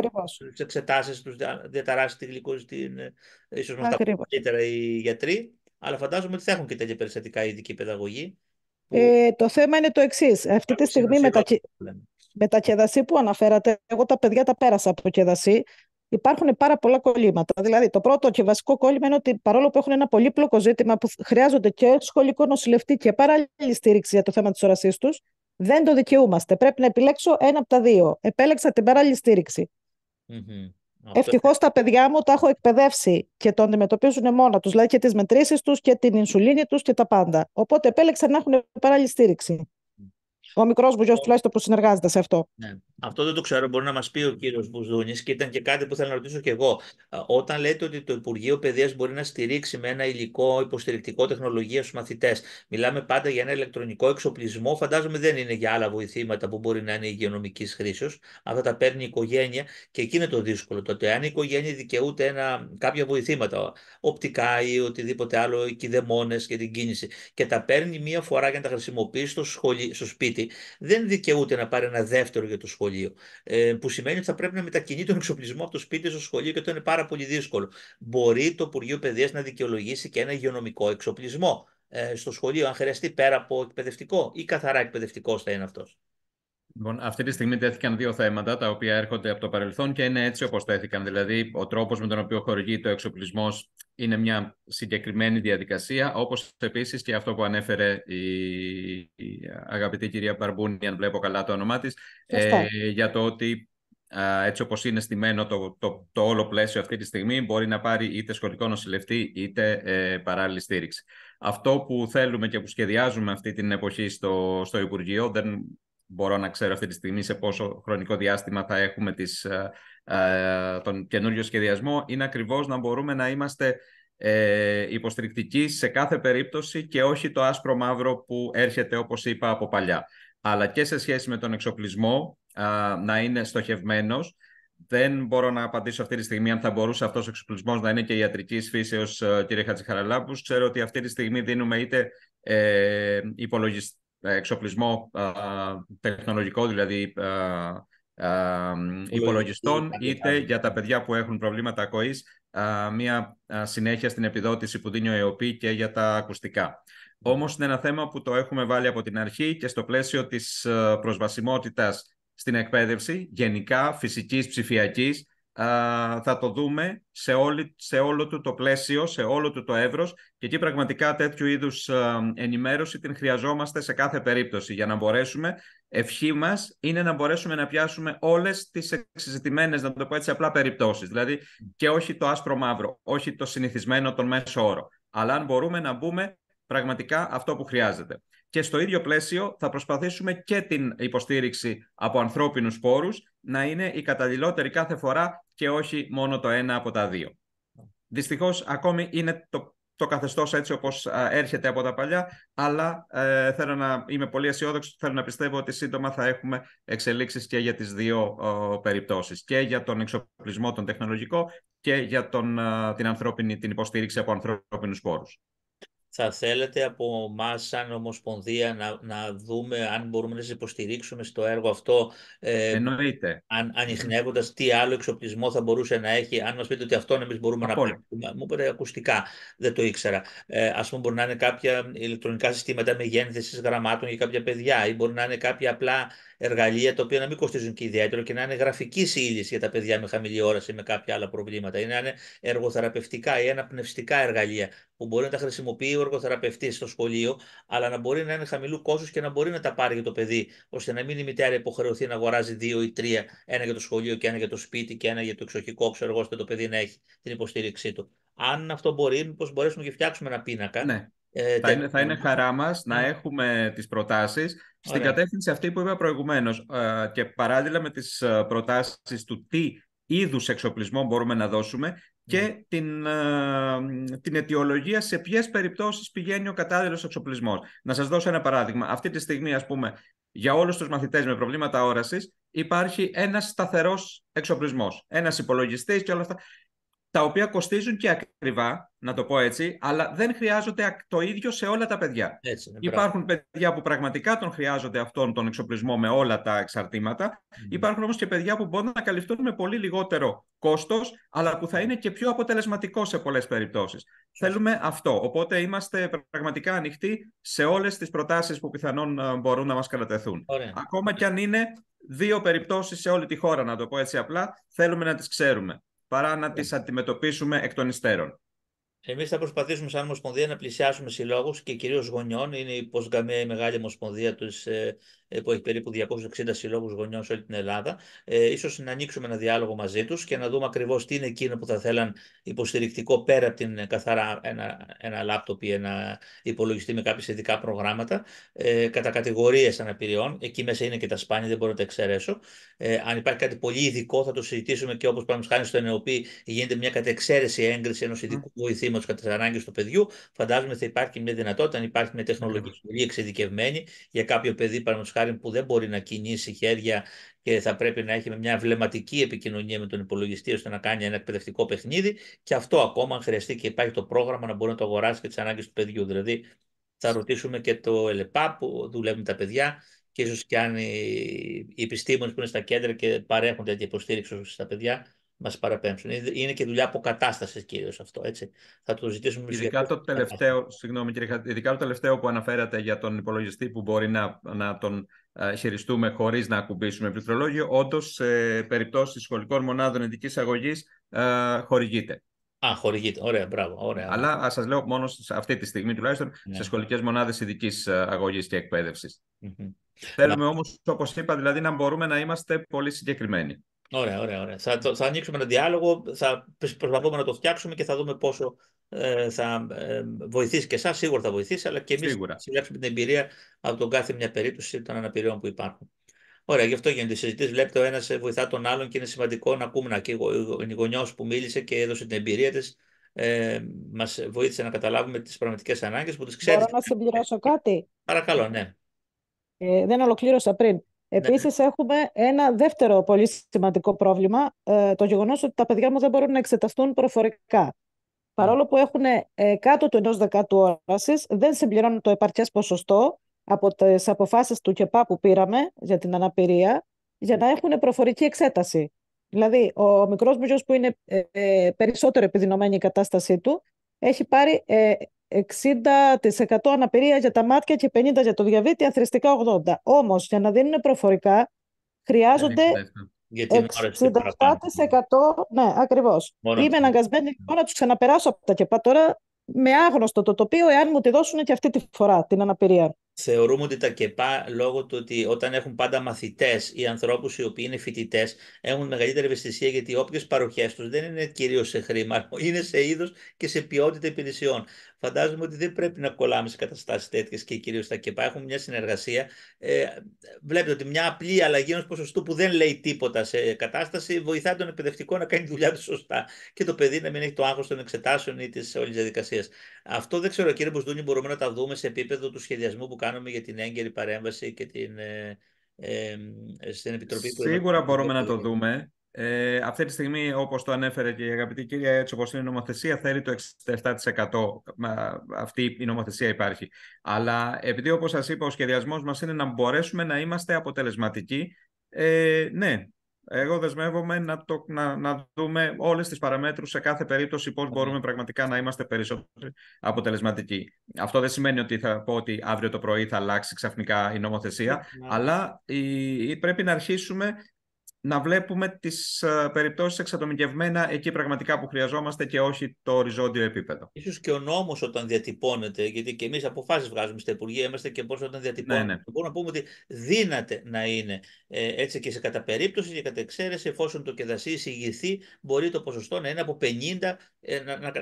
τις εξετάσεις τους, διαταράσσει τη γλυκόζη, ίσως μας τα πούν καλύτερα οι γιατροί, αλλά φαντάζομαι ότι θα έχουν και τέτοια περιστατικά η ειδική παιδαγωγή. Το θέμα είναι το εξής. Αυτή τη στιγμή με τα κεδασί που αναφέρατε, εγώ τα παιδιά τα πέρασα από κεδασί, υπάρχουν πάρα πολλά κολλήματα. Δηλαδή, το πρώτο και βασικό κόλλημα είναι ότι παρόλο που έχουν ένα πολύπλοκο ζήτημα που χρειάζονται και σχολικό νοσηλευτή και παράλληλη στήριξη για το θέμα της όρασής τους, δεν το δικαιούμαστε. Πρέπει να επιλέξω ένα από τα δύο. Επέλεξα την παράλληλη στήριξη. Ευτυχώς τα παιδιά μου τα έχω εκπαιδεύσει και το αντιμετωπίζουν μόνα τους, δηλαδή και τις μετρήσεις τους και την ινσουλίνη τους και τα πάντα. Οπότε επέλεξαν να έχουν παράλληλη στήριξη. Ο μικρός μου γιος τουλάχιστον που συνεργάζεται σε αυτό. Ναι. Αυτό δεν το ξέρω, μπορεί να μας πει ο κύριος Μπουσδούνης και ήταν και κάτι που θέλω να ρωτήσω και εγώ. Όταν λέτε ότι το Υπουργείο Παιδείας μπορεί να στηρίξει με ένα υλικό υποστηρικτικό τεχνολογία στους μαθητές, μιλάμε πάντα για ένα ηλεκτρονικό εξοπλισμό, φαντάζομαι δεν είναι για άλλα βοηθήματα που μπορεί να είναι υγειονομικής χρήσεως. Αυτά τα παίρνει η οικογένεια και εκεί είναι το δύσκολο. Τότε αν η οικογένεια δικαιούται κάποια βοηθήματα, οπτικά ή οτιδήποτε άλλο, κηδεμόνες και την κίνηση, και τα παίρνει μία φορά για να τα χρησιμοποιήσει στο σπίτι, δεν δικαιούται να πάρει ένα δεύτερο για το σχολείο. Που σημαίνει ότι θα πρέπει να μετακινεί τον εξοπλισμό από το σπίτι στο σχολείο και αυτό είναι πάρα πολύ δύσκολο. Μπορεί το Υπουργείο Παιδείας να δικαιολογήσει και ένα υγειονομικό εξοπλισμό στο σχολείο, αν χρειαστεί, πέρα από εκπαιδευτικό, ή καθαρά εκπαιδευτικό θα είναι αυτός? Λοιπόν, αυτή τη στιγμή τέθηκαν δύο θέματα τα οποία έρχονται από το παρελθόν και είναι έτσι όπως τέθηκαν. Δηλαδή, ο τρόπος με τον οποίο χορηγείται ο εξοπλισμός είναι μια συγκεκριμένη διαδικασία, όπως επίσης και αυτό που ανέφερε η αγαπητή κυρία Μπαρμπούνη, αν βλέπω καλά το όνομά της, για το ότι έτσι όπως είναι στημένο το όλο πλαίσιο αυτή τη στιγμή, μπορεί να πάρει είτε σχολικό νοσηλευτή είτε παράλληλη στήριξη. Αυτό που θέλουμε και που σχεδιάζουμε αυτή την εποχή στο Υπουργείο, δεν μπορώ να ξέρω αυτή τη στιγμή σε πόσο χρονικό διάστημα θα έχουμε τον καινούριο σχεδιασμό, είναι ακριβώς να μπορούμε να είμαστε υποστηρικτικοί σε κάθε περίπτωση και όχι το άσπρο μαύρο που έρχεται, όπως είπα, από παλιά. Αλλά και σε σχέση με τον εξοπλισμό να είναι στοχευμένος. Δεν μπορώ να απαντήσω αυτή τη στιγμή αν θα μπορούσε αυτός ο εξοπλισμός να είναι και ιατρικής φύσεως, κύριε Χατζηχαραλάμπου. Ξέρω ότι αυτή τη στιγμή δίνουμε είτε εξοπλισμό τεχνολογικό, δηλαδή υπολογιστών, είτε για τα παιδιά που έχουν προβλήματα ακοής, μια συνέχεια στην επιδότηση που δίνει ο ΕΟΠΗ και για τα ακουστικά. Όμως είναι ένα θέμα που το έχουμε βάλει από την αρχή και στο πλαίσιο της προσβασιμότητας στην εκπαίδευση, γενικά φυσικής, ψηφιακής, θα το δούμε σε όλο του το πλαίσιο, σε όλο του το εύρος, και εκεί πραγματικά τέτοιου είδους ενημέρωση την χρειαζόμαστε σε κάθε περίπτωση για να μπορέσουμε, ευχή μας είναι να μπορέσουμε να πιάσουμε όλες τις εξεζητημένες, να το πω έτσι απλά, περιπτώσεις, δηλαδή και όχι το άσπρο μαύρο, όχι το συνηθισμένο, τον μέσο όρο, αλλά αν μπορούμε να μπούμε πραγματικά αυτό που χρειάζεται. Και στο ίδιο πλαίσιο θα προσπαθήσουμε και την υποστήριξη από ανθρώπινους πόρους να είναι η καταλληλότερη κάθε φορά και όχι μόνο το ένα από τα δύο. Δυστυχώς ακόμη είναι το καθεστώς έτσι όπως έρχεται από τα παλιά, αλλά θέλω να είμαι πολύ αισιόδοξος, θέλω να πιστεύω ότι σύντομα θα έχουμε εξελίξεις και για τις δύο περιπτώσεις, και για τον εξοπλισμό τον τεχνολογικό και για την υποστήριξη από ανθρώπινους πόρους. Θα θέλετε από εμάς σαν Ομοσπονδία να δούμε αν μπορούμε να σας υποστηρίξουμε στο έργο αυτό, εννοείται, ανιχνεύοντας τι άλλο εξοπλισμό θα μπορούσε να έχει? Αν μας πείτε ότι αυτόν εμείς μπορούμε να πάρουμε. Μου είπατε ακουστικά, δεν το ήξερα. Ας πούμε, μπορεί να είναι κάποια ηλεκτρονικά συστήματα μεγένθησης γραμμάτων για κάποια παιδιά, ή μπορεί να είναι κάποια απλά εργαλεία τα οποία να μην κοστίζουν και ιδιαίτερο και να είναι γραφικής ύλης για τα παιδιά με χαμηλή όραση, με κάποια άλλα προβλήματα, ή να είναι εργοθεραπευτικά ή αναπνευστικά εργαλεία που μπορεί να τα χρησιμοποιεί ο εργοθεραπευτής στο σχολείο, αλλά να μπορεί να είναι χαμηλού κόστους και να μπορεί να τα πάρει για το παιδί, ώστε να μην η μητέρα υποχρεωθεί να αγοράζει 2 ή 3, ένα για το σχολείο και ένα για το σπίτι και ένα για το εξοχικό, ξέρω εγώ, ώστε το παιδί να έχει την υποστήριξή του. Αν αυτό μπορεί, μήπως μπορέσουμε και φτιάξουμε ένα πίνακα. Ναι. Θα είναι χαρά μας να έχουμε τις προτάσεις στην κατεύθυνση αυτή που είπα προηγουμένως και παράλληλα με τις προτάσεις του τι είδους εξοπλισμό μπορούμε να δώσουμε και την αιτιολογία σε ποιες περιπτώσεις πηγαίνει ο κατάλληλος εξοπλισμός. Να σας δώσω ένα παράδειγμα. Αυτή τη στιγμή, ας πούμε, για όλους τους μαθητές με προβλήματα όρασης υπάρχει ένας σταθερός εξοπλισμός, ένας υπολογιστής και όλα αυτά, τα οποία κοστίζουν και ακριβά, να το πω έτσι, αλλά δεν χρειάζονται το ίδιο σε όλα τα παιδιά. Υπάρχουν παιδιά που πραγματικά τον χρειάζονται αυτόν τον εξοπλισμό με όλα τα εξαρτήματα. Υπάρχουν όμως και παιδιά που μπορούν να καλυφθούν με πολύ λιγότερο κόστος, αλλά που θα είναι και πιο αποτελεσματικό σε πολλές περιπτώσεις. Θέλουμε αυτό. Οπότε είμαστε πραγματικά ανοιχτοί σε όλες τις προτάσεις που πιθανόν μπορούν να μας κατατεθούν. Ακόμα κι αν είναι 2 περιπτώσεις σε όλη τη χώρα, να το πω έτσι απλά, θέλουμε να τις ξέρουμε, παρά να τις αντιμετωπίσουμε εκ των υστέρων. Εμείς θα προσπαθήσουμε σαν Ομοσπονδία να πλησιάσουμε συλλόγους και κυρίως γονιών. Είναι η Ποσγαμαία, η μεγάλη Ομοσπονδία που έχει περίπου 260 συλλόγους γονιών σε όλη την Ελλάδα. Ίσως να ανοίξουμε ένα διάλογο μαζί τους και να δούμε ακριβώς τι είναι εκείνο που θα θέλαν υποστηρικτικό πέρα από την καθαρά ένα λάπτοπ ή ένα υπολογιστή με κάποιες ειδικά προγράμματα, κατά κατηγορίες αναπηριών. Εκεί μέσα είναι και τα σπάνια, δεν μπορώ να τα εξαιρέσω. Αν υπάρχει κάτι πολύ ειδικό, θα το συζητήσουμε και όπως παραδείγματος χάρη στο ΕΝΕΟΠΗ γίνεται μια κατεξαίρεση έγκριση ενός ειδικού βοηθήματος κατά τις ανάγκες του παιδιού. Φαντάζομαι θα υπάρχει μια δυνατότητα, αν υπάρχει μια τεχνολογία πολύ εξειδικευμένη για κάποιο παιδί, παραδείγματος χάρη, που δεν μπορεί να κινήσει χέρια και θα πρέπει να έχει μια βλεμματική επικοινωνία με τον υπολογιστή ώστε να κάνει ένα εκπαιδευτικό παιχνίδι. Και αυτό ακόμα, αν χρειαστεί και υπάρχει το πρόγραμμα, να μπορεί να το αγοράσει και τις ανάγκες του παιδιού. Δηλαδή, θα ρωτήσουμε και το ΕΛΕΠΑ που δουλεύει με τα παιδιά και ίσως και αν οι επιστήμονες που είναι στα κέντρα και παρέχουν τέτοια υποστήριξη στα παιδιά μας παραπέμψουν. Είναι και δουλειά αποκατάστασης κυρίως αυτό, έτσι. Θα το ζητήσουμε. Ειδικά το τελευταίο που αναφέρατε για τον υπολογιστή που μπορεί να τον χειριστούμε χωρίς να ακουμπήσουμε πληκτρολόγιο, όντως σε περιπτώσεις σχολικών μονάδων ειδικής αγωγής χορηγείται. Χορηγείται. Ωραία, μπράβο. Ωραία. Αλλά σας λέω μόνο σε αυτή τη στιγμή τουλάχιστον σε σχολικές μονάδες ειδικής αγωγής και εκπαίδευσης. Θέλουμε όμως, όπως είπα, δηλαδή να μπορούμε να είμαστε πολύ συγκεκριμένοι. Ωραία. Θα ανοίξουμε ένα διάλογο, θα προσπαθούμε να το φτιάξουμε και θα δούμε πόσο θα βοηθήσει και εσάς. Σίγουρα θα βοηθήσει, αλλά και εμείς θα συλλέξουμε την εμπειρία από τον κάθε μια περίπτωση των αναπηριών που υπάρχουν. Ωραία, γι' αυτό γίνονται οι συζητήσεις. Βλέπετε, ο ένας βοηθά τον άλλον και είναι σημαντικό να ακούμε. Και η γονιός που μίλησε και έδωσε την εμπειρία της μας βοήθησε να καταλάβουμε τις πραγματικές ανάγκες που τις ξέρει. Μπορώ να συμπληρώσω κάτι? Παρακαλώ, ναι. Δεν ολοκλήρωσα πριν. Επίσης, έχουμε ένα δεύτερο πολύ σημαντικό πρόβλημα, το γεγονός ότι τα παιδιά μου δεν μπορούν να εξεταστούν προφορικά. Παρόλο που έχουν κάτω του 1/10 όρασης, δεν συμπληρώνουν το επαρκές ποσοστό από τις αποφάσεις του ΚΕΠΑ που πήραμε για την αναπηρία, για να έχουν προφορική εξέταση. Δηλαδή, ο μικρός μου γιος που είναι περισσότερο επιδεινωμένη η κατάστασή του, έχει πάρει 60% αναπηρία για τα μάτια και 50% για το διαβήτη, αθρηστικά 80%. Όμως, για να δίνουν προφορικά, χρειάζονται 67%. Ναι, ακριβώς. Είμαι αναγκασμένη να τους ξαναπεράσω από τα ΚΕΠΑ τώρα με άγνωστο το τοπίο, εάν μου τη δώσουν και αυτή τη φορά την αναπηρία. Θεωρούμε ότι τα ΚΕΠΑ, λόγω του ότι όταν έχουν πάντα μαθητές ή ανθρώπους οι οποίοι είναι φοιτητές, έχουν μεγαλύτερη ευαισθησία, γιατί όποιες παροχές τους δεν είναι κυρίως σε χρήμα, είναι σε είδος και σε ποιότητα υπηρεσιών. Φαντάζομαι ότι δεν πρέπει να κολλάμε σε καταστάσεις τέτοιες και κυρίως τα ΚΕΠΑ έχουν μια συνεργασία. Βλέπετε ότι μια απλή αλλαγή ενός ποσοστού που δεν λέει τίποτα σε κατάσταση βοηθάει τον εκπαιδευτικό να κάνει τη δουλειά του σωστά και το παιδί να μην έχει το άγχος των εξετάσεων ή της όλης διαδικασίας. Αυτό δεν ξέρω, κύριε Μπουσδούνη, μπορούμε να τα δούμε σε επίπεδο του σχεδιασμού που κάνουμε για την έγκαιρη παρέμβαση και στην Επιτροπή. Σίγουρα μπορούμε να το δούμε. Αυτή τη στιγμή, όπως το ανέφερε και η αγαπητή κυρία, έτσι όπως είναι η νομοθεσία, θέλει το 67%. Αυτή η νομοθεσία υπάρχει. Αλλά επειδή, όπως σας είπα, ο σχεδιασμός μας είναι να μπορέσουμε να είμαστε αποτελεσματικοί, ναι. Εγώ δεσμεύομαι να δούμε όλες τις παραμέτρους σε κάθε περίπτωση πώς μπορούμε πραγματικά να είμαστε περισσότερο αποτελεσματικοί. Αυτό δεν σημαίνει ότι θα πω ότι αύριο το πρωί θα αλλάξει ξαφνικά η νομοθεσία, αλλά πρέπει να αρχίσουμε να βλέπουμε τις περιπτώσεις εξατομικευμένα εκεί πραγματικά που χρειαζόμαστε και όχι το οριζόντιο επίπεδο. Ίσως και ο νόμος όταν διατυπώνεται, γιατί και εμείς αποφάσεις βγάζουμε στα Υπουργεία, είμαστε και πώς όταν διατυπώνουμε. Ναι. Μπορούμε να πούμε ότι δύναται να είναι έτσι και σε κατά περίπτωση και κατά εξαίρεση, εφόσον το ΚΕΔΑΣΥ εισηγηθεί, μπορεί το ποσοστό να είναι από 50,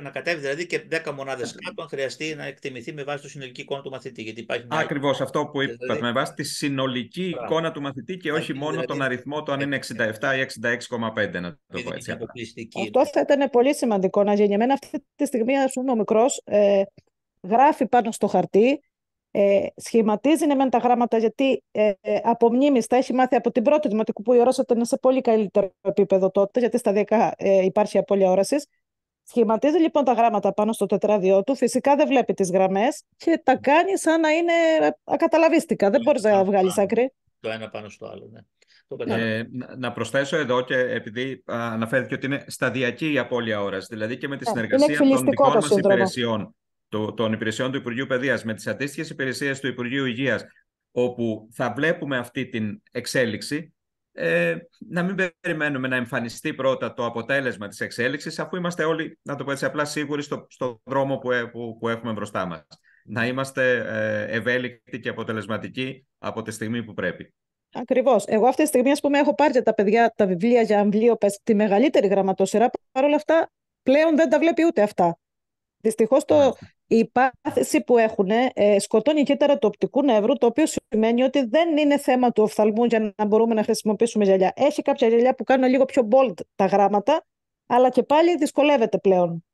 να κατέβει δηλαδή και 10 μονάδες κάτω, αν χρειαστεί να εκτιμηθεί με βάση το συνολική εικόνα του μαθητή. Γιατί υπάρχει μια... Ακριβώς αυτό που είπατε, δηλαδή... με βάση τη συνολική εικόνα του μαθητή και όχι μόνο δηλαδή... τον αριθμό του αν είναι 67 ή 66,5, να το πω έτσι. Αυτό θα ήταν πολύ σημαντικό να γίνει. Εμένα αυτή τη στιγμή, ας πούμε, ο μικρός γράφει πάνω στο χαρτί, σχηματίζει ναι μεν τα γράμματα, γιατί από μνήμης τα έχει μάθει από την πρώτη δημοτικού, που η όραση ήταν σε πολύ καλύτερο επίπεδο τότε, γιατί σταδιακά υπάρχει απώλεια όρασης. Σχηματίζει λοιπόν τα γράμματα πάνω στο τετράδιό του, φυσικά δεν βλέπει τις γραμμές και τα κάνει σαν να είναι ακαταλαβίστικα. Δεν μπορείς να βγάλεις άκρη. Το ένα πάνω στο άλλο, ναι. Να προσθέσω εδώ, και επειδή αναφέρθηκε ότι είναι σταδιακή η απώλεια ώρας, δηλαδή και με τη συνεργασία των δικών μας υπηρεσιών, των υπηρεσιών του Υπουργείου Παιδείας, με τις αντίστοιχες υπηρεσίες του Υπουργείου Υγείας, όπου θα βλέπουμε αυτή την εξέλιξη, να μην περιμένουμε να εμφανιστεί πρώτα το αποτέλεσμα της εξέλιξης, αφού είμαστε όλοι, να το πω έτσι απλά, σίγουροι στο δρόμο που έχουμε μπροστά μας. Να είμαστε ευέλικτοι και αποτελεσματικοί από τη στιγμή που πρέπει. Ακριβώς. Εγώ αυτή τη στιγμή, ας πούμε, έχω πάρει τα παιδιά τα βιβλία για αμβλίωπες, τη μεγαλύτερη γραμματοσυρά, παρόλα αυτά πλέον δεν τα βλέπει ούτε αυτά. Δυστυχώς η πάθηση που έχουν σκοτώνει κύτταρα του οπτικού νεύρου, το οποίο σημαίνει ότι δεν είναι θέμα του οφθαλμού για να μπορούμε να χρησιμοποιήσουμε γυαλιά. Έχει κάποια γυαλιά που κάνουν λίγο πιο bold τα γράμματα, αλλά και πάλι δυσκολεύεται πλέον.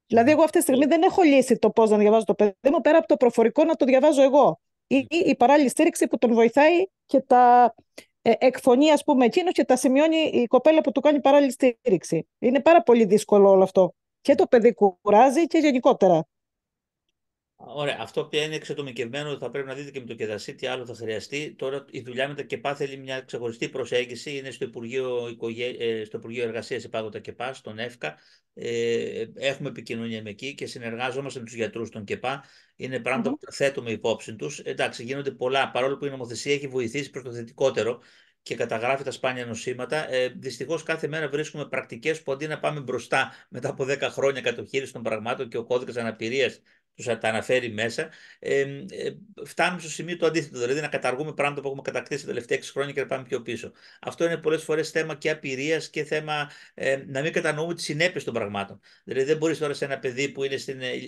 Δηλαδή, εγώ αυτή τη στιγμή δεν έχω λύσει το πώς να διαβάζω το παιδί μου, πέρα από το προφορικό να το διαβάζω εγώ. Ή η παράλληλη στήριξη που τον βοηθάει και τα εκφωνεί, ας πούμε, εκείνος και τα σημειώνει η κοπέλα που του κάνει παράλληλη στήριξη. Είναι πάρα πολύ δύσκολο όλο αυτό. Και το παιδί κουράζει και γενικότερα. Ωραία. Αυτό πια είναι εξατομικευμένο. Θα πρέπει να δείτε και με το ΚΕΔΑΣΥ τι άλλο θα χρειαστεί. Τώρα η δουλειά με τα ΚΕΠΑ θέλει μια ξεχωριστή προσέγγιση. Είναι στο Υπουργείο Εργασίας υπάγονται τα ΚΕΠΑ, στον ΕΦΚΑ. Έχουμε επικοινωνία με εκεί και συνεργάζομαστε με τους γιατρούς των ΚΕΠΑ. Είναι πράγματα που τα θέτουμε υπόψη τους. Εντάξει, γίνονται πολλά. Παρόλο που η νομοθεσία έχει βοηθήσει προς το θετικότερο και καταγράφει τα σπάνια νοσήματα, δυστυχώς κάθε μέρα βρίσκουμε πρακτικές που αντί να πάμε μπροστά μετά από 10 χρόνια κατοχήρηση των πραγμάτων και ο κώδικας αναπηρίας τους τα αναφέρει μέσα, φτάνουμε στο σημείο το αντίθετο, δηλαδή να καταργούμε πράγματα που έχουμε κατακτήσει τα τελευταία 6 χρόνια και να πάμε πιο πίσω. Αυτό είναι πολλές φορές θέμα και απειρίας και θέμα να μην κατανοούμε τις συνέπειες των πραγμάτων. Δηλαδή δεν μπορείς τώρα σε ένα παιδί που είναι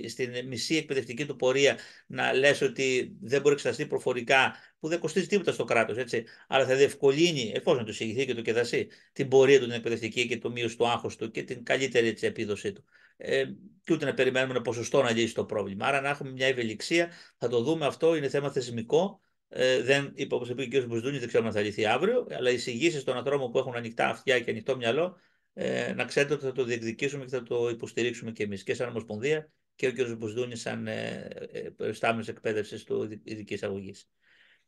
στην μισή εκπαιδευτική του πορεία να λες ότι δεν μπορεί να εξεταστεί προφορικά, που δεν κοστίζει τίποτα στο κράτος, έτσι, αλλά θα διευκολύνει, εφόσον του εισηγηθεί και το ΚΕΔΑΣΥ, την πορεία του την εκπαιδευτική και το μείωση του άγχους του και την καλύτερη έτσι, επίδοσή του. Και ούτε να περιμένουμε ένα ποσοστό να λύσει το πρόβλημα. Άρα να έχουμε μια ευελιξία, θα το δούμε αυτό, είναι θέμα θεσμικό. Δεν είπα, όπως είπε ο κ. Μπουσδούνης, δεν ξέρουμε αν θα λυθεί αύριο, αλλά οι εισηγήσεις των ανθρώπων που έχουν ανοιχτά αυτιά και ανοιχτό μυαλό, να ξέρετε ότι θα το διεκδικήσουμε και θα το υποστηρίξουμε και εμείς και σαν Ομοσπονδία και ο κ. Μπουσδούνης σαν προϊστάμενος εκπαίδευσης του ειδικής αγωγής.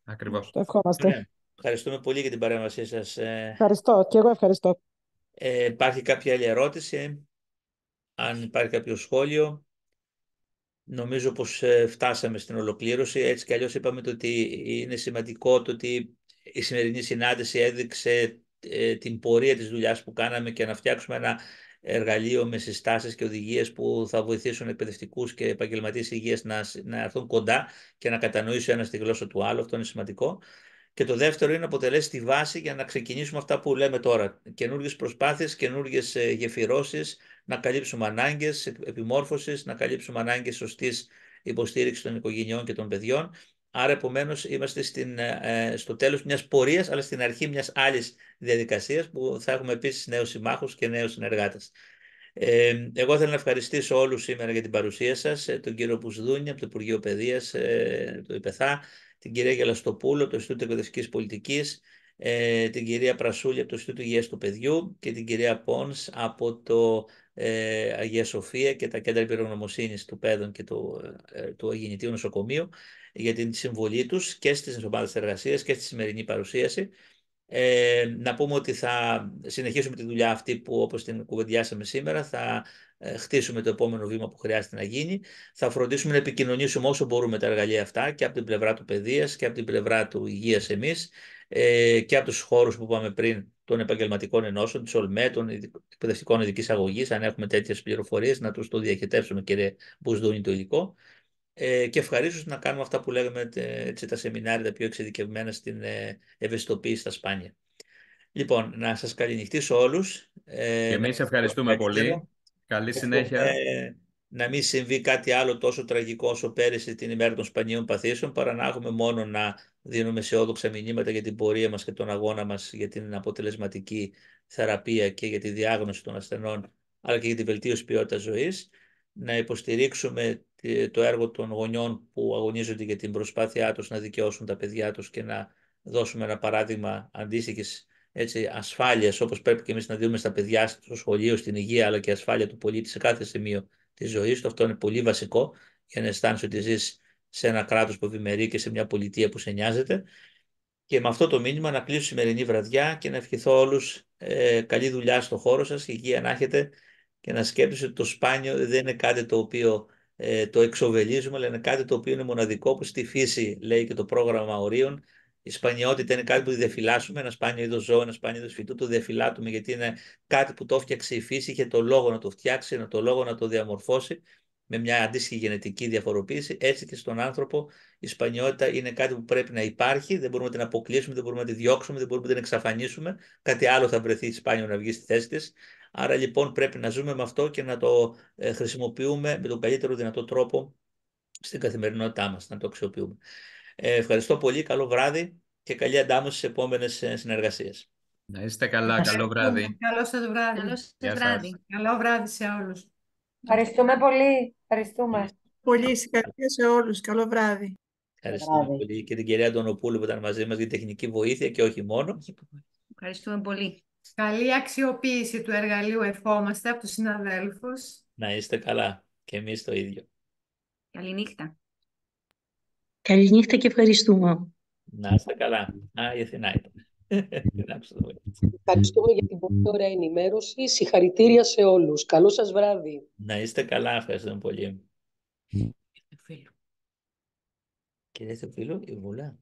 Ακριβώς. Το ευχόμαστε. Ευχαριστούμε πολύ για την παρέμβασή σας. Ευχαριστώ. Και εγώ ευχαριστώ. Υπάρχει κάποια άλλη ερώτηση? Αν υπάρχει κάποιο σχόλιο? Νομίζω πως φτάσαμε στην ολοκλήρωση. Έτσι κι αλλιώς είπαμε ότι είναι σημαντικό το ότι η σημερινή συνάντηση έδειξε την πορεία της δουλειάς που κάναμε και να φτιάξουμε ένα εργαλείο με συστάσεις και οδηγίες που θα βοηθήσουν εκπαιδευτικούς και επαγγελματίες υγείας να έρθουν κοντά και να κατανοήσει ο ένας τη γλώσσα του άλλου. Αυτό είναι σημαντικό. Και το δεύτερο είναι να αποτελέσει τη βάση για να ξεκινήσουμε αυτά που λέμε τώρα. Καινούργιες προσπάθειες, καινούργιες γεφυρώσεις, να καλύψουμε ανάγκες επιμόρφωσης, να καλύψουμε ανάγκες σωστής υποστήριξης των οικογενειών και των παιδιών. Άρα, επομένως, είμαστε στο τέλος μιας πορείας, αλλά στην αρχή μιας άλλης διαδικασίας που θα έχουμε επίσης νέους συμμάχους και νέους συνεργάτες. Εγώ θέλω να ευχαριστήσω όλους σήμερα για την παρουσία σας, τον κύριο Μπουσδούνη από το Υπουργείο Παιδείας, το ΙΠΕΘΑ, την κυρία Γελαστοπούλου από το Ινστιτούτο Εκπαιδευτικής Πολιτικής, την κυρία Πρασούλη από το Ινστιτούτο Υγείας του Παιδιού και την κυρία Πόνς από το Αγία Σοφία και τα Κέντρα Εμπειρογνωμοσύνης του Παιδών και του Αγεννητίου Νοσοκομείου για την συμβολή τους και στις ομάδες εργασίας και στη σημερινή παρουσίαση. Να πούμε ότι θα συνεχίσουμε τη δουλειά αυτή που, όπως την κουβεντιάσαμε σήμερα, θα χτίσουμε το επόμενο βήμα που χρειάζεται να γίνει. Θα φροντίσουμε να επικοινωνήσουμε όσο μπορούμε τα εργαλεία αυτά και από την πλευρά του παιδείας και από την πλευρά του υγείας εμείς και από τους χώρους που είπαμε πριν των επαγγελματικών ενώσεων, της ΟΛΜΕ, των εκπαιδευτικών ειδικής αγωγής, αν έχουμε τέτοιες πληροφορίες, να τους το διαχετεύσουμε, κύριε Μπουσδούνη, το υλικό. Και ευχαρίστως να κάνουμε αυτά που λέγαμε, έτσι, τα σεμινάρια τα πιο εξειδικευμένα στην ευαισθητοποίηση στα σπάνια. Λοιπόν, να σας καληνυχτήσω όλους. Και εμείς ευχαριστούμε πολύ. Καλή συνέχεια. Να μην συμβεί κάτι άλλο τόσο τραγικό όσο πέρυσι την ημέρα των σπανίων παθήσεων, παρά να έχουμε μόνο να δίνουμε αισιόδοξα μηνύματα για την πορεία μας και τον αγώνα μας για την αποτελεσματική θεραπεία και για τη διάγνωση των ασθενών, αλλά και για τη βελτίωση ποιότητας ζωής. Να υποστηρίξουμε το έργο των γονιών που αγωνίζονται για την προσπάθειά τους να δικαιώσουν τα παιδιά τους και να δώσουμε ένα παράδειγμα αντίστοιχης ασφάλειας, όπως πρέπει και εμείς να δίνουμε στα παιδιά στο σχολείο, στην υγεία, αλλά και ασφάλεια του πολίτη σε κάθε σημείο της ζωής του. Αυτό είναι πολύ βασικό για να αισθάνεσαι ότι ζεις σε ένα κράτος που ευημερεί και σε μια πολιτεία που σε νοιάζεται. Και με αυτό το μήνυμα να κλείσω σημερινή βραδιά και να ευχηθώ όλους καλή δουλειά στο χώρο σας, υγεία να έχετε και να σκέφτεστε ότι το σπάνιο δεν είναι κάτι το οποίο το εξοβελίζουμε, αλλά είναι κάτι το οποίο είναι μοναδικό, που στη φύση λέει και το πρόγραμμα ορίων. Η σπανιότητα είναι κάτι που διαφυλάσσουμε, ένα σπάνιο είδος ζώου, ένα σπάνιο είδος φυτού, το διαφυλάτουμε γιατί είναι κάτι που το έφτιαξε η φύση, είχε το λόγο να το φτιάξει, το λόγο να το διαμορφώσει με μια αντίστοιχη γενετική διαφοροποίηση. Έτσι και στον άνθρωπο η σπανιότητα είναι κάτι που πρέπει να υπάρχει, δεν μπορούμε να την αποκλείσουμε, δεν μπορούμε να τη διώξουμε, δεν μπορούμε να την εξαφανίσουμε. Κάτι άλλο θα βρεθεί σπάνιο να βγει στη θέση της. Άρα λοιπόν πρέπει να ζούμε με αυτό και να το χρησιμοποιούμε με τον καλύτερο δυνατό τρόπο στην καθημερινότητά μας, να το αξιοποιούμε. Ευχαριστώ πολύ, καλό βράδυ και καλή αντάμωση στις επόμενες συνεργασίες. Να είστε καλά, καλό βράδυ. Καλό σας βράδυ. Καλό σας βράδυ. Καλό βράδυ σε όλους. Ευχαριστούμε πολύ. Ευχαριστούμε. Πολύ συγχαρητήρια σε όλους. Καλό βράδυ. Ευχαριστούμε πολύ και την κυρία Αντωνοπούλου που ήταν μαζί μας για τεχνική βοήθεια και όχι μόνο. Ευχαριστούμε πολύ. Καλή αξιοποίηση του εργαλείου ευχόμαστε από τους συναδέλφους. Να είστε καλά και εμείς το ίδιο. Καληνύχτα. Καληνύχτα και ευχαριστούμε. Να είστε καλά. Η Αθηνά ήταν. Ευχαριστούμε για την πολύ ωραία ενημέρωση. Συγχαρητήρια σε όλους. Καλό σας βράδυ. Να είστε καλά. Ευχαριστούμε πολύ. Κύριε Θεοφίλου, η Βουλά.